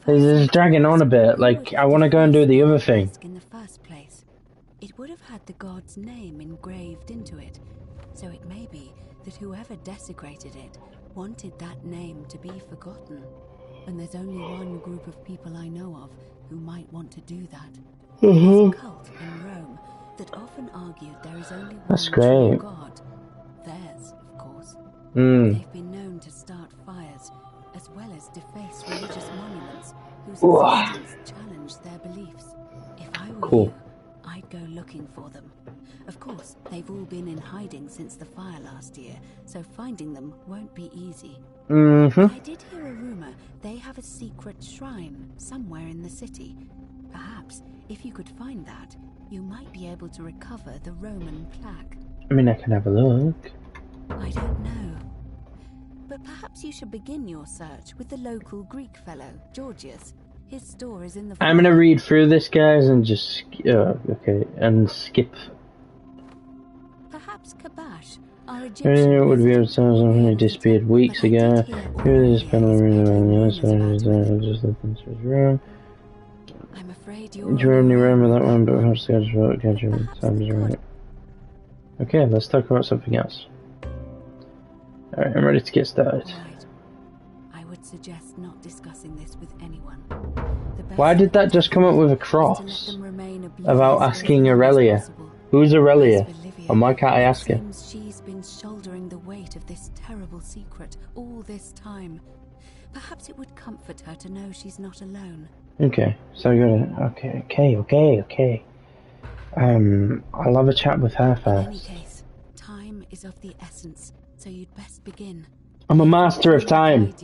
This is dragging on a bit. Like, I want to go and do the other thing. In the first place, it would have had the god's name engraved into it, so it may be that whoever desecrated it wanted that name to be forgotten. And there's only one group of people I know of who might want to do that. There's a cult in Rome that often argued there is only one true god. Theirs, of course. They've been known to start fires, as well as deface religious monuments whose existence challenge their beliefs. If I were you, I'd go looking for them. Of course, they've all been in hiding since the fire last year, so finding them won't be easy. I did hear a rumor they have a secret shrine somewhere in the city. Perhaps, if you could find that, you might be able to recover the Roman plaque. I mean, I can have a look. I don't know. But perhaps you should begin your search with the local Greek fellow, Georgius. His store is in the... I'm gonna read through this, guys, and just... and skip. Perhaps Kabash, our I mean, Egyptian... it would be able to tell something that disappeared weeks ago. Here this panel around the other side, just looking through his room. I'm afraid you're... Do you only remember that one, but perhaps the others will catch you times right. Okay, let's talk about something else. Alright, I'm ready to get started. Right. I would suggest not discussing this with anyone. Why did that just come up with a cross? About asking Aurelia. Who's Aurelia? And why can't I ask her? She's been shouldering the weight of this terrible secret all this time. Perhaps it would comfort her to know she's not alone. Okay, so I gotta... Okay. I'll have a chat with her first. In any case, time is of the essence, so you'd best begin. I'm a master of time.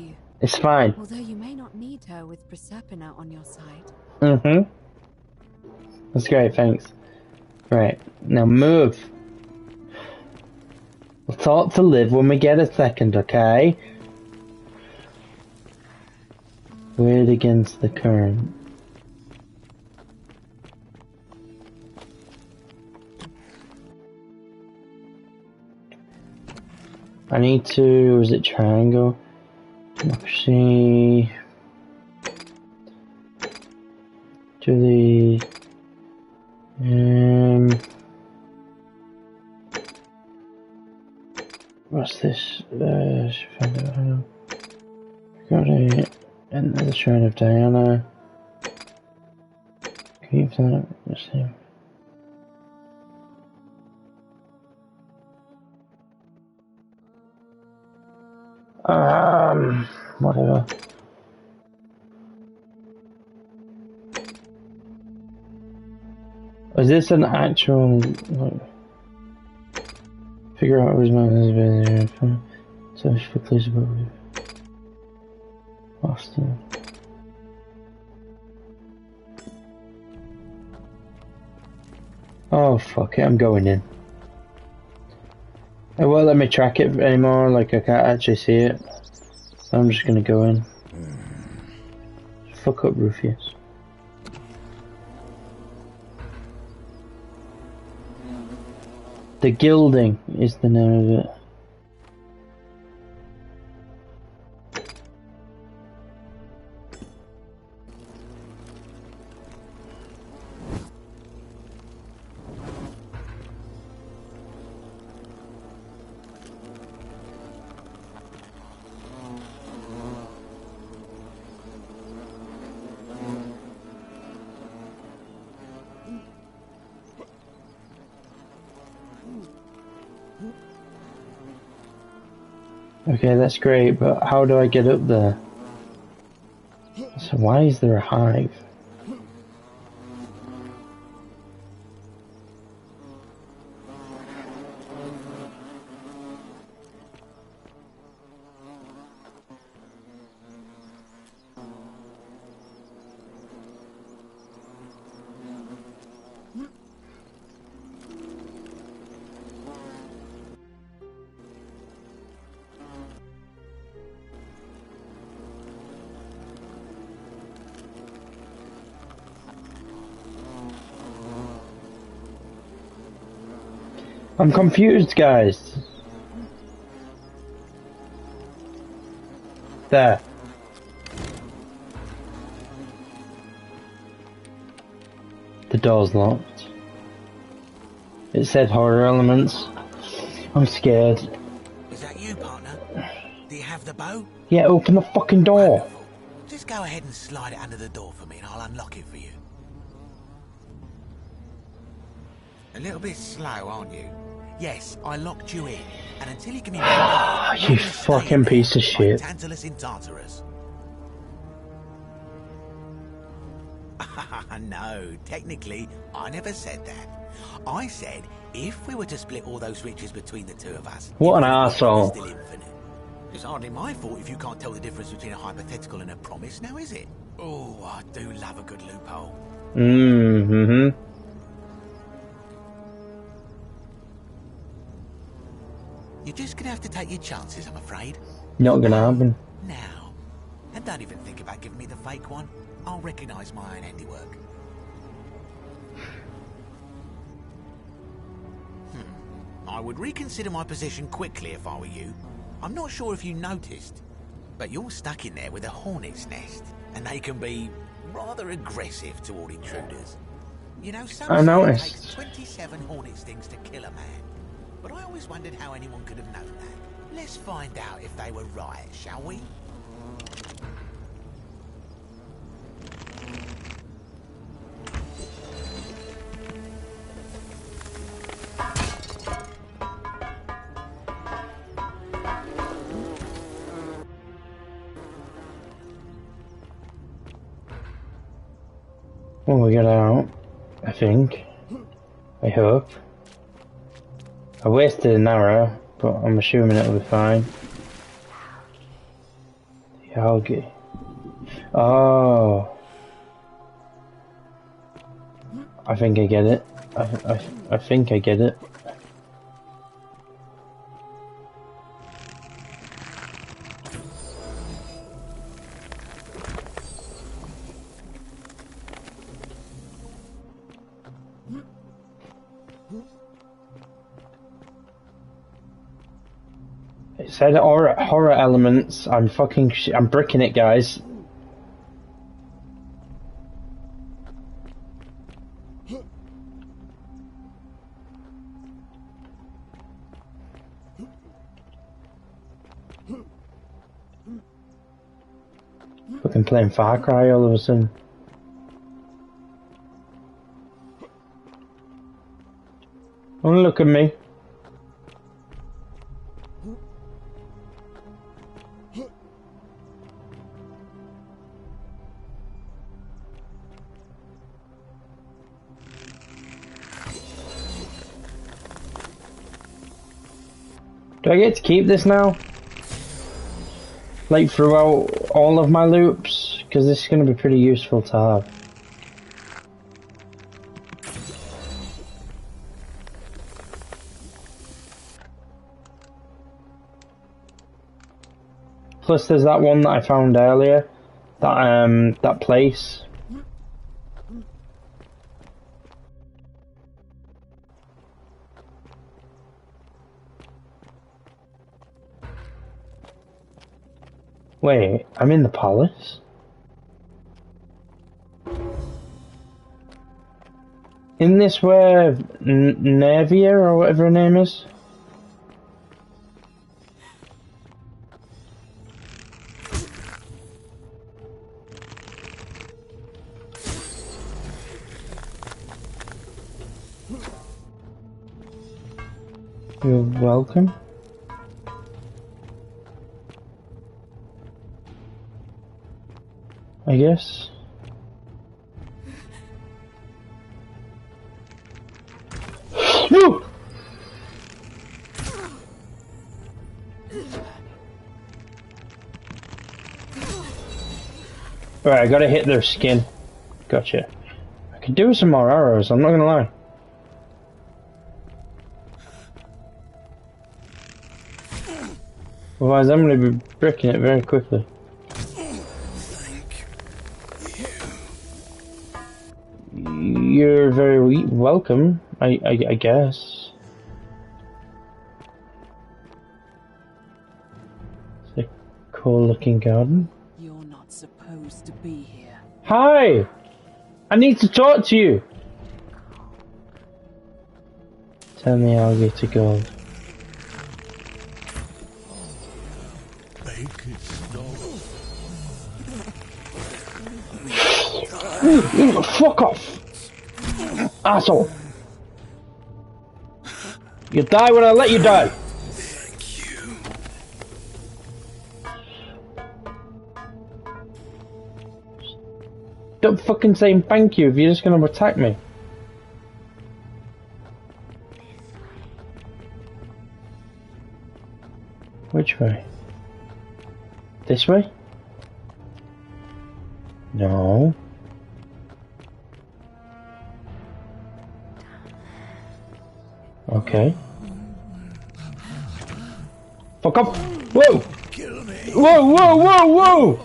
It's fine. Although you may not need her with Proserpina on your side. That's great, thanks. Right, now move. We'll talk to Liv when we get a second, okay? Weird against the current. I need to... is it triangle? Democracy... Do the... what's this? Got it. And the Shrine of Diana. Keep that the same. Whatever. Is this an actual, like, figure out who's my husband, search for clues about Boston. Oh fuck it, I'm going in. It won't let me track it anymore, like I can't actually see it. So I'm just gonna go in. Fuck up Rufus. The Gilding is the name of it. Okay, that's great, but how do I get up there? So why is there a hive? I'm confused, guys. There. The door's locked. It said horror elements. I'm scared. Is that you, partner? Do you have the bow? Yeah, open the fucking door. Wonderful. Just go ahead and slide it under the door for me and I'll unlock it for you. A little bit slow, aren't you? Yes, I locked you in, and until you give me my You fucking piece of shit. Tantalus in Tartarus. No, technically, I never said that. I said if we were to split all those riches between the two of us, what an arsehole. still infinite. It's hardly my fault if you can't tell the difference between a hypothetical and a promise, now is it? Oh, I do love a good loophole. Mm-hmm. You're just gonna have to take your chances, I'm afraid. Not gonna happen. Now. And don't even think about giving me the fake one. I'll recognise my own handiwork. I would reconsider my position quickly if I were you. I'm not sure if you noticed, but you're stuck in there with a hornet's nest, and they can be rather aggressive toward intruders. You know, some say it takes 27 hornet stings to kill a man, but I always wondered how anyone could have known that. Let's find out if they were right, shall we? Well, we got out, I think. I hope. I wasted an arrow, but I'm assuming it'll be fine. The algae. Oh. I think I get it. I think I get it. It said horror elements. I'm bricking it, guys. Fucking playing Far Cry all of a sudden. Don't look at me. Do I get to keep this now? Like throughout all of my loops? Because this is going to be pretty useful to have. Plus there's that one that I found earlier. That place. Wait, I'm in the palace? Isn't this where Nervia or whatever her name is? You're welcome. I guess. Woo! Alright, I gotta hit their skin. Gotcha. I could do with some more arrows, I'm not gonna lie. Otherwise I'm gonna be bricking it very quickly. You're very welcome, I guess. It's a cool looking garden. You're not supposed to be here. Hi! I need to talk to you! Turn the alligator gold. Fuck off! Asshole! You die when I let you die! Thank you. Stop fucking saying thank you if you're just gonna attack me. Which way? This way? No. Okay. Fuck off! Whoa! Whoa, whoa, whoa, whoa!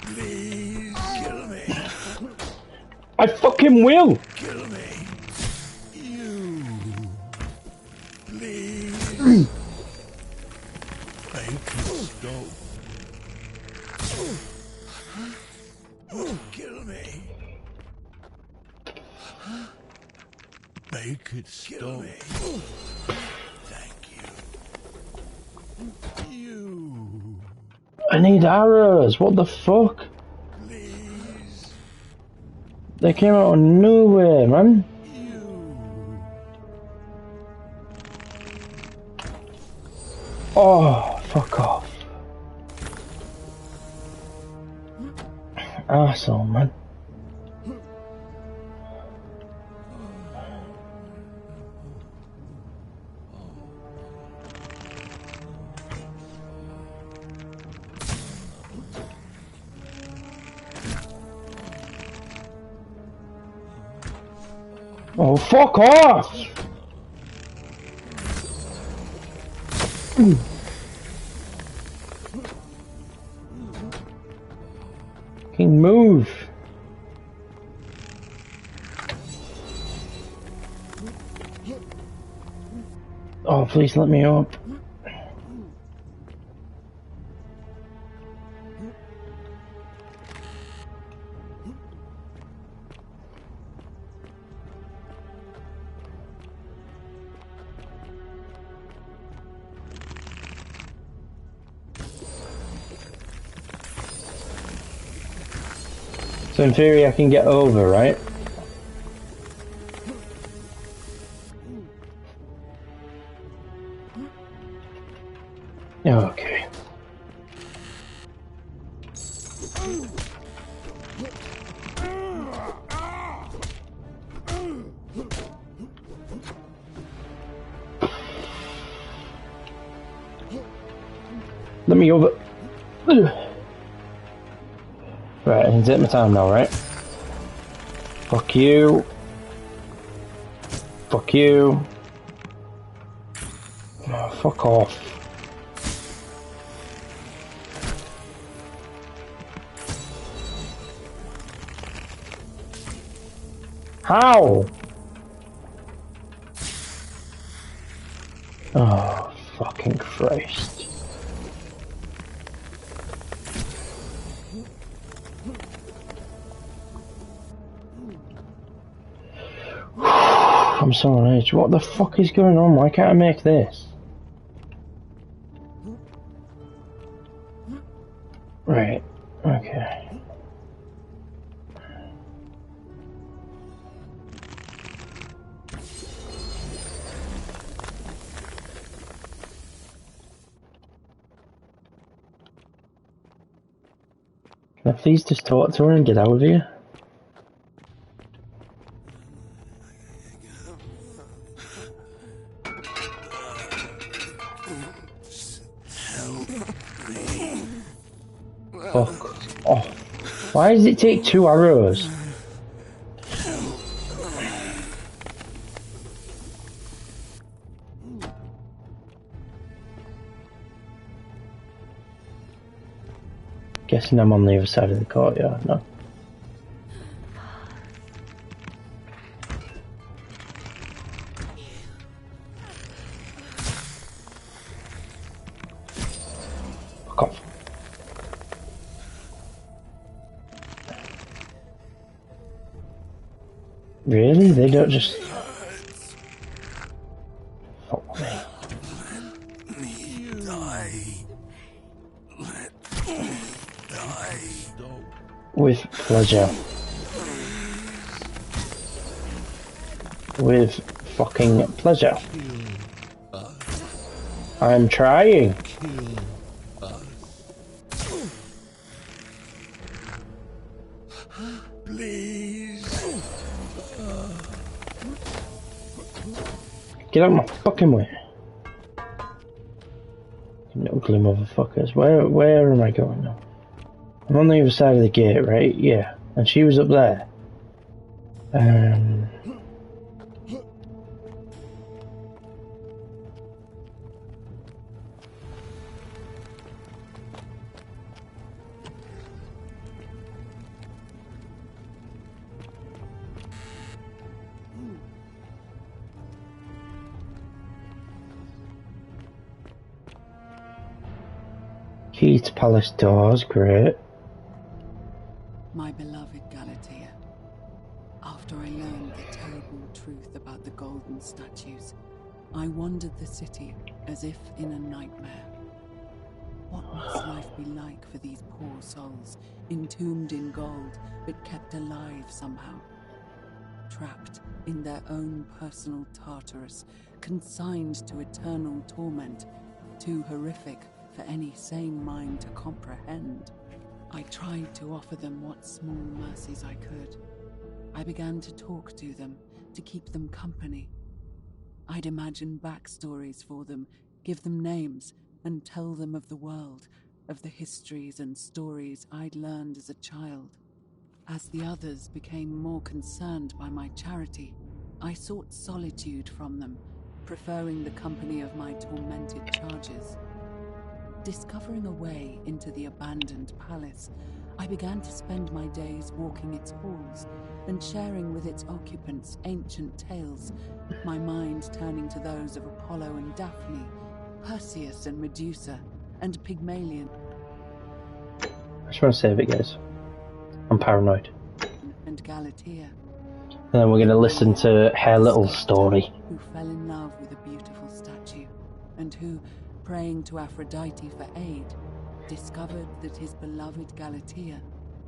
Please kill me. I fucking will! Kill me. You. Please. Make it stop. Kill me. Make it stop. Kill me. Thank you. You. I need arrows, what the fuck? Please. They came out of nowhere, man. Oh, fuck off. Arsehole, man. Oh, fuck off! Fucking move! Oh, please let me up. So in theory I can get over, right? Okay. Let me over. Right, I can take my time now, right? Fuck you. Fuck you. Oh, fuck off. How? Oh, fucking Christ. I'm so on edge. What the fuck is going on? Why can't I make this? Right. Okay. Can I please just talk to her and get out of here? Fuck off. Why does it take 2 arrows? Guessing I'm on the other side of the courtyard now. Fuck off. Really? They don't just... Fuck me. With pleasure. with fucking pleasure. I'm trying. Please. Get out of my fucking way. You ugly motherfuckers. Where am I going now? I'm on the other side of the gate, right? Yeah. And she was up there. Key to palace doors, great. My beloved Galatea, after I learned the terrible truth about the golden statues, I wandered the city as if in a nightmare. What must life be like for these poor souls, entombed in gold, but kept alive somehow? Trapped in their own personal Tartarus, consigned to eternal torment, too horrific for any sane mind to comprehend. I tried to offer them what small mercies I could. I began to talk to them, to keep them company. I'd imagine backstories for them, give them names, and tell them of the world, of the histories and stories I'd learned as a child. As the others became more concerned by my charity, I sought solitude from them, preferring the company of my tormented charges. Discovering a way into the abandoned palace, I began to spend my days walking its halls and sharing with its occupants ancient tales, my mind turning to those of Apollo and Daphne, Perseus and Medusa, and Pygmalion. I just want to save it, guys. I'm paranoid. And Galatea. And then we're going to listen to her little story. Who fell in love with a beautiful statue, and who, praying to Aphrodite for aid, discovered that his beloved Galatea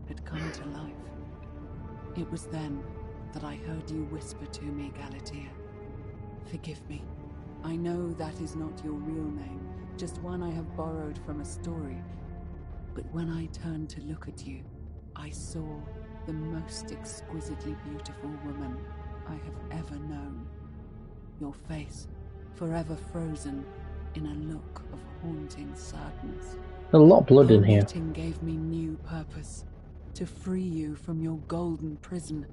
had come to life. It was then that I heard you whisper to me, Galatea. Forgive me. I know that is not your real name, just one I have borrowed from a story. But when I turned to look at you, I saw the most exquisitely beautiful woman I have ever known. Your face, forever frozen in a look of haunting sadness. There's a lot of blood in here. Our meeting gave me new purpose, to free you from your golden prison,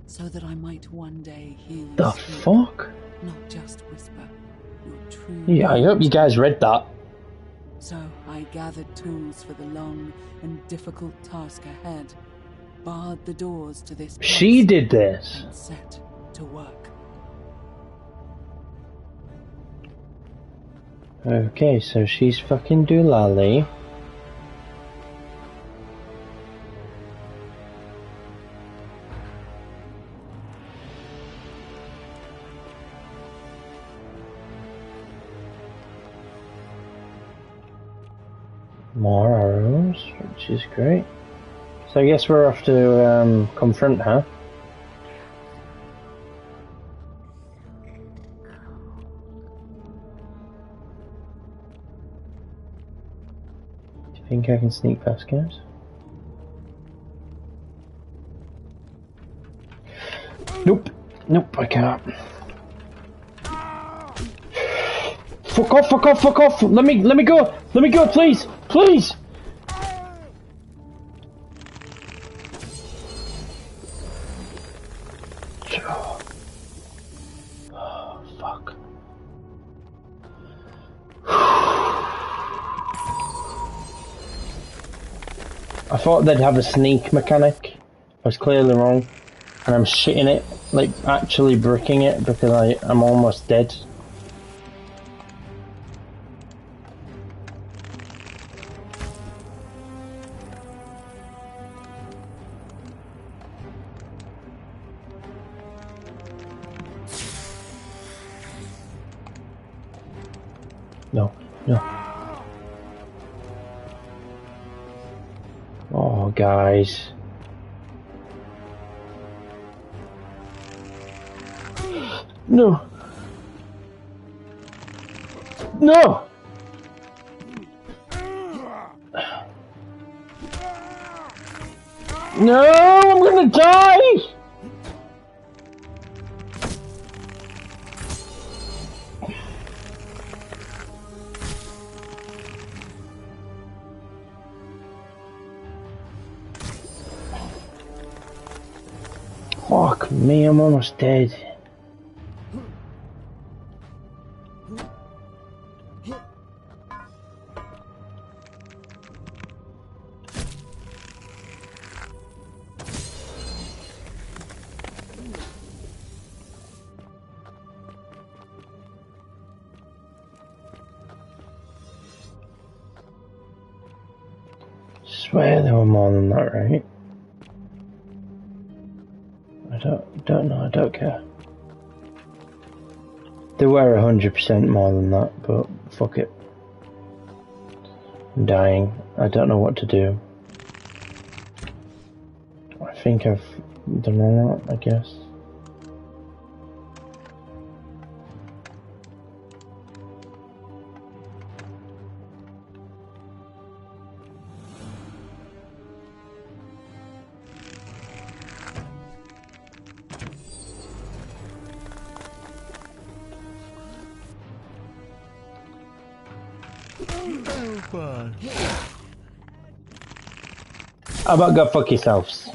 so that I might one day hear you The speak, fuck? not just whisper, your true. Yeah, I hope you guys read that. So I gathered tools for the long and difficult task ahead, barred the doors to this place, She did this. and set to work. Okay, so she's fucking doolally. More arrows, which is great. So I guess we're off to confront her. Do you think I can sneak past, guys? Nope. Nope, I can't. Fuck off, fuck off, fuck off! Let me go! Let me go, please! Please! Oh, fuck. I thought they'd have a sneak mechanic. I was clearly wrong. And I'm shitting it, like actually bricking it because I'm almost dead. No, no. Oh, guys. No. No! No, I'm gonna die! Fuck me, I'm almost dead. Swear there were more than that, right? I don't know, I don't care. There were 100% more than that, but fuck it. I'm dying. I don't know what to do. I think I've done all that, I guess. How about go fuck yourselves?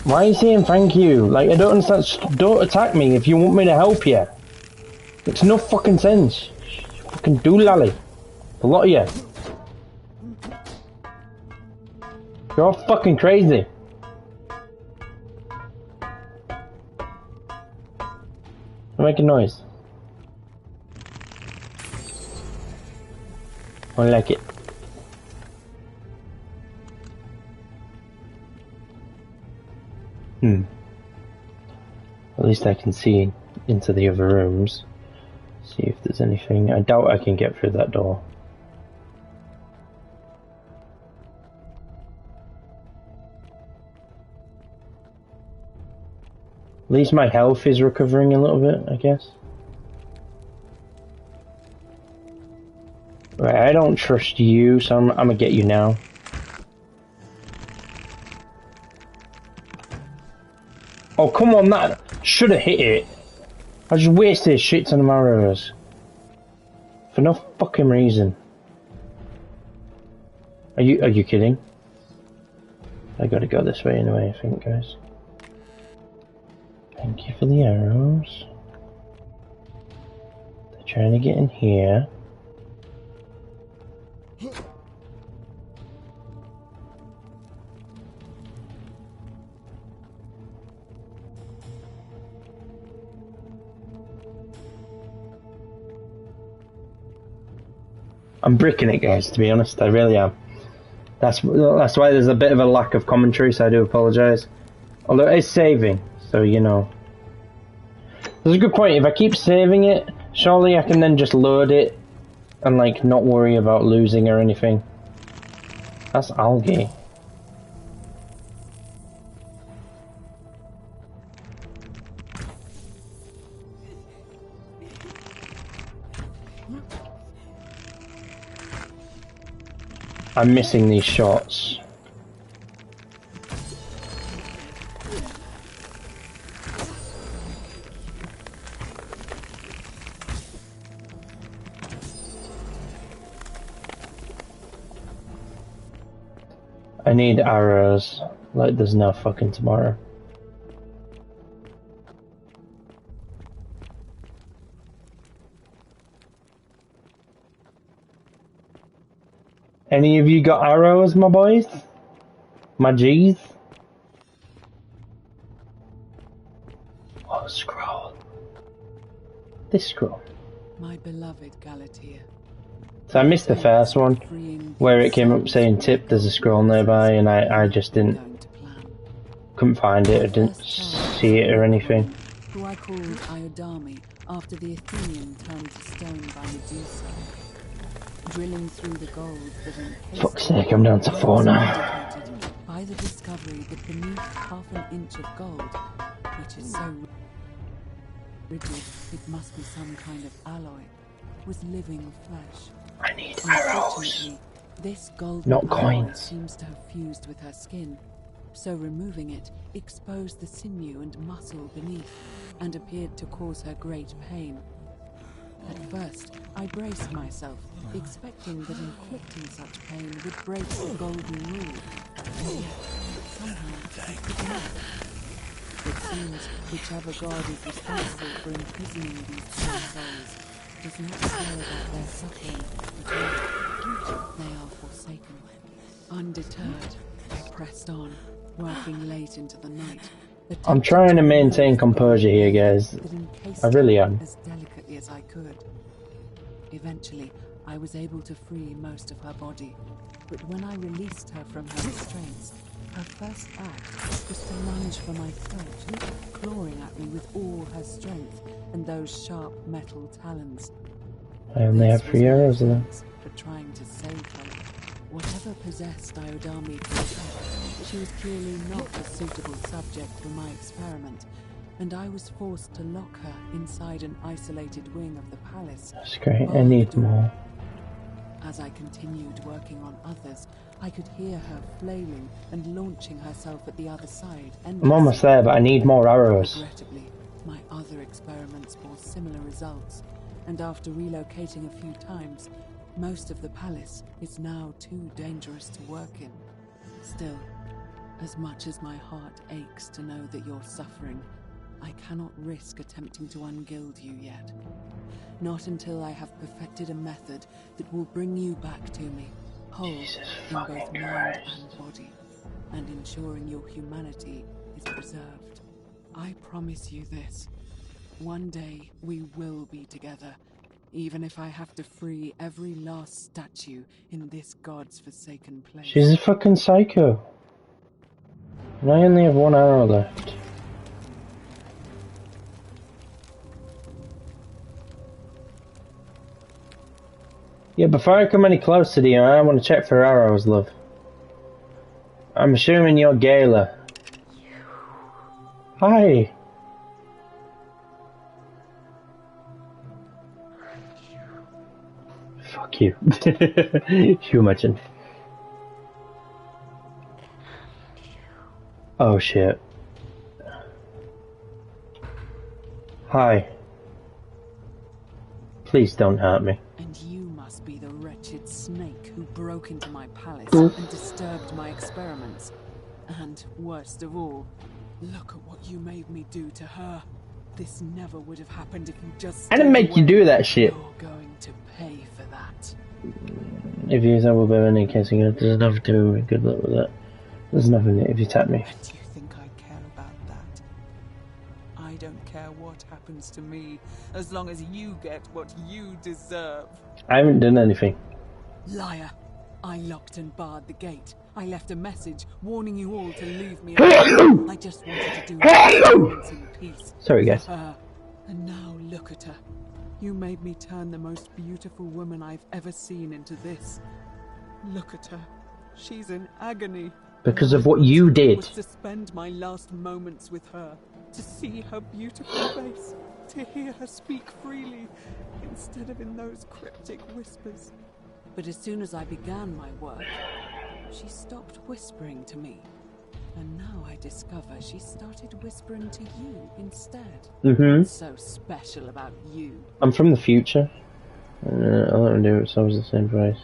Why are you saying thank you? Like, I don't understand. Don't attack me if you want me to help you. Makes no fucking sense. Fucking doolally. A lot of you. You're all fucking crazy. Don't make a noise. I like it. At least I can see into the other rooms. See if there's anything. I doubt I can get through that door. At least my health is recovering a little bit, I guess. Right, I don't trust you, so I'm gonna get you now. Oh, come on, that should have hit it. I just wasted shit ton of arrows. For no fucking reason. Are you kidding? I gotta go this way anyway, I think, guys. Thank you for the arrows. They're trying to get in here. I'm bricking it, guys, to be honest. I really am. That's why there's a bit of a lack of commentary, so I do apologise. Although it's saving, so you know. There's a good point. If I keep saving it, surely I can then just load it and like not worry about losing or anything. That's algae. I'm missing these shots. I need arrows, like there's no fucking tomorrow. Any of you got arrows, my boys? My G's? Oh, scroll. This scroll. My beloved Galatea. So I missed the first one, where it came up saying tip, there's a scroll nearby, and I just couldn't find it, I didn't see it or anything. Who I called Iodami after the Athenian turned to stone by Medusa. Drilling through the gold that Fuck's sake, I'm down to 4 now. by by the discovery that beneath half an inch of gold, which is so rigid it must be some kind of alloy, was living flesh. I need Unfortunately, this golden not alloy coins. seems to have fused with her skin, so removing it exposed the sinew and muscle beneath, and appeared to cause her great pain. At first, I braced myself, expecting that inflicting such pain would break the golden rule. And yet, somehow, I could not. It seems whichever god is responsible for imprisoning these poor souls does not care about their suffering at all. They are forsaken. Undeterred, I pressed on, working late into the night. I'm trying to maintain composure here, guys. I really am. As delicately as I could. Eventually, I was able to free most of her body, but when I released her from her restraints, her first act was to lunge for my throat, clawing at me with all her strength and those sharp metal talons. I only have 3 arrows left. For trying to save her. Whatever possessed Iodami to attack, she was clearly not a suitable subject for my experiment, and I was forced to lock her inside an isolated wing of the palace. That's great, I need more. As I continued working on others, I could hear her flailing and launching herself at the other side. I'm almost there, but I need more arrows. Regrettably, my other experiments bore similar results, and after relocating a few times, most of the palace is now too dangerous to work in. Still, as much as my heart aches to know that you're suffering, I cannot risk attempting to ungild you yet. Not until I have perfected a method that will bring you back to me, whole in both mind and body, and ensuring your humanity is preserved. I promise you this. One day we will be together, even if I have to free every last statue in this god's forsaken place. She's a fucking psycho. And I only have 1 arrow left. Yeah, before I come any closer to you, I want to check for arrows, love. I'm assuming you're Gala. Hi. Fuck you. You imagine. Oh shit. Hi. Please don't hurt me. And you must be the wretched snake who broke into my palace and disturbed my experiments. And worst of all, look at what you made me do to her. This never would have happened if you just... I didn't make you do that shit. You're going to pay for that. If you use double bow in any case, there's nothing to do. Good luck with that. There's nothing if you tap me. Do you think I care about that? I don't care what happens to me, as long as you get what you deserve. I haven't done anything. Liar. I locked and barred the gate. I left a message warning you all to leave me alone. I just wanted to do my experiments in peace. Sorry, guys. And now look at her. You made me turn the most beautiful woman I've ever seen into this. Look at her. She's in agony. Because of what you did. To spend my last moments with her, to see her beautiful face, to hear her speak freely, instead of in those cryptic whispers. But as soon as I began my work, she stopped whispering to me. And now I discover she started whispering to you instead. What's so special about you? I'm from the future. I'll let him do it, so I was the same voice.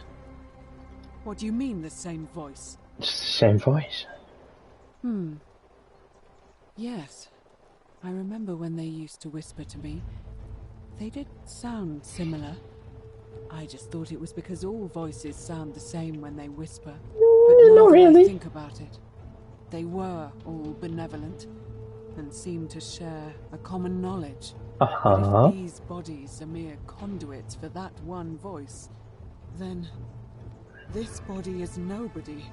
What do you mean, the same voice? Just the same voice. Yes. I remember when they used to whisper to me. They did sound similar. I just thought it was because all voices sound the same when they whisper. But now not really. I think about it, they were all benevolent and seemed to share a common knowledge. But if these bodies are mere conduits for that one voice, then this body is nobody.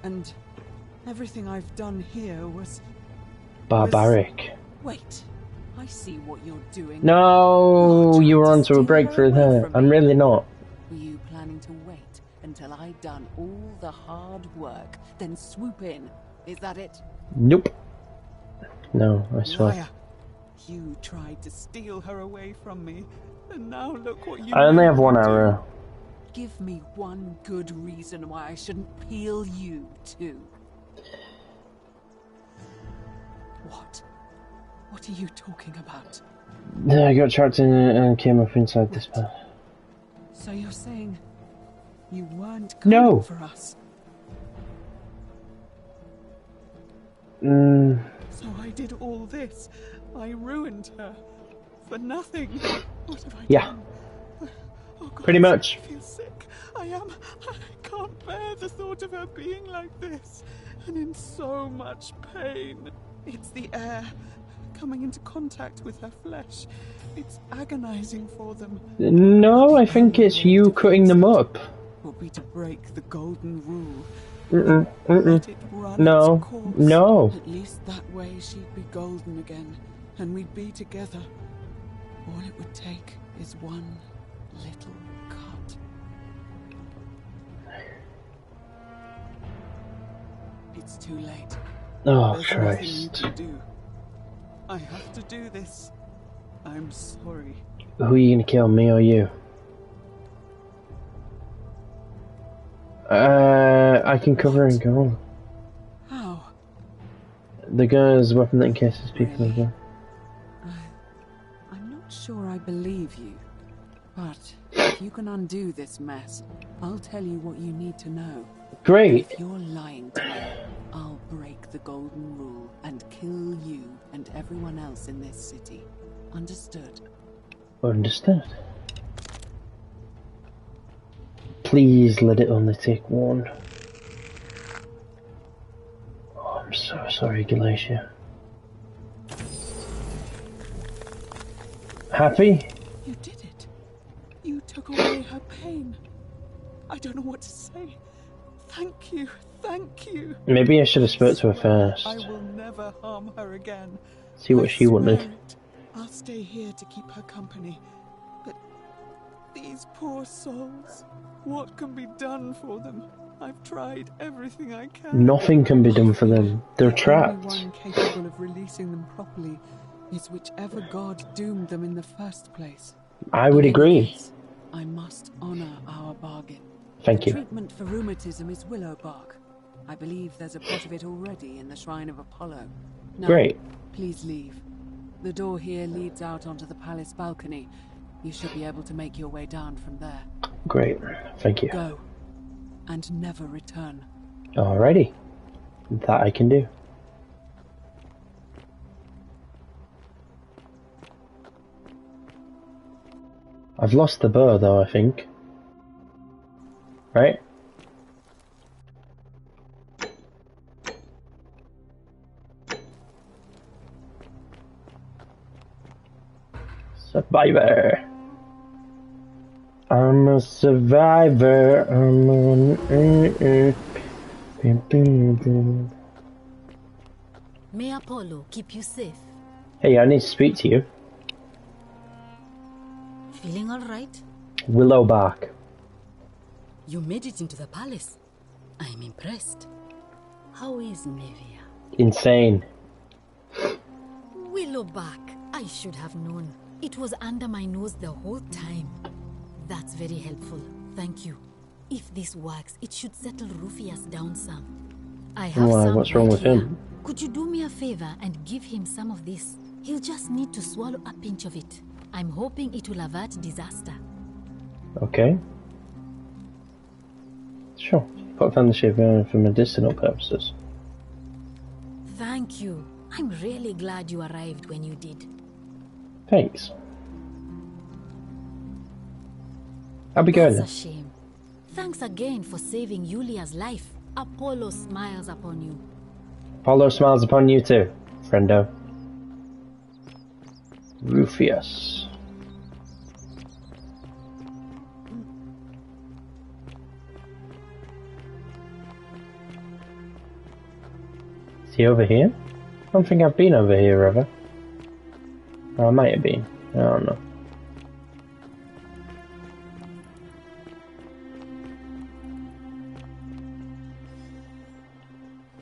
And everything I've done here was... barbaric. Wait, I see what you're doing. No, you were onto a breakthrough there. I'm really not. Were you planning to wait until I'd done all the hard work, then swoop in. Is that it? Nope. No, I swear. Liar. You tried to steal her away from me, and now look what you I only made have one me do. arrow. Give me one good reason why I shouldn't peel you too. What? What are you talking about? I got trapped in it and came up inside this path. So you're saying you weren't coming for us? So I did all this. I ruined her for nothing. What have I done? Oh God, Pretty much. I feel sick. I can't bear the thought of her being like this and in so much pain. It's the air coming into contact with her flesh. It's agonizing for them. No, I think it's you cutting them up. Would be to break the golden rule. Let it run No, its course. no. At least that way she'd be golden again, and we'd be together. All it would take is one little cut. It's too late. Oh, There's nothing you Christ. can do. I have to do this. I'm sorry. Who are you gonna kill, me or you? I can cover and go. How? The gun is a weapon that encases people as well. I'm not sure I believe you. But if you can undo this mess, I'll tell you what you need to know. Great. If you're lying to me, I'll break the golden rule and kill you and everyone else in this city. Understood? Understood. Please let it only take one. Oh, I'm so sorry, Galatia. Happy? You did it. You took away her pain. I don't know what to say. Thank you. Thank you. Maybe I should have spoke to her first. I will never harm her again. See what she wanted. Swear it. I'll stay here to keep her company. But these poor souls, what can be done for them? I've tried everything I can. Nothing can be done for them. They're The trapped. only one capable of releasing them properly is whichever god doomed them in the first place. I would In any agree. case, I must honor our bargain. Thank The you. treatment for rheumatism is willow bark. I believe there's a pot of it already in the Shrine of Apollo. Now, Great. please leave. The door here leads out onto the palace balcony. You should be able to make your way down from there. Great. Thank you. Go. And never return. Alrighty. That I can do. I've lost the bow though, I think. Right? Survivor. I'm a survivor. I'm on. May Apollo keep you safe. Hey, I need to speak to you. Feeling all right? Willowbark. You made it into the palace. I'm impressed. How is Nevia? Insane. Willowback, I should have known. It was under my nose the whole time. That's very helpful. Thank you. If this works, it should settle Rufius down some. I have Why, some what's wrong right with here. him? Could you do me a favor and give him some of this? He'll just need to swallow a pinch of it. I'm hoping it will avert disaster. Okay. Sure. Put found the shape for medicinal purposes. Thank you. I'm really glad you arrived when you did. Thanks. I'll be going. That's a shame. Thanks again for saving Yulia's life. Apollo smiles upon you. Apollo smiles upon you too, friendo. Rufius. Is he over here? I don't think I've been over here ever. Oh, I might have been. I don't know.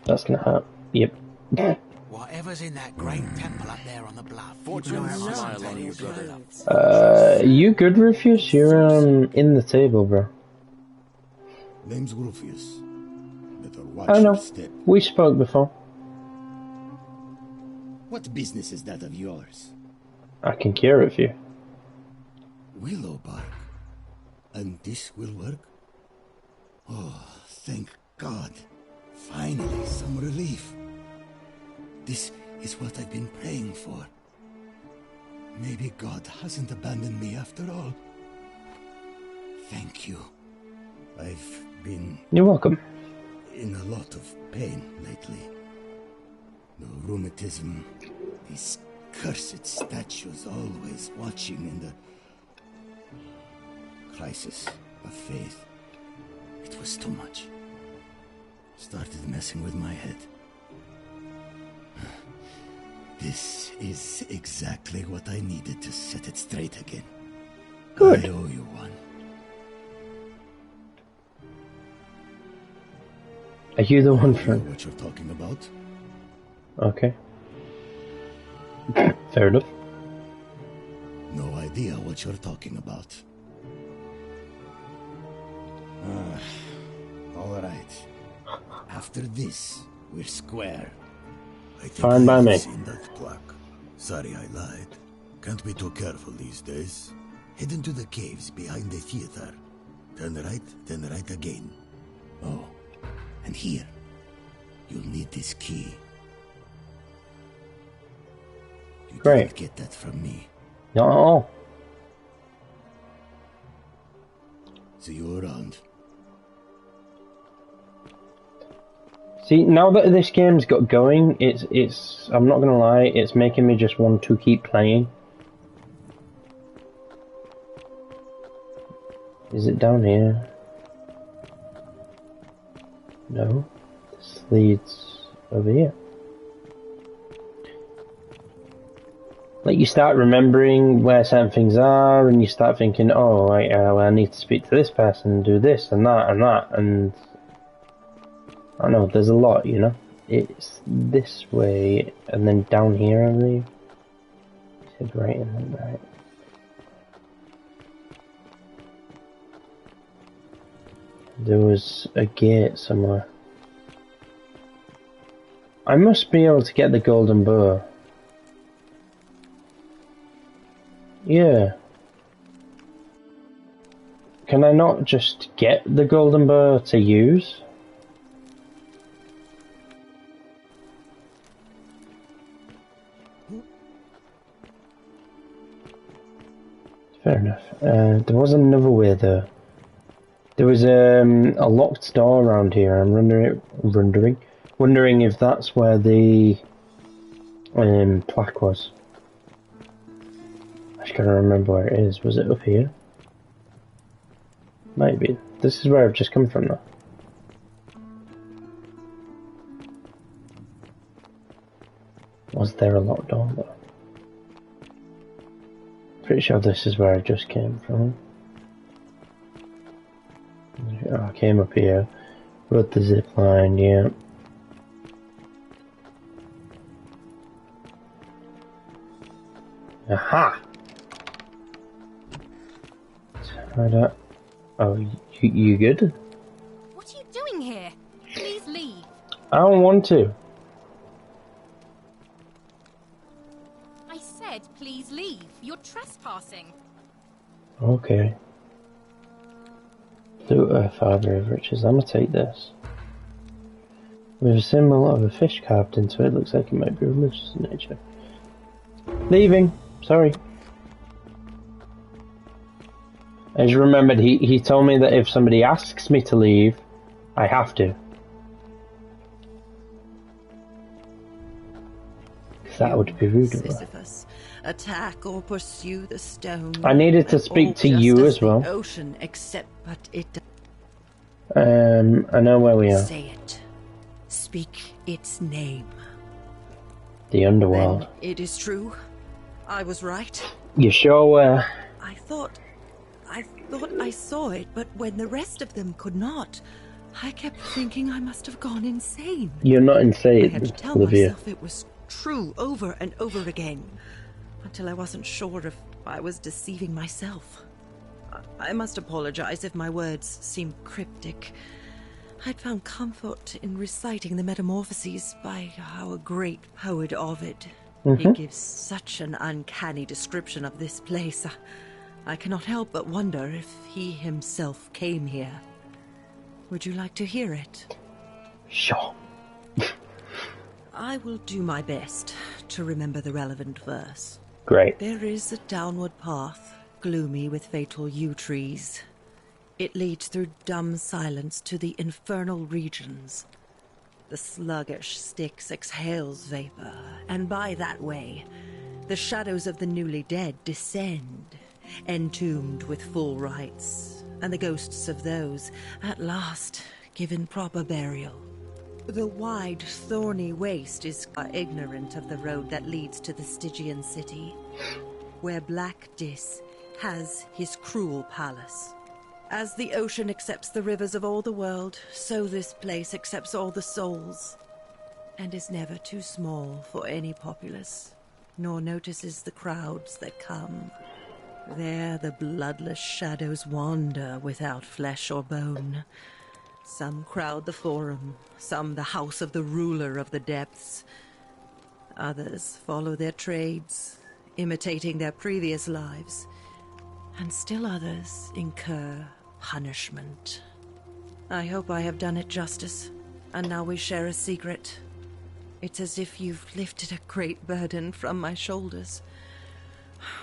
That's gonna hurt. Yep. Whatever's in that great temple up there on the bluff. Fortune smile on you, brother. You good, Rufus? You're in the table, bro. Name's Rufus. Better watch I know. your step. We spoke before. What business is that of yours? I can cure it for you. Willow bark. And this will work? Oh, thank God. Finally, some relief. This is what I've been praying for. Maybe God hasn't abandoned me after all. Thank you. I've been... You're welcome. In a lot of pain lately. The rheumatism, these cursed statues always watching, and the crisis of faith. It was too much. Started messing with my head. This is exactly what I needed to set it straight again. Good. I owe you one. Are you the one from... What you're talking about? Okay. Fair enough. No idea what you're talking about. All right. After this, we're square. I think Fine by me. Seen that plaque. Sorry I lied. Can't be too careful these days. Head into the caves behind the theater. Turn right, then right again. Oh, and here. You'll need this key. You Great. didn't get that from me. Not at all. See you around. See, now that this game's got going, it's I'm not gonna lie, it's making me just want to keep playing. Is it down here? No. This leads over here. Like, you start remembering where certain things are, and you start thinking, oh, right, well, I need to speak to this person, and do this, and that, and I don't know, there's a lot, you know? It's this way, and then down here, I believe. Head right and then right. There was a gate somewhere. I must be able to get the golden bow. Yeah. Can I not just get the golden bow to use? Fair enough. There was another way though. There was a locked door around here. I'm wondering if that's where the plaque was. I just gotta remember where it is. Was it up here? Might be. This is where I've just come from though. Was there a locked door though? Pretty sure this is where I just came from. Oh, I came up here, rode the zip line, yeah. Aha! Oh, you good? What are you doing here? Please leave. I don't want to. I said please leave. You're trespassing. Okay. Through Father of Riches. I'm gonna take this. With a symbol of a fish carved into it, looks like it might be religious in nature. Leaving. Sorry. I just remembered he told me that if somebody asks me to leave, I have to. That would be rude of her. Sisyphus, attack or pursue the stone. I needed to speak to you as well. Ocean, except, but it. I know where we are. Say it. Speak its name. The underworld. Then it is true. I was right. You sure were. I thought I saw it, but when the rest of them could not, I kept thinking I must have gone insane. You're not insane, I had to tell Olivia. myself it was true over and over again, until I wasn't sure if I was deceiving myself. I must apologize if my words seem cryptic. I'd found comfort in reciting the Metamorphoses by our great poet Ovid. He gives such an uncanny description of this place. I cannot help but wonder if he himself came here. Would you like to hear it? Sure. I will do my best to remember the relevant verse. Great. There is a downward path, gloomy with fatal yew trees. It leads through dumb silence to the infernal regions. The sluggish Styx exhales vapor, and by that way, the shadows of the newly dead descend, entombed with full rites, and the ghosts of those, at last, given proper burial. The wide, thorny waste is ignorant of the road that leads to the Stygian city, where Black Dis has his cruel palace. As the ocean accepts the rivers of all the world, so this place accepts all the souls, and is never too small for any populace, nor notices the crowds that come. There the bloodless shadows wander without flesh or bone. Some crowd the forum, some the house of the ruler of the depths. Others follow their trades, imitating their previous lives. And still others incur punishment. I hope I have done it justice, and now we share a secret. It's as if you've lifted a great burden from my shoulders.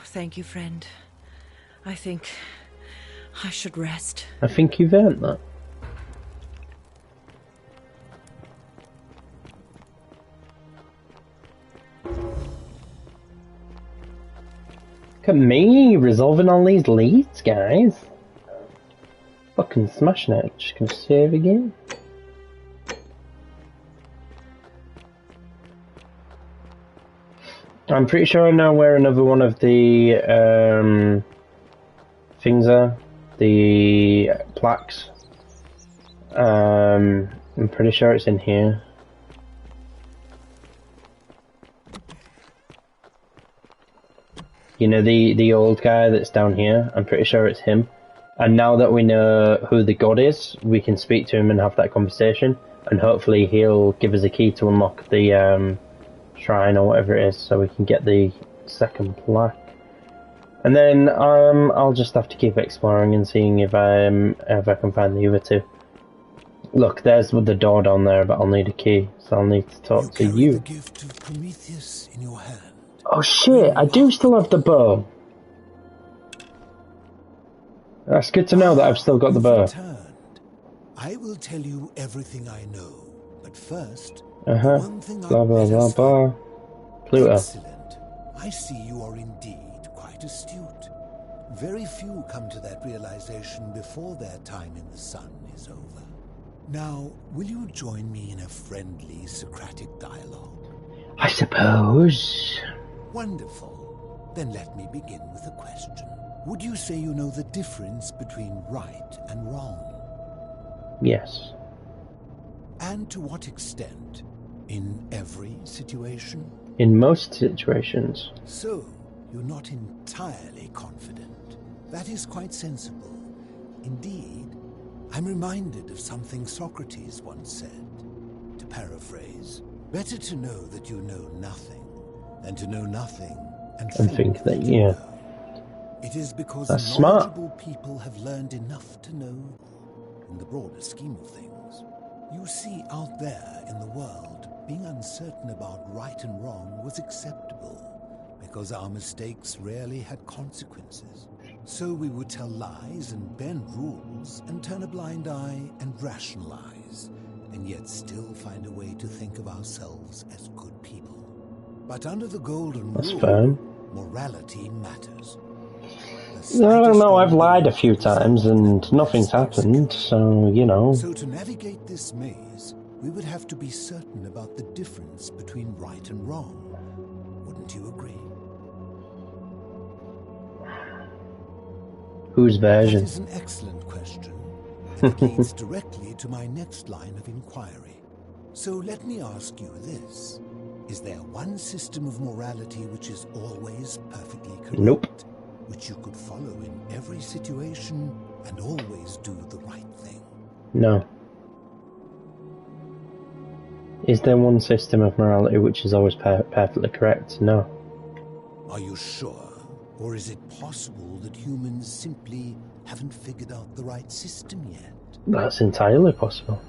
Thank you, friend. I think I should rest. I think you've earned that. Look at me resolving all these leads, guys. Fucking smashing it. Just gonna save again. I'm pretty sure I know where another one of the things are. The plaques. I'm pretty sure it's in here. You know the old guy that's down here? I'm pretty sure it's him. And now that we know who the god is, we can speak to him and have that conversation. And hopefully he'll give us a key to unlock the shrine or whatever it is, so we can get the second plaque. And then I'll just have to keep exploring and seeing if I can find the other two. Look, there's the door down there, but I'll need a key, so I'll need to talk to you. The gift of Prometheus in your hand. Oh shit, I do still have the bow. That's good to know that I've still got the bow. I will tell you everything I know, but first, one thing blah blah blah blah. Pluto. Excellent. I see you are indeed quite astute. Very few come to that realization before their time in the sun is over. Now, will you join me in a friendly Socratic dialogue? I suppose. Wonderful. Then let me begin with a question. Would you say you know the difference between right and wrong? Yes. And to what extent? In every situation? In most situations. So, you're not entirely confident. That is quite sensible. Indeed, I'm reminded of something Socrates once said. To paraphrase, better to know that you know nothing than to know nothing and think that you know. It is because that's knowledgeable smart. People have learned enough to know in the broader scheme of things. You see, out there in the world, being uncertain about right and wrong was acceptable because our mistakes rarely had consequences. So we would tell lies and bend rules and turn a blind eye and rationalize, and yet still find a way to think of ourselves as good people. But under the golden rule, morality matters. I don't know, I've lied a few times and nothing's happened, so, you know. So to navigate this maze, we would have to be certain about the difference between right and wrong. Wouldn't you agree? Whose version? That is an excellent question. and it leads directly to my next line of inquiry. So let me ask you this. Is there one system of morality which is always perfectly correct? Nope. Which you could follow in every situation and always do the right thing? No. Is there one system of morality which is always perfectly correct? No. Are you sure? Or is it possible that humans simply haven't figured out the right system yet? That's entirely possible.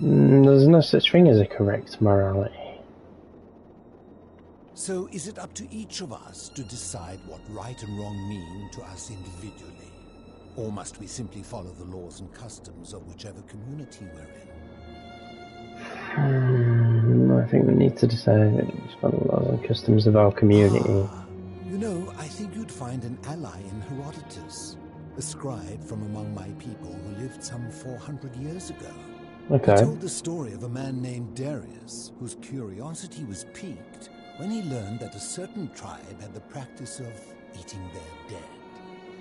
There's no such thing as a correct morality. So is it up to each of us to decide what right and wrong mean to us individually? Or must we simply follow the laws and customs of whichever community we're in? I think we need to decide which follow the laws and customs of our community. You know, I think you'd find an ally in Herodotus, a scribe from among my people who lived some 400 years ago. Okay. He told the story of a man named Darius, whose curiosity was piqued when he learned that a certain tribe had the practice of eating their dead.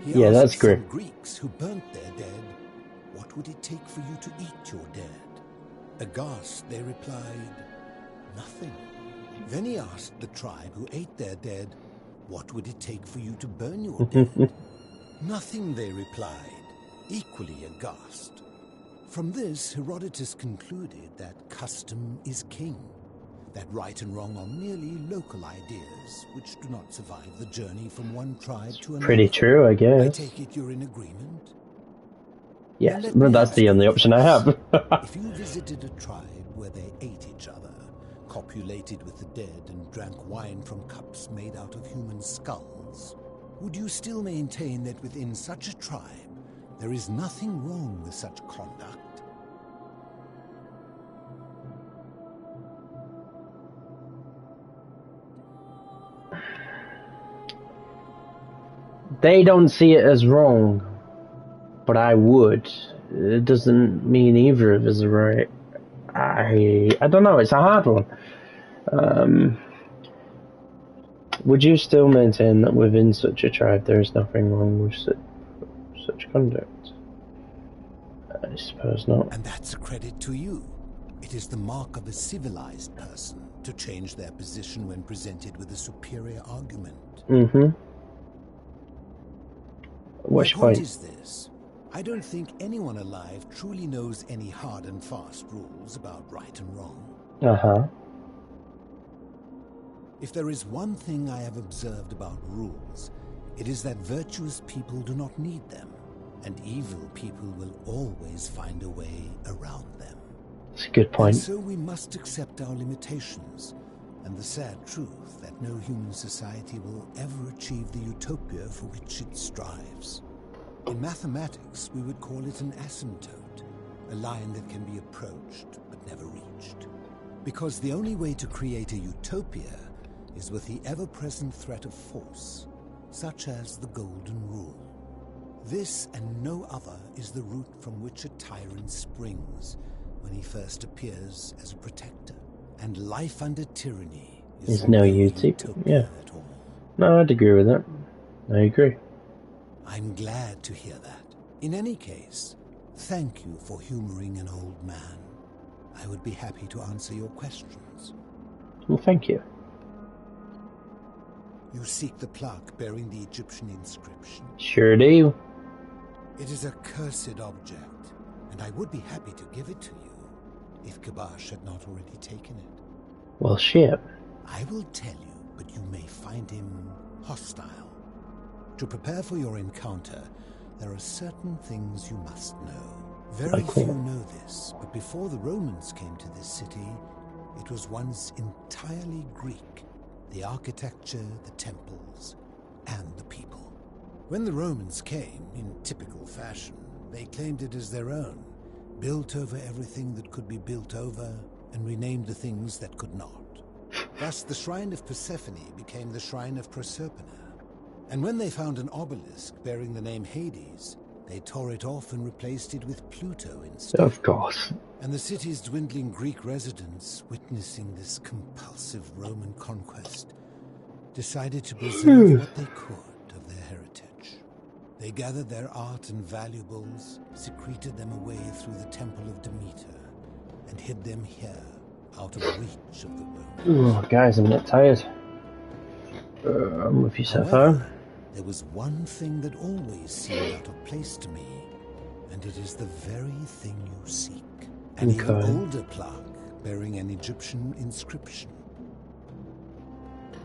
He asked that's great. some Greeks who burnt their dead, what would it take for you to eat your dead? Aghast, they replied, nothing. Then he asked the tribe who ate their dead, what would it take for you to burn your dead? Nothing, they replied, equally aghast. From this, Herodotus concluded that custom is king, that right and wrong are merely local ideas which do not survive the journey from one tribe to another. Pretty true, I guess. I take it you're in agreement? Yes, but that's the only option I have. If you visited a tribe where they ate each other, copulated with the dead and drank wine from cups made out of human skulls, would you still maintain that within such a tribe there is nothing wrong with such conduct? They don't see it as wrong, but I would. It doesn't mean either of us are right. I don't know, it's a hard one. Would you still maintain that within such a tribe there is nothing wrong with such conduct? I suppose not. And that's a credit to you. It is the mark of a civilized person to change their position when presented with a superior argument. Mm-hmm. My point is this. I don't think anyone alive truly knows any hard and fast rules about right and wrong. Uh-huh. If there is one thing I have observed about rules, it is that virtuous people do not need them, and evil people will always find a way around them. That's a good point. And so we must accept our limitations, and the sad truth that no human society will ever achieve the utopia for which it strives. In mathematics, we would call it an asymptote, a line that can be approached but never reached. Because the only way to create a utopia is with the ever-present threat of force, such as the Golden Rule. This and no other is the root from which a tyrant springs when he first appears as a protector. And life under tyranny is no utopia. Yeah. At all. No, I'd agree with that. I agree. I'm glad to hear that. In any case, thank you for humoring an old man. I would be happy to answer your questions. Well, thank you. You seek the plaque bearing the Egyptian inscription? Sure do. It is a cursed object, and I would be happy to give it to you, if Kibash had not already taken it. Well, shit. I will tell you, but you may find him hostile. To prepare for your encounter, there are certain things you must know. Very few know this, but before the Romans came to this city, it was once entirely Greek. The architecture, the temples, and the people. When the Romans came, in typical fashion, they claimed it as their own, built over everything that could be built over, and renamed the things that could not. Thus, the shrine of Persephone became the shrine of Proserpina. And when they found an obelisk bearing the name Hades, they tore it off and replaced it with Pluto instead. Of course. And the city's dwindling Greek residents, witnessing this compulsive Roman conquest, decided to preserve what they could of their heritage. They gathered their art and valuables, secreted them away through the Temple of Demeter, and hid them here, out of reach of the Romans. Oh, guys, I'm a bit tired. I'm with you so far. There was one thing that always seemed out of place to me, and it is the very thing you seek. An even older plaque bearing an Egyptian inscription.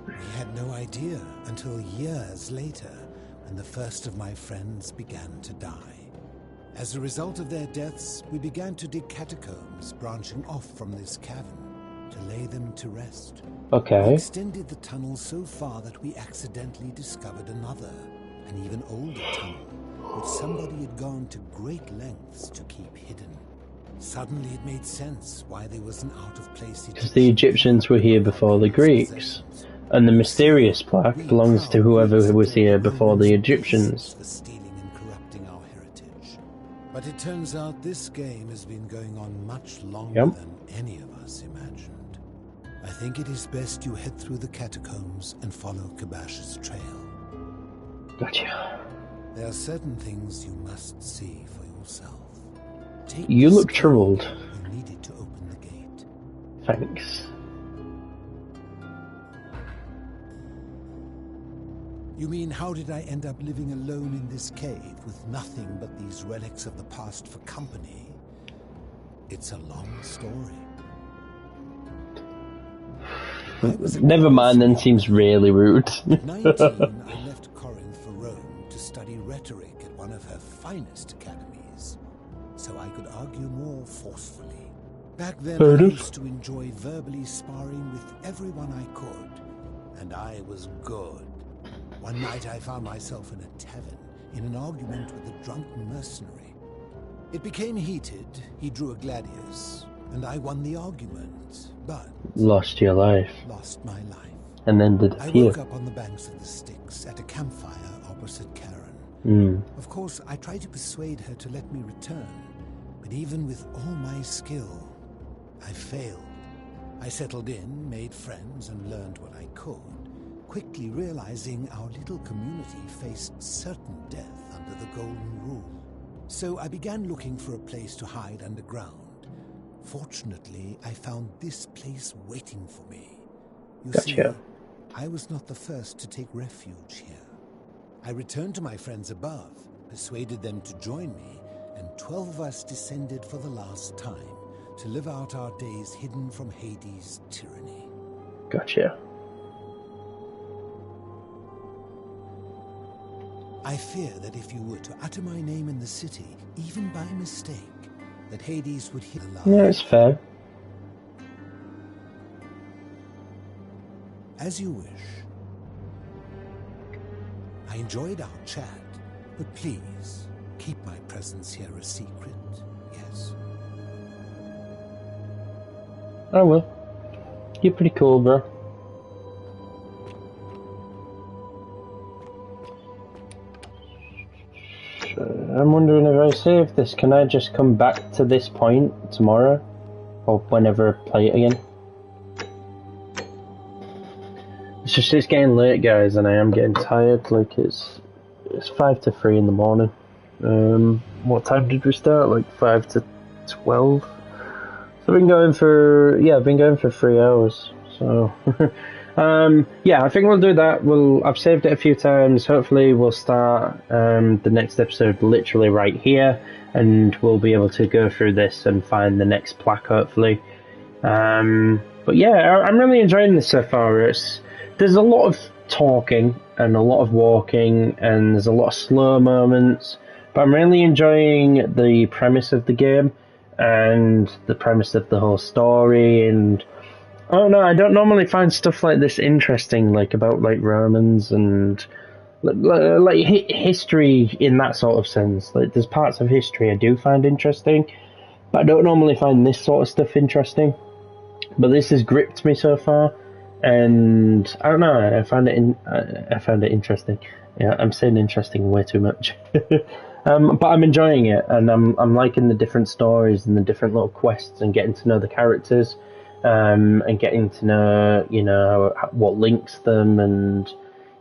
We had no idea until years later, when the first of my friends began to die. As a result of their deaths, we began to dig catacombs branching off from this cavern to lay them to rest. Okay. We extended the tunnel so far that we accidentally discovered another, an even older tunnel, which somebody had gone to great lengths to keep hidden. Suddenly it made sense why there was an out-of-place because the Egyptians were here before the Greeks, and the mysterious plaque belongs to whoever was here before the Egyptians. For stealing and corrupting our heritage. But it turns out this game has been going on much longer than any of us imagined. I think it is best you head through the catacombs and follow Kabash's trail. Gotcha. There are certain things you must see for yourself. You look troubled. You needed to open the gate. Thanks. You mean, how did I end up living alone in this cave with nothing but these relics of the past for company? It's a long story. Never mind, then seems really rude. At 19, I left Corinth for Rome to study rhetoric at one of her finest academies, so I could argue more forcefully. Back then, I used to enjoy verbally sparring with everyone I could, and I was good. One night I found myself in a tavern, in an argument with a drunken mercenary. It became heated, he drew a gladius, and I won the argument, but... Lost your life. Lost my life. And then did I appear. woke up on the banks of the Styx at a campfire opposite Karen. Of course, I tried to persuade her to let me return, but even with all my skill, I failed. I settled in, made friends, and learned what I could, quickly realizing our little community faced certain death under the Golden Rule. So I began looking for a place to hide underground. Fortunately, I found this place waiting for me. You see, I was not the first to take refuge here. I returned to my friends above, persuaded them to join me, and 12 of us descended for the last time to live out our days hidden from Hades' tyranny. Gotcha. I fear that if you were to utter my name in the city, even by mistake, that Hades would hear alive. Yeah, it's fair. As you wish. I enjoyed our chat, but please, keep my presence here a secret, yes? I will. You're pretty cool, bro. I'm wondering if I save this, can I just come back to this point tomorrow? Or whenever I play it again? It's getting late, guys, and I am getting tired. Like, it's 5 to 3 in the morning. What time did we start? Like 5 to 12? So I've been going for, I've been going for 3 hours. So, yeah, I think we'll do that. I've saved it a few times. Hopefully we'll start the next episode literally right here, and we'll be able to go through this and find the next plaque, hopefully. But yeah, I'm really enjoying this so far. There's a lot of talking and a lot of walking, and there's a lot of slow moments, but I'm really enjoying the premise of the game and the premise of the whole story. And I don't know, I don't normally find stuff like this interesting, like about like Romans and like history in that sort of sense. Like, there's parts of history I do find interesting, but I don't normally find this sort of stuff interesting. But this has gripped me so far, and I don't know, I found it interesting. Yeah, I'm saying interesting way too much. But I'm enjoying it, and I'm liking the different stories and the different little quests, and getting to know the characters, and getting to know, what links them, and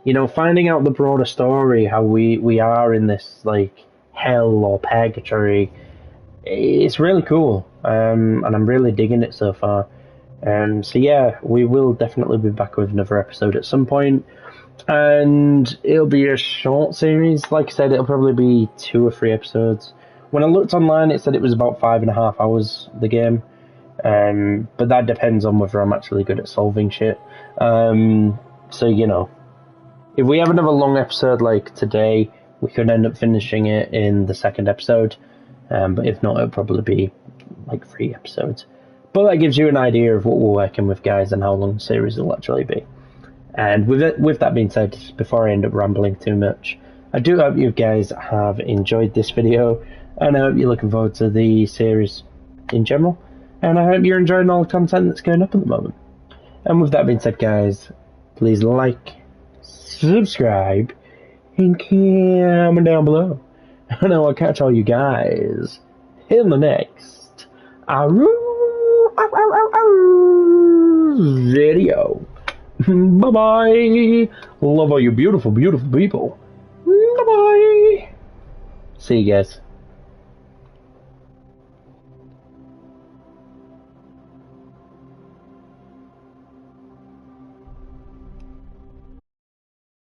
you know, finding out the broader story, how we are in this, like, hell or purgatory, it's really cool, and I'm really digging it so far. So yeah, we will definitely be back with another episode at some point, and it'll be a short series. Like I said, it'll probably be 2 or 3 episodes. When I looked online, it said it was about 5.5 hours, the game, but that depends on whether I'm actually good at solving shit. So, you know, if we have another long episode like today, we could end up finishing it in the 2nd episode, but if not, it'll probably be like 3 episodes. But that gives you an idea of what we're working with, guys, and how long the series will actually be. And with that being said, before I end up rambling too much, I do hope you guys have enjoyed this video, and I hope you're looking forward to the series in general, and I hope you're enjoying all the content that's going up at the moment. And with that being said, guys, please like, subscribe, and comment down below, and I will catch all you guys in the next video. Bye bye. Love all you beautiful, beautiful people. Bye bye. See you guys.